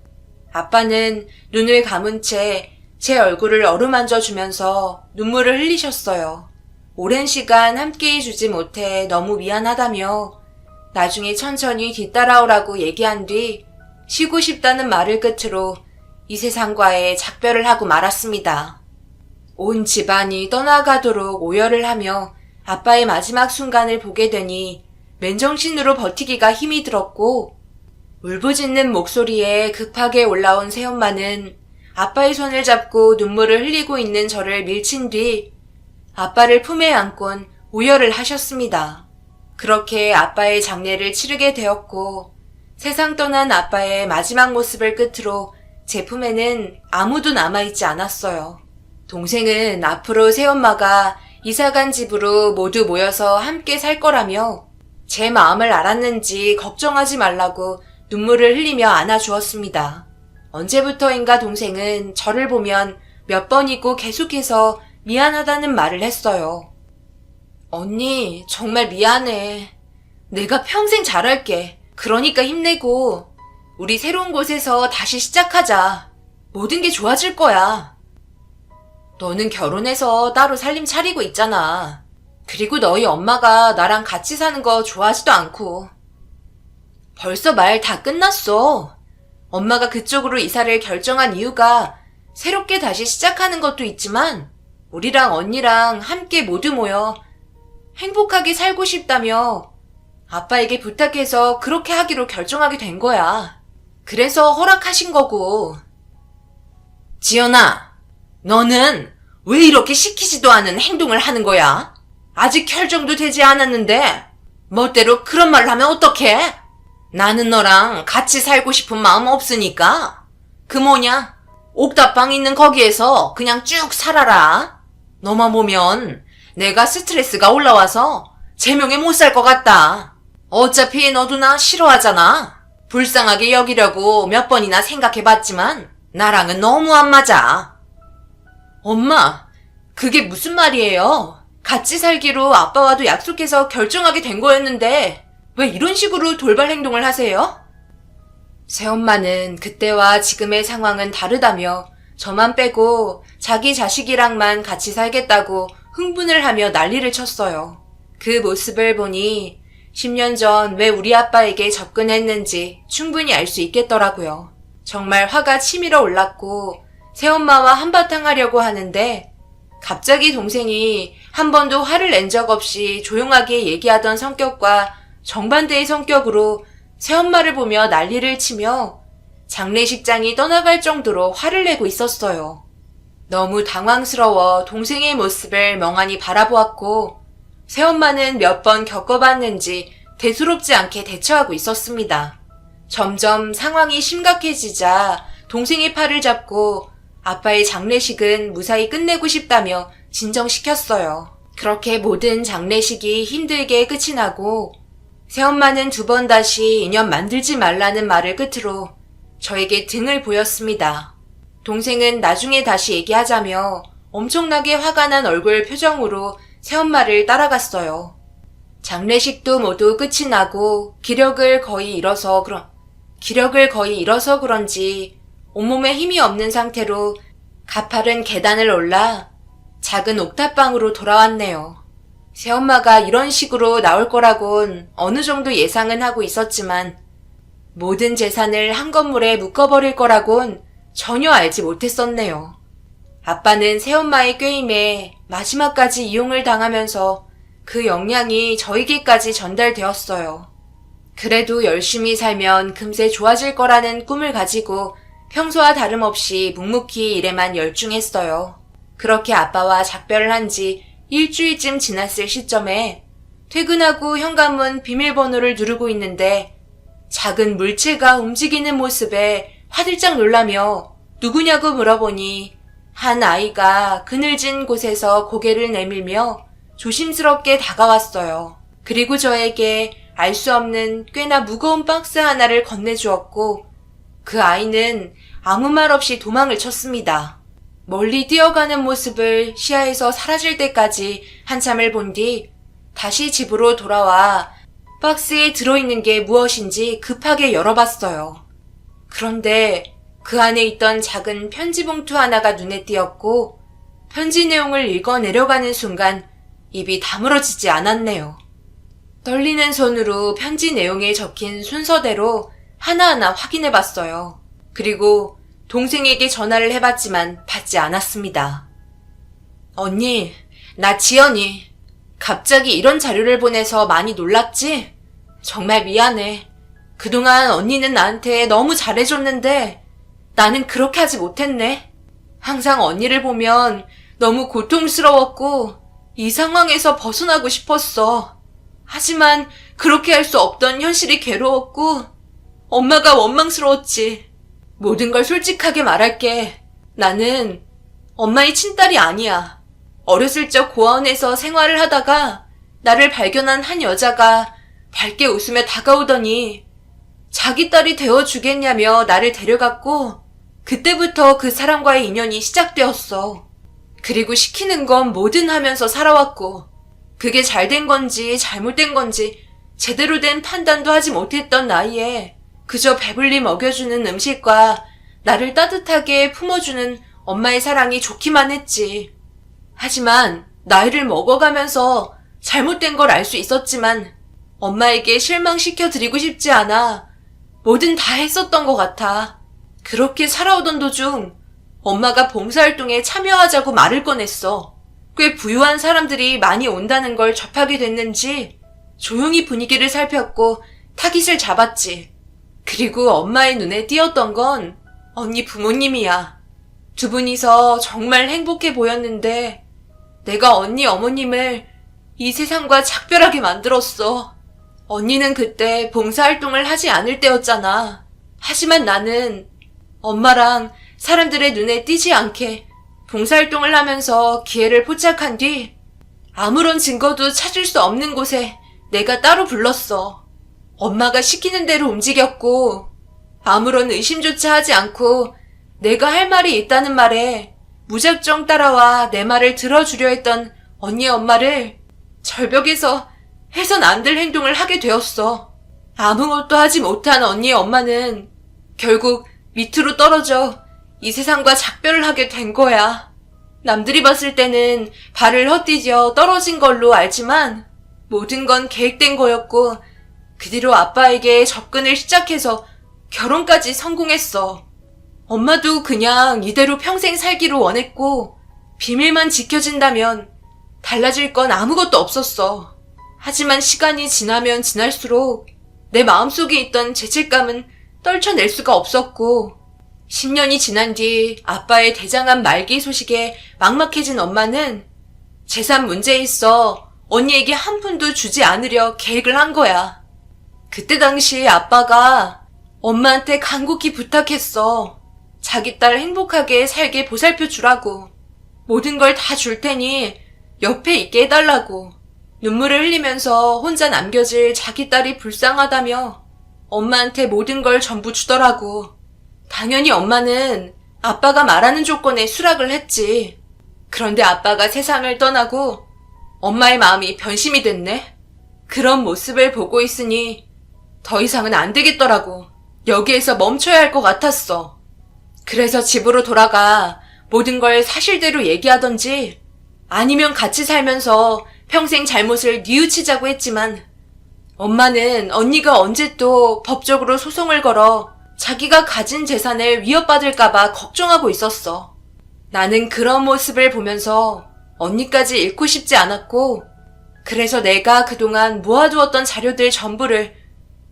아빠는 눈을 감은 채 제 얼굴을 어루만져 주면서 눈물을 흘리셨어요. 오랜 시간 함께해 주지 못해 너무 미안하다며 나중에 천천히 뒤따라오라고 얘기한 뒤 쉬고 싶다는 말을 끝으로 이 세상과의 작별을 하고 말았습니다. 온 집안이 떠나가도록 오열을 하며 아빠의 마지막 순간을 보게 되니 맨정신으로 버티기가 힘이 들었고 울부짖는 목소리에 급하게 올라온 새엄마는 아빠의 손을 잡고 눈물을 흘리고 있는 저를 밀친 뒤 아빠를 품에 안곤 오열을 하셨습니다. 그렇게 아빠의 장례를 치르게 되었고 세상 떠난 아빠의 마지막 모습을 끝으로 제 품에는 아무도 남아있지 않았어요. 동생은 앞으로 새엄마가 이사간 집으로 모두 모여서 함께 살 거라며 제 마음을 알았는지 걱정하지 말라고 눈물을 흘리며 안아주었습니다. 언제부터인가 동생은 저를 보면 몇 번이고 계속해서 미안하다는 말을 했어요. 언니, 정말 미안해. 내가 평생 잘할게. 그러니까 힘내고 우리 새로운 곳에서 다시 시작하자. 모든 게 좋아질 거야. 너는 결혼해서 따로 살림 차리고 있잖아. 그리고 너희 엄마가 나랑 같이 사는 거 좋아하지도 않고. 벌써 말 다 끝났어. 엄마가 그쪽으로 이사를 결정한 이유가 새롭게 다시 시작하는 것도 있지만 우리랑 언니랑 함께 모두 모여 행복하게 살고 싶다며 아빠에게 부탁해서 그렇게 하기로 결정하게 된 거야. 그래서 허락하신 거고. 지연아, 너는 왜 이렇게 시키지도 않은 행동을 하는 거야? 아직 결정도 되지 않았는데 멋대로 그런 말을 하면 어떡해? 나는 너랑 같이 살고 싶은 마음 없으니까 그 옥탑방 있는 거기에서 그냥 쭉 살아라. 너만 보면 내가 스트레스가 올라와서 제명에 못 살 것 같다. 어차피 너도 나 싫어하잖아. 불쌍하게 여기려고 몇 번이나 생각해봤지만 나랑은 너무 안 맞아. 엄마, 그게 무슨 말이에요? 같이 살기로 아빠와도 약속해서 결정하게 된 거였는데 왜 이런 식으로 돌발 행동을 하세요? 새엄마는 그때와 지금의 상황은 다르다며 저만 빼고 자기 자식이랑만 같이 살겠다고 흥분을 하며 난리를 쳤어요. 그 모습을 보니 10년 전 왜 우리 아빠에게 접근했는지 충분히 알 수 있겠더라고요. 정말 화가 치밀어 올랐고 새엄마와 한바탕 하려고 하는데 갑자기 동생이 한 번도 화를 낸 적 없이 조용하게 얘기하던 성격과 정반대의 성격으로 새엄마를 보며 난리를 치며 장례식장이 떠나갈 정도로 화를 내고 있었어요. 너무 당황스러워 동생의 모습을 멍하니 바라보았고 새엄마는 몇 번 겪어봤는지 대수롭지 않게 대처하고 있었습니다. 점점 상황이 심각해지자 동생의 팔을 잡고 아빠의 장례식은 무사히 끝내고 싶다며 진정시켰어요. 그렇게 모든 장례식이 힘들게 끝이 나고 새엄마는 2번 다시 인연 만들지 말라는 말을 끝으로 저에게 등을 보였습니다. 동생은 나중에 다시 얘기하자며 엄청나게 화가 난 얼굴 표정으로 새엄마를 따라갔어요. 장례식도 모두 끝이 나고 기력을 거의 잃어서 그런지 온몸에 힘이 없는 상태로 가파른 계단을 올라 작은 옥탑방으로 돌아왔네요. 새엄마가 이런 식으로 나올 거라곤 어느 정도 예상은 하고 있었지만 모든 재산을 한 건물에 묶어버릴 거라곤 전혀 알지 못했었네요. 아빠는 새엄마의 꾀임에 마지막까지 이용을 당하면서 그 역량이 저에게까지 전달되었어요. 그래도 열심히 살면 금세 좋아질 거라는 꿈을 가지고 평소와 다름없이 묵묵히 일에만 열중했어요. 그렇게 아빠와 작별을 한 지 일주일쯤 지났을 시점에 퇴근하고 현관문 비밀번호를 누르고 있는데 작은 물체가 움직이는 모습에 화들짝 놀라며 누구냐고 물어보니 한 아이가 그늘진 곳에서 고개를 내밀며 조심스럽게 다가왔어요. 그리고 저에게 알 수 없는 꽤나 무거운 박스 하나를 건네주었고 그 아이는 아무 말 없이 도망을 쳤습니다. 멀리 뛰어가는 모습을 시야에서 사라질 때까지 한참을 본 뒤 다시 집으로 돌아와 박스에 들어있는 게 무엇인지 급하게 열어봤어요. 그런데 그 안에 있던 작은 편지 봉투 하나가 눈에 띄었고 편지 내용을 읽어 내려가는 순간 입이 다물어지지 않았네요. 떨리는 손으로 편지 내용에 적힌 순서대로 하나하나 확인해봤어요. 그리고 동생에게 전화를 해봤지만 받지 않았습니다. 언니, 나 지연이. 갑자기 이런 자료를 보내서 많이 놀랐지? 정말 미안해. 그동안 언니는 나한테 너무 잘해줬는데 나는 그렇게 하지 못했네. 항상 언니를 보면 너무 고통스러웠고 이 상황에서 벗어나고 싶었어. 하지만 그렇게 할 수 없던 현실이 괴로웠고 엄마가 원망스러웠지. 모든 걸 솔직하게 말할게. 나는 엄마의 친딸이 아니야. 어렸을 적 고아원에서 생활을 하다가 나를 발견한 한 여자가 밝게 웃으며 다가오더니 자기 딸이 되어주겠냐며 나를 데려갔고 그때부터 그 사람과의 인연이 시작되었어. 그리고 시키는 건 뭐든 하면서 살아왔고 그게 잘된 건지 잘못된 건지 제대로 된 판단도 하지 못했던 나이에 그저 배불리 먹여주는 음식과 나를 따뜻하게 품어주는 엄마의 사랑이 좋기만 했지. 하지만 나이를 먹어가면서 잘못된 걸 알 수 있었지만 엄마에게 실망시켜드리고 싶지 않아 뭐든 다 했었던 것 같아. 그렇게 살아오던 도중 엄마가 봉사활동에 참여하자고 말을 꺼냈어. 꽤 부유한 사람들이 많이 온다는 걸 접하게 됐는지 조용히 분위기를 살폈고 타깃을 잡았지. 그리고 엄마의 눈에 띄었던 건 언니 부모님이야. 두 분이서 정말 행복해 보였는데 내가 언니 어머님을 이 세상과 작별하게 만들었어. 언니는 그때 봉사활동을 하지 않을 때였잖아. 하지만 나는 엄마랑 사람들의 눈에 띄지 않게 봉사활동을 하면서 기회를 포착한 뒤 아무런 증거도 찾을 수 없는 곳에 내가 따로 불렀어. 엄마가 시키는 대로 움직였고 아무런 의심조차 하지 않고 내가 할 말이 있다는 말에 무작정 따라와 내 말을 들어주려 했던 언니 엄마를 절벽에서 해선 안 될 행동을 하게 되었어. 아무것도 하지 못한 언니의 엄마는 결국 밑으로 떨어져 이 세상과 작별을 하게 된 거야. 남들이 봤을 때는 발을 헛디뎌 떨어진 걸로 알지만 모든 건 계획된 거였고 그 뒤로 아빠에게 접근을 시작해서 결혼까지 성공했어. 엄마도 그냥 이대로 평생 살기로 원했고 비밀만 지켜진다면 달라질 건 아무것도 없었어. 하지만 시간이 지나면 지날수록 내 마음속에 있던 죄책감은 떨쳐낼 수가 없었고 10년이 지난 뒤 아빠의 대장암 말기 소식에 막막해진 엄마는 재산 문제에 있어 언니에게 한 푼도 주지 않으려 계획을 한 거야. 그때 당시 아빠가 엄마한테 간곡히 부탁했어. 자기 딸 행복하게 살게 보살펴 주라고. 모든 걸 다 줄 테니 옆에 있게 해달라고. 눈물을 흘리면서 혼자 남겨질 자기 딸이 불쌍하다며 엄마한테 모든 걸 전부 주더라고. 당연히 엄마는 아빠가 말하는 조건에 수락을 했지. 그런데 아빠가 세상을 떠나고 엄마의 마음이 변심이 됐네. 그런 모습을 보고 있으니 더 이상은 안 되겠더라고. 여기에서 멈춰야 할 것 같았어. 그래서 집으로 돌아가 모든 걸 사실대로 얘기하던지 아니면 같이 살면서 평생 잘못을 뉘우치자고 했지만 엄마는 언니가 언제 또 법적으로 소송을 걸어 자기가 가진 재산을 위협받을까봐 걱정하고 있었어. 나는 그런 모습을 보면서 언니까지 잃고 싶지 않았고 그래서 내가 그동안 모아두었던 자료들 전부를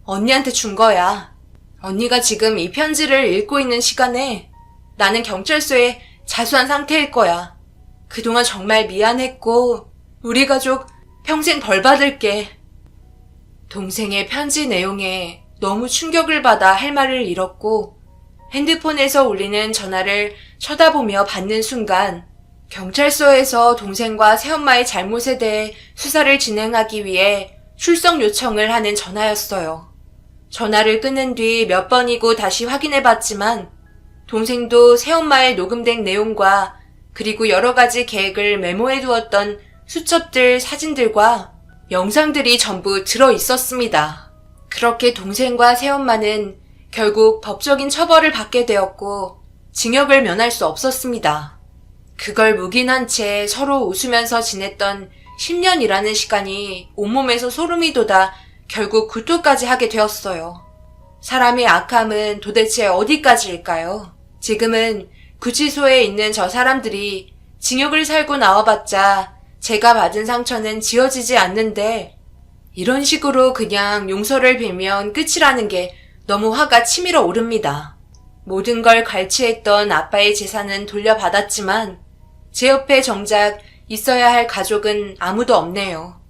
언니한테 준 거야. 언니가 지금 이 편지를 읽고 있는 시간에 나는 경찰서에 자수한 상태일 거야. 그동안 정말 미안했고 우리 가족 평생 벌 받을게. 동생의 편지 내용에 너무 충격을 받아 할 말을 잃었고 핸드폰에서 울리는 전화를 쳐다보며 받는 순간 경찰서에서 동생과 새엄마의 잘못에 대해 수사를 진행하기 위해 출석 요청을 하는 전화였어요. 전화를 끊은 뒤 몇 번이고 다시 확인해봤지만 동생도 새엄마의 녹음된 내용과 그리고 여러 가지 계획을 메모해두었던 수첩들, 사진들과 영상들이 전부 들어있었습니다. 그렇게 동생과 새엄마는 결국 법적인 처벌을 받게 되었고 징역을 면할 수 없었습니다. 그걸 묵인한 채 서로 웃으면서 지냈던 10년이라는 시간이 온몸에서 소름이 돋아 결국 구토까지 하게 되었어요. 사람의 악함은 도대체 어디까지일까요? 지금은 구치소에 있는 저 사람들이 징역을 살고 나와봤자 제가 받은 상처는 지워지지 않는데 이런 식으로 그냥 용서를 빌면 끝이라는 게 너무 화가 치밀어 오릅니다. 모든 걸 갈취했던 아빠의 재산은 돌려받았지만 제 옆에 정작 있어야 할 가족은 아무도 없네요.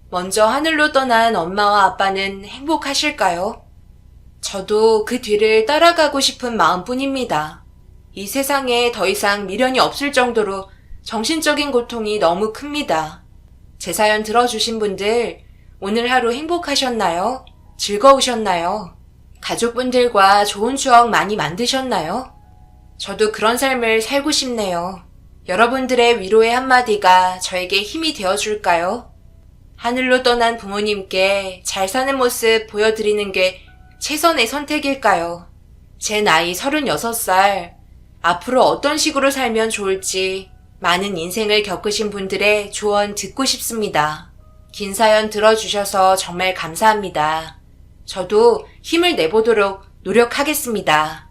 먼저 하늘로 떠난 엄마와 아빠는 행복하실까요? 저도 그 뒤를 따라가고 싶은 마음뿐입니다. 이 세상에 더 이상 미련이 없을 정도로 정신적인 고통이 너무 큽니다. 제 사연 들어주신 분들 오늘 하루 행복하셨나요? 즐거우셨나요? 가족분들과 좋은 추억 많이 만드셨나요? 저도 그런 삶을 살고 싶네요. 여러분들의 위로의 한마디가 저에게 힘이 되어줄까요? 하늘로 떠난 부모님께 잘 사는 모습 보여드리는 게 최선의 선택일까요? 제 나이 36살, 앞으로 어떤 식으로 살면 좋을지 많은 인생을 겪으신 분들의 조언 듣고 싶습니다. 긴 사연 들어주셔서 정말 감사합니다. 저도 힘을 내보도록 노력하겠습니다.